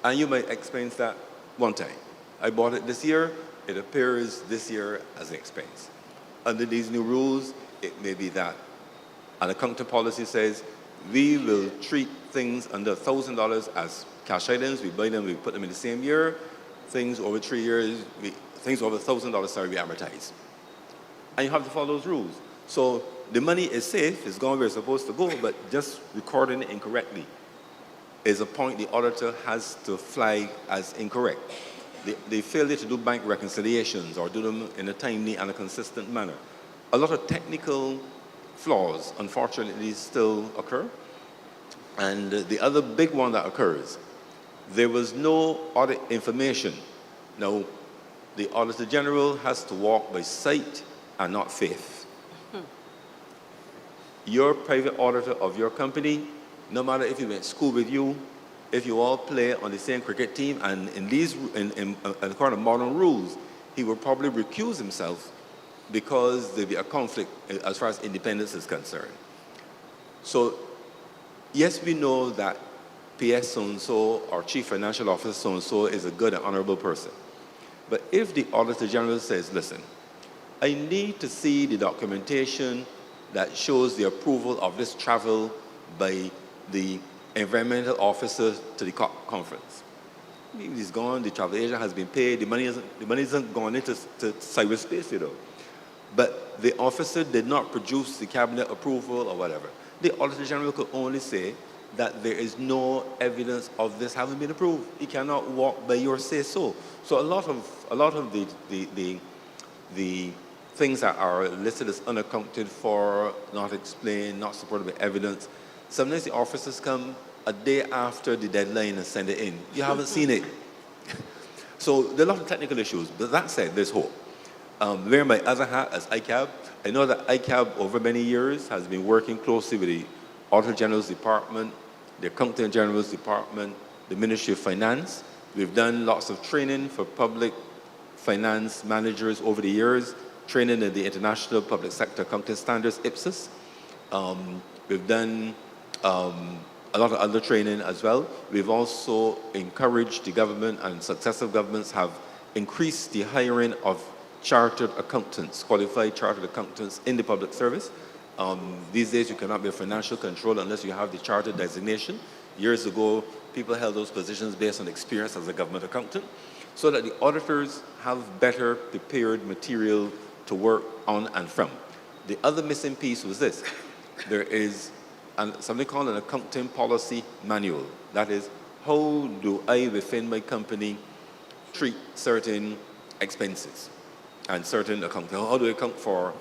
and you might expense that one time. I bought it this year, it appears this year as an expense. Under these new rules, it may be that an accounting policy says, we will treat things under $1,000 as cash items, we buy them, we put them in the same year. Things over 3 years, things over $1,000 salary, we amortize. And you have to follow those rules. So the money is safe, it's gone where it's supposed to go, but just recording it incorrectly is a point the auditor has to flag as incorrect. The failure to do bank reconciliations or do them in a timely and a consistent manner. A lot of technical flaws, unfortunately, still occur. And the other big one that occurs, there was no audit information. Now, the Auditor General has to walk by sight and not faith. Your private auditor of your company, no matter if he went to school with you, if you all play on the same cricket team, and according to modern rules, he will probably recuse himself because there'll be a conflict as far as independence is concerned. So, yes, we know that PS so-and-so or Chief Financial Officer so-and-so is a good and honorable person. But if the Auditor General says, listen, I need to see the documentation that shows the approval of this travel by the environmental officer to the conference. Maybe he's gone, the travel agent has been paid, the money isn't gone into cyberspace, you know. But the officer did not produce the cabinet approval or whatever. The Auditor General could only say that there is no evidence of this having been approved. He cannot walk by your say-so. So a lot of the things that are listed as unaccounted for, not explained, not supported by evidence, sometimes the officers come a day after the deadline and send it in. You haven't seen it. So there are a lot of technical issues, but that said, there's hope. Wearing my other hat as ICAB, I know that ICAB over many years has been working closely with the Auditor General's Department, the Accountant General's Department, the Ministry of Finance. We've done lots of training for public finance managers over the years, training in the International Public Sector Accounting Standards, IPSAS. We've done a lot of other training as well. We've also encouraged the government, and successive governments have increased the hiring of chartered accountants, qualified chartered accountants in the public service. These days, you cannot be a financial controller unless you have the chartered designation. Years ago, people held those positions based on experience as a government accountant, so that the auditors have better prepared material to work on and from. The other missing piece was this. There is something called an accounting policy manual. That is, how do I, within my company, treat certain expenses and certain accounting? How do I account for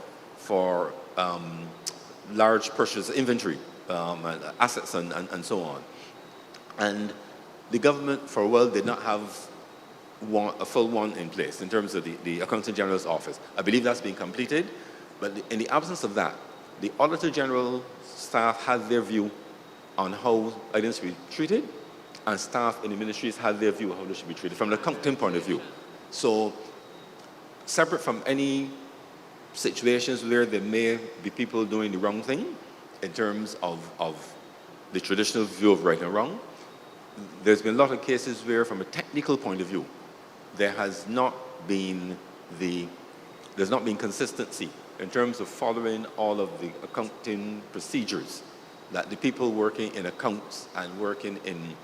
large purchase inventory, assets, and so on? And the government, for a while, did not have a full one in place in terms of the Accountant General's office. I believe that's been completed, but in the absence of that, the Auditor General staff had their view on how items should be treated, and staff in the ministries had their view of how they should be treated from the accounting point of view. So, separate from any situations where there may be people doing the wrong thing in terms of the traditional view of right and wrong, there's been a lot of cases where, from a technical point of view, there's not been consistency in terms of following all of the accounting procedures that the people working in accounts and working in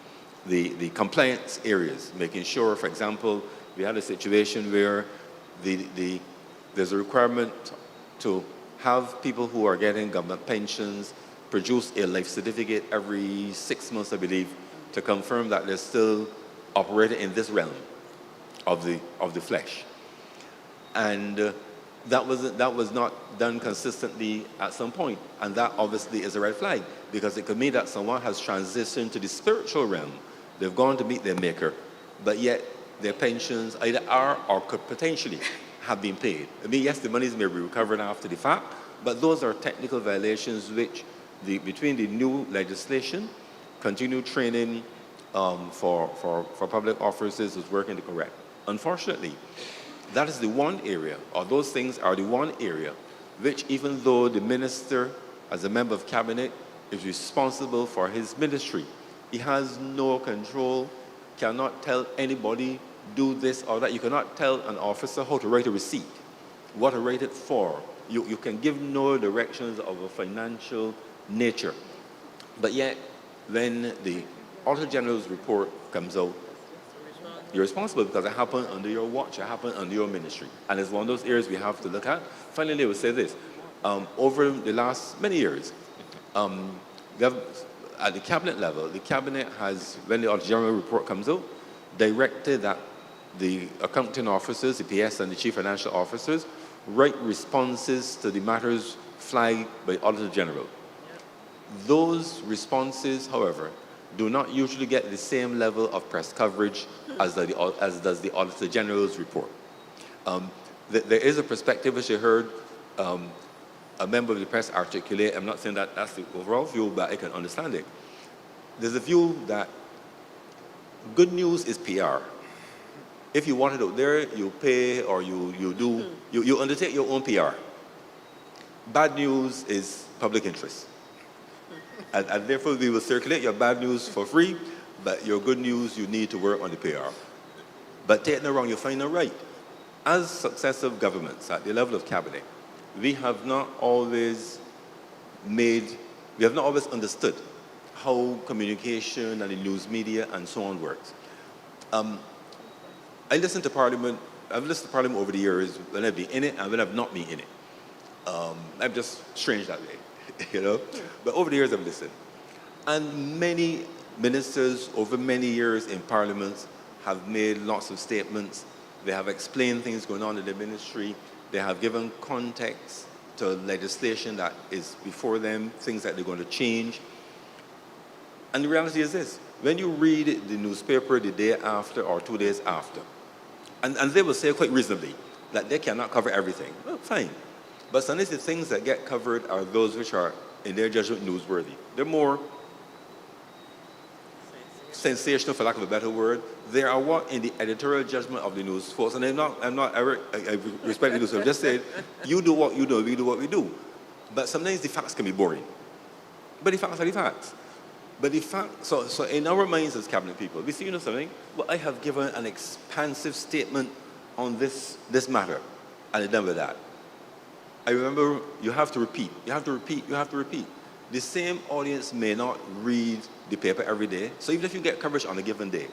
the compliance areas, making sure, for example, we had a situation where there's a requirement to have people who are getting government pensions produce a life certificate every 6 months, I believe, to confirm that they're still operating in this realm of the flesh. And that was not done consistently at some point, and that obviously is a red flag, because it could mean that someone has transitioned to the spiritual realm. They've gone to meet their maker, but yet their pensions either are or could potentially have been paid. I mean, yes, the monies may be recovered after the fact, but those are technical violations which, between the new legislation, continued training for public officers is working to correct. Unfortunately, that is the one area, or those things are the one area, which, even though the minister, as a member of cabinet, is responsible for his ministry, he has no control, cannot tell anybody, do this or that. You cannot tell an officer how to write a receipt, what to write it for. You can give no directions of a financial nature. But yet, when the Auditor General's report comes out, you're responsible because it happened under your watch, it happened under your ministry. And it's one of those areas we have to look at. Finally, I will say this. Over the last many years, at the cabinet level, the cabinet has, when the Auditor General report comes out, directed that the accounting officers, the PS and the chief financial officers, write responses to the matters flagged by Auditor General. Those responses, however, do not usually get the same level of press coverage as does the Auditor General's report. There is a perspective which I heard a member of the press articulate. I'm not saying that that's the overall view, but I can understand it. There's a view that good news is PR. If you want it out there, you pay or you undertake your own PR. Bad news is public interest. And therefore, we will circulate your bad news for free, but your good news, you need to work on the PR. But take it wrong, you find it right. As successive governments at the level of cabinet, we have not always understood how communication and the news media and so on works. I listen to Parliament, I've listened to Parliament over the years when I've been in it and when I've not been in it. I'm just strange that way. You know, but over the years I've listened. And many ministers over many years in parliaments have made lots of statements. They have explained things going on in the ministry. They have given context to legislation that is before them, things that they're going to change. And the reality is this: when you read the newspaper the day after or 2 days after, and they will say quite reasonably that they cannot cover everything. Well, fine. But sometimes the things that get covered are those which are, in their judgment, newsworthy. They're more sensational, for lack of a better word. They are what in the editorial judgment of the news folks. And I respect the news. I'm just saying, you do what you do, we do what we do. But sometimes the facts can be boring. But the facts are the facts. But the fact, so in our minds as cabinet people, we see, you know something? Well, I have given an expansive statement on this matter, and I'm done with that. I remember you have to repeat, you have to repeat, you have to repeat. The same audience may not read the paper every day, so even if you get coverage on a given day,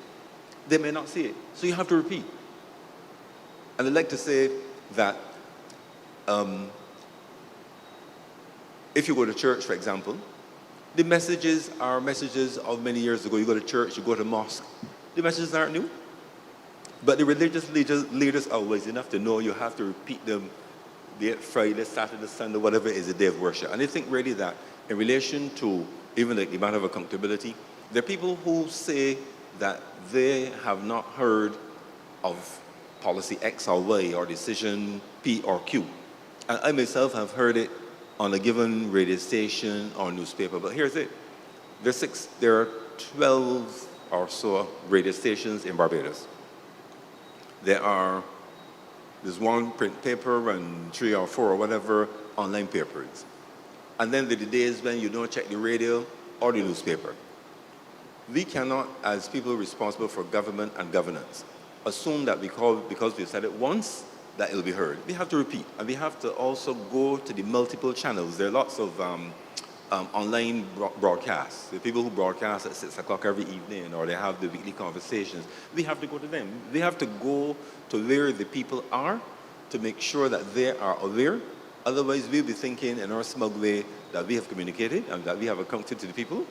they may not see it, so you have to repeat. And I'd like to say that if you go to church, for example, the messages are messages of many years ago. You go to church, you go to mosque, the messages aren't new. But the religious leaders are always enough to know you have to repeat them Friday, Saturday, Sunday, whatever is the day of worship. And I think really that in relation to even the matter of accountability, there are people who say that they have not heard of policy X or Y or decision P or Q. And I myself have heard it on a given radio station or newspaper. But here's it. There are 12 or so radio stations in Barbados. There's one print paper and 3 or 4 or whatever online papers. And then there are the days when you don't check the radio or the newspaper. We cannot, as people responsible for government and governance, assume that because we've said it once, that it'll be heard. We have to repeat, and we have to also go to the multiple channels. There are lots of online broadcasts. The people who broadcast at 6 o'clock every evening, or they have the weekly conversations. We have to go to them. We have to go to where the people are to make sure that they are aware. Otherwise, we'll be thinking in our smug way that we have communicated and that we have accounted to the people,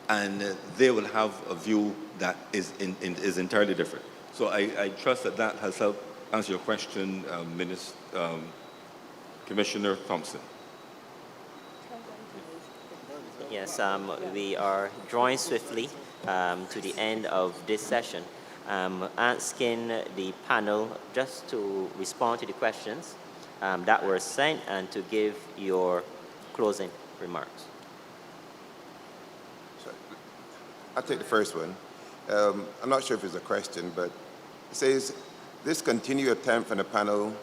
and they will have a view that is entirely different. So I trust that has helped answer your question, Commissioner Thompson. Yes, we are drawing swiftly to the end of this session. Asking the panel just to respond to the questions that were sent and to give your closing remarks. Sorry. I'll take the first one. I'm not sure if it's a question, but it says, this continued attempt from the panel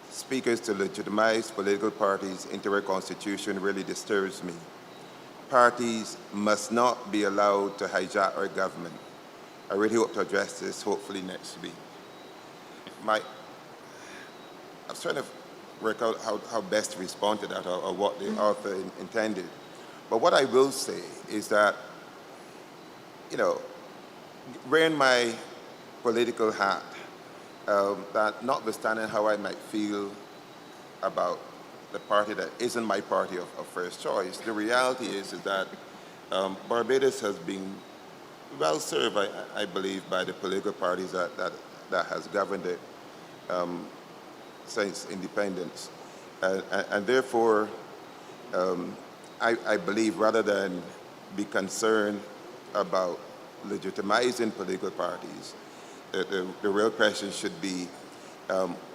speakers to legitimize political parties into our constitution really disturbs me. Parties must not be allowed to hijack our government. I really hope to address this hopefully next week. I was trying to work out how best to respond to that or what the author intended. But what I will say is that you know, wearing my political hat, that notwithstanding how I might feel about the party that isn't my party of first choice, the reality is that Barbados has been well served, I believe, by the political parties that has governed it since independence. And therefore, I believe rather than be concerned about legitimizing political parties, the real question should be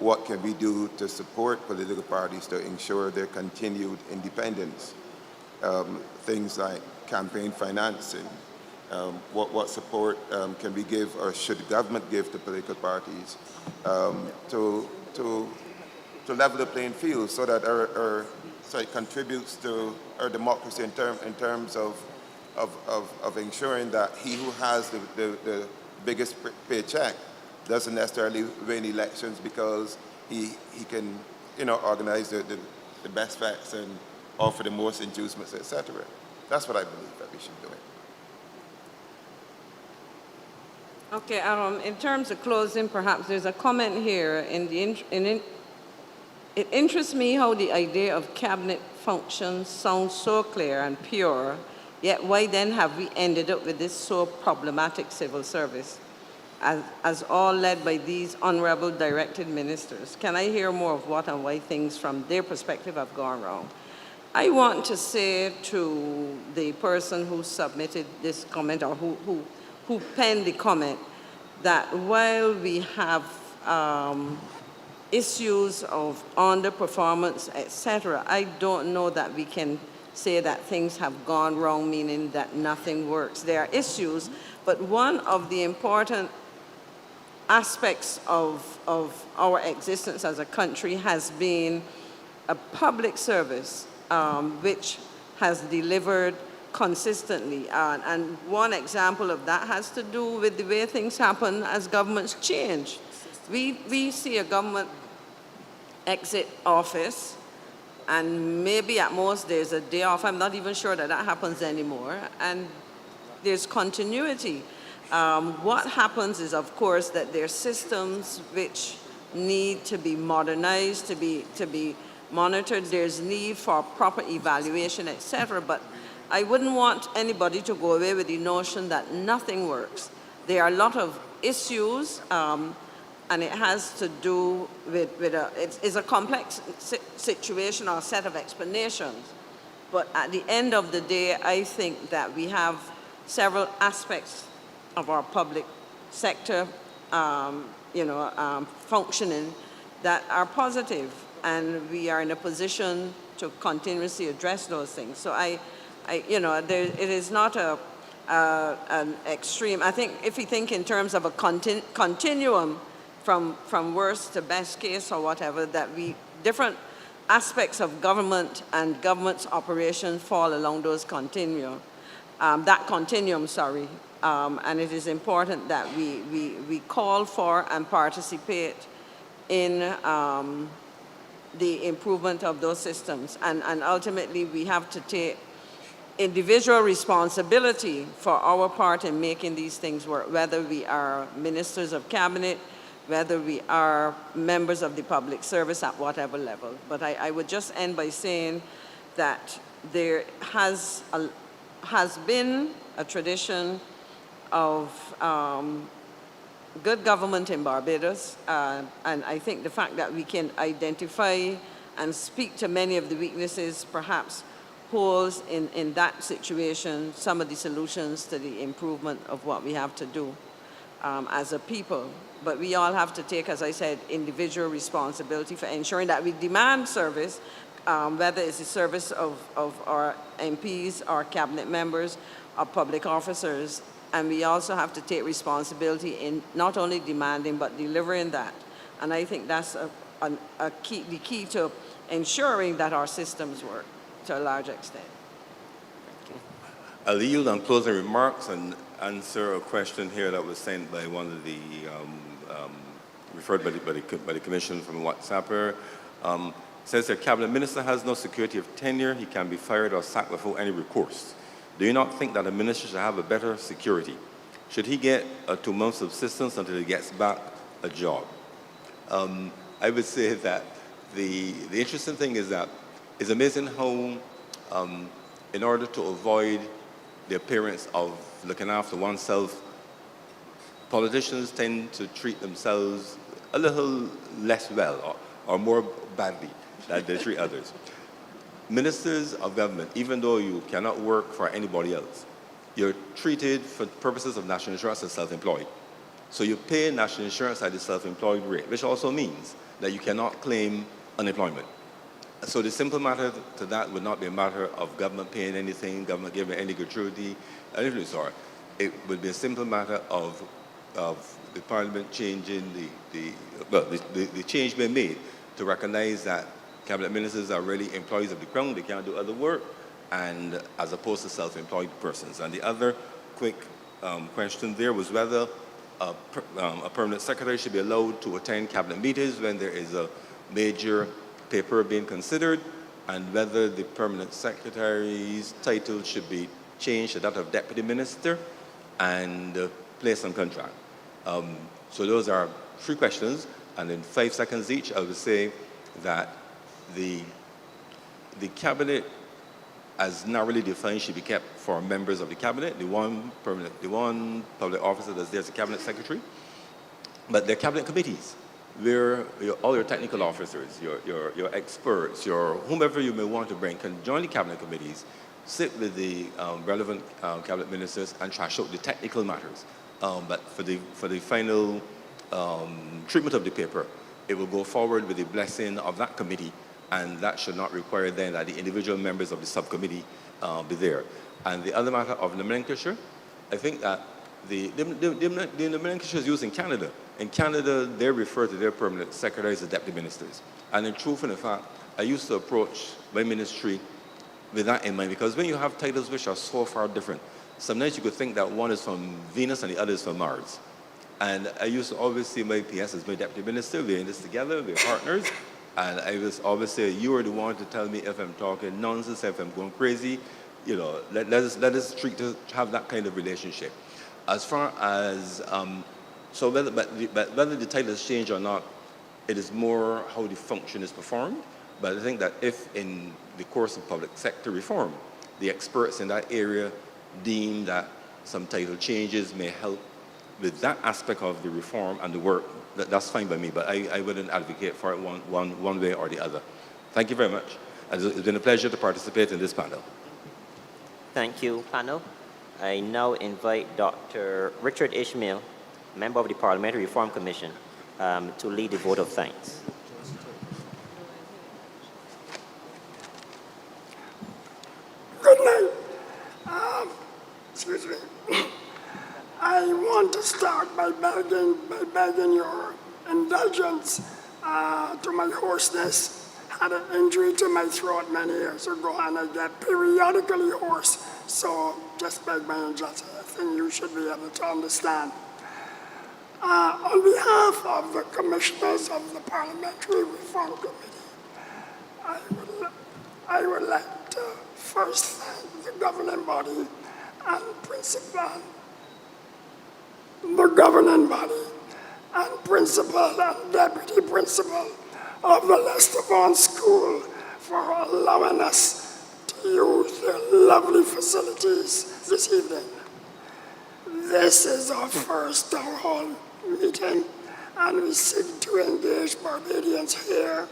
what can we do to support political parties to ensure their continued independence? Things like campaign financing. What support can we give or should the government give to political parties to level the playing field so that so it contributes to our democracy in terms of ensuring that he who has the biggest paycheck doesn't necessarily win elections because he can, you know, organize the best facts and offer the most inducements, etc. That's what I believe that we should do. Okay, in terms of closing, perhaps there's a comment here it interests me how the idea of cabinet functions sounds so clear and pure, yet why then have we ended up with this so problematic civil service, as all led by these honorable directed ministers? Can I hear more of what and why things from their perspective have gone wrong? I want to say to the person who submitted this comment or who penned the comment that while we have issues of underperformance, etc., I don't know that we can say that things have gone wrong, meaning that nothing works. There are issues, but one of the important aspects of our existence as a country has been a public service which has delivered consistently. And one example of that has to do with the way things happen as governments change. We see a government exit office, and maybe at most there's a day off. I'm not even sure that happens anymore. And there's continuity. What happens is, of course, that there are systems which need to be modernized, to be monitored. There's need for proper evaluation, etc. But I wouldn't want anybody to go away with the notion that nothing works. There are a lot of issues, and it has to do with it's a complex situation or set of explanations. But at the end of the day, I think that we have several aspects of our public sector, functioning that are positive, and we are in a position to continuously address those things. So it is not an extreme. I think if we think in terms of a continuum from worst to best case or whatever, that different aspects of government and government's operation fall along those continuum. And it is important that we call for and participate in the improvement of those systems. And ultimately, we have to take individual responsibility for our part in making these things work, whether we are ministers of cabinet, whether we are members of the public service at whatever level. But I would just end by saying that there has been a tradition of good government in Barbados, and I think the fact that we can identify and speak to many of the weaknesses perhaps holds in that situation some of the solutions to the improvement of what we have to do as a people. But we all have to take, as I said, individual responsibility for ensuring that we demand service, whether it's the service of our MPs, our cabinet members, our public officers. And we also have to take responsibility in not only demanding, but delivering that. And I think that's the key to ensuring that our systems work to a large extent. I'll yield on closing remarks and answer a question here that was sent by one of the, referred by the Commission from WhatsApper. Says the Cabinet Minister has no security of tenure. He can be fired or sacked without any recourse. do you not think that a minister should have a better security? Should he get a 2-month subsistence until he gets back a job? I would say that the interesting thing is that it's amazing how, in order to avoid the appearance of looking after oneself, politicians tend to treat themselves a little less well or more badly than they treat others. Ministers of government, even though you cannot work for anybody else, you're treated for purposes of national insurance as self-employed. So you pay national insurance at the self-employed rate, which also means that you cannot claim unemployment. So the simple matter to that would not be a matter of government paying anything, government giving any gratuity, anything sort. It would be a simple matter of the Parliament changing the change being made to recognize that cabinet ministers are really employees of the Crown, they can't do other work, and as opposed to self-employed persons. And the other quick question there was whether a permanent secretary should be allowed to attend cabinet meetings when there is a major paper being considered, and whether the permanent secretary's title should be changed to that of deputy minister and placed on contract. So those are 3 questions, and in 5 seconds each, I would say that the cabinet, as narrowly defined, should be kept for members of the cabinet. The one public officer that's there is the cabinet secretary, but they're cabinet committees, where all your technical officers, your experts, your whomever you may want to bring can join the cabinet committees, sit with the relevant cabinet ministers and trash out the technical matters. But for the final treatment of the paper, it will go forward with the blessing of that committee, and that should not require then that the individual members of the subcommittee be there. And the other matter of nomenclature, I think that the nomenclature is used in Canada. In Canada, they refer to their permanent secretaries as deputy ministers. And in truth and in fact, I used to approach my ministry with that in mind, because when you have titles which are so far different, sometimes you could think that one is from Venus and the other is from Mars. And I used to always see my PS as my deputy minister. We're in this together, we're partners. And I was always say, you are the one to tell me if I'm talking nonsense, if I'm going crazy. You know, let us have that kind of relationship. As far as, so whether the title is changed or not, it is more how the function is performed. But I think that if in the course of public sector reform, the experts in that area deem that some title changes may help with that aspect of the reform and the work, that's fine by me, but I wouldn't advocate for it one way or the other. Thank you very much. It's been a pleasure to participate in this panel. Thank you, panel. I now invite Dr. Richard Ishmael, member of the Parliamentary Reform Commission, to lead the vote of thanks. Good night. Excuse me. I want to start by begging your indulgence to my hoarseness. Had an injury to my throat many years ago, and I get periodically hoarse. So just beg my indulgence. I think you should be able to understand. On behalf of the commissioners of the Parliamentary Reform Committee, I would like to first thank the governing body and principal and deputy principal of the Lester Vaughn School for allowing us to use their lovely facilities this evening. This is our first town hall meeting, and we seek to engage Barbadians here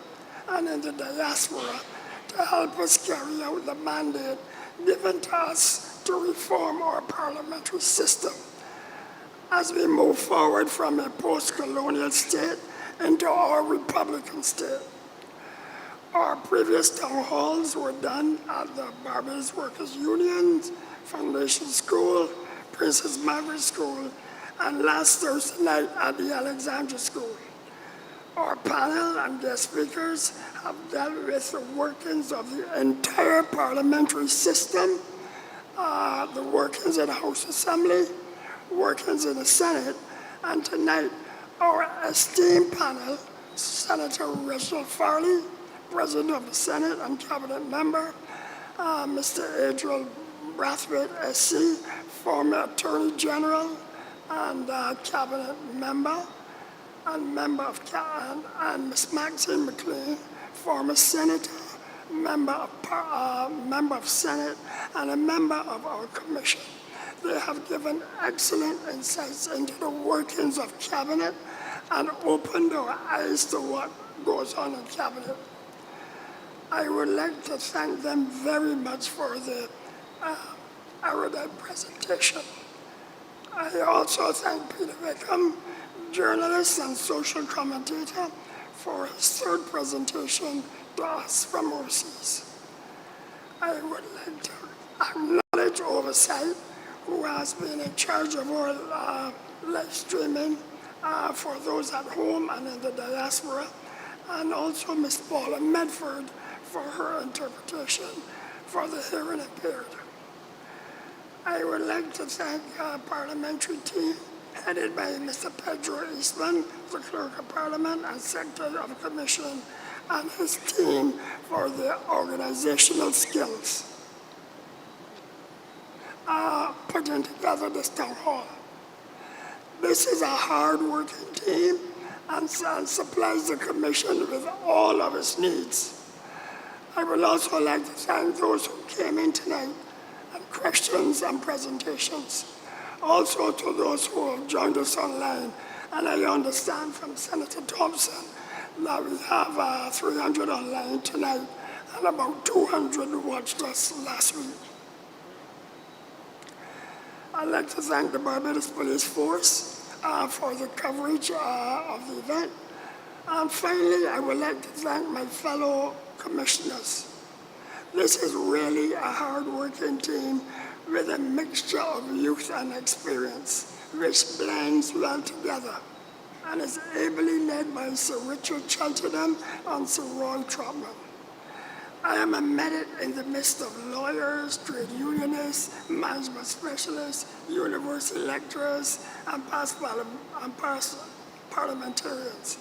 and in the diaspora to help us carry out the mandate given to us to reform our parliamentary system as we move forward from a post-colonial state into our Republican state. Our previous town halls were done at the Barbados Workers' Union, Foundation School, Princess Mary School, and last Thursday night at the Alexandra School. Our panel and guest speakers have dealt with the workings of the entire parliamentary system, the workings in the House Assembly, workings in the Senate, and tonight our esteemed panel, Senator Reginald Farley, President of the Senate and Cabinet Member, Mr. Adriel Brathwaite SC, former Attorney General and Cabinet member, and member of and Ms. Maxine McLean, former Senator, member of Senate, and a member of our commission. They have given excellent insights into the workings of Cabinet and opened our eyes to what goes on in Cabinet. I would like to thank them very much for the erudite presentation. I also thank Peter Wickham, journalist and social commentator, for his third presentation to us from overseas. I would like to acknowledge Oversight, who has been in charge of our live streaming for those at home and in the diaspora, and also Ms. Paula Medford for her interpretation for the hearing impaired. I would like to thank our parliamentary team headed by Mr. Pedro Eastman, the Clerk of Parliament and Secretary of the Commission, and his team for their organizational skills putting together this town hall. This is a hard-working team and supplies the Commission with all of its needs. I would also like to thank those who came in tonight and questions and presentations. Also to those who have joined us online. And I understand from Senator Thompson that we have 300 online tonight and about 200 watched us last week. I'd like to thank the Barbados Police Force for the coverage of the event. And finally, I would like to thank my fellow commissioners. This is really a hard-working team with a mixture of youth and experience, which blends well together, and is ably led by Sir Richard Cheltenham and Sir Roy Trotman. I am a medic in the midst of lawyers, trade unionists, management specialists, university lecturers, and past parliamentarians.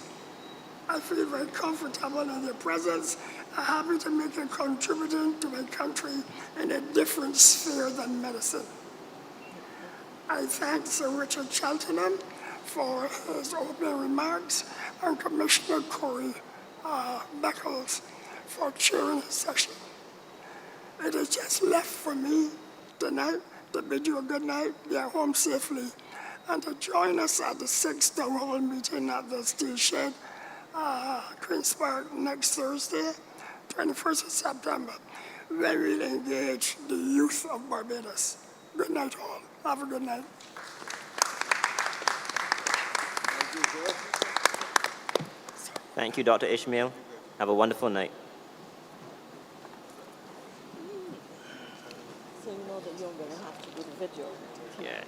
I feel very comfortable in their presence and happy to make a contribution to my country in a different sphere than medicine. I thank Sir Richard Cheltenham for his opening remarks and Commissioner Corey Beckles for chairing the session. It is just left for me tonight to bid you a good night, get home safely, and to join us at the 6th Town Hall meeting at the Steel Shed, Queen's Park, next Thursday, 21st of September, where we'll engage the youth of Barbados. Good night, all. Have a good night. Thank you, Dr. Ishmael. Have a wonderful night. So you know that you're going to have to do the video. Yeah.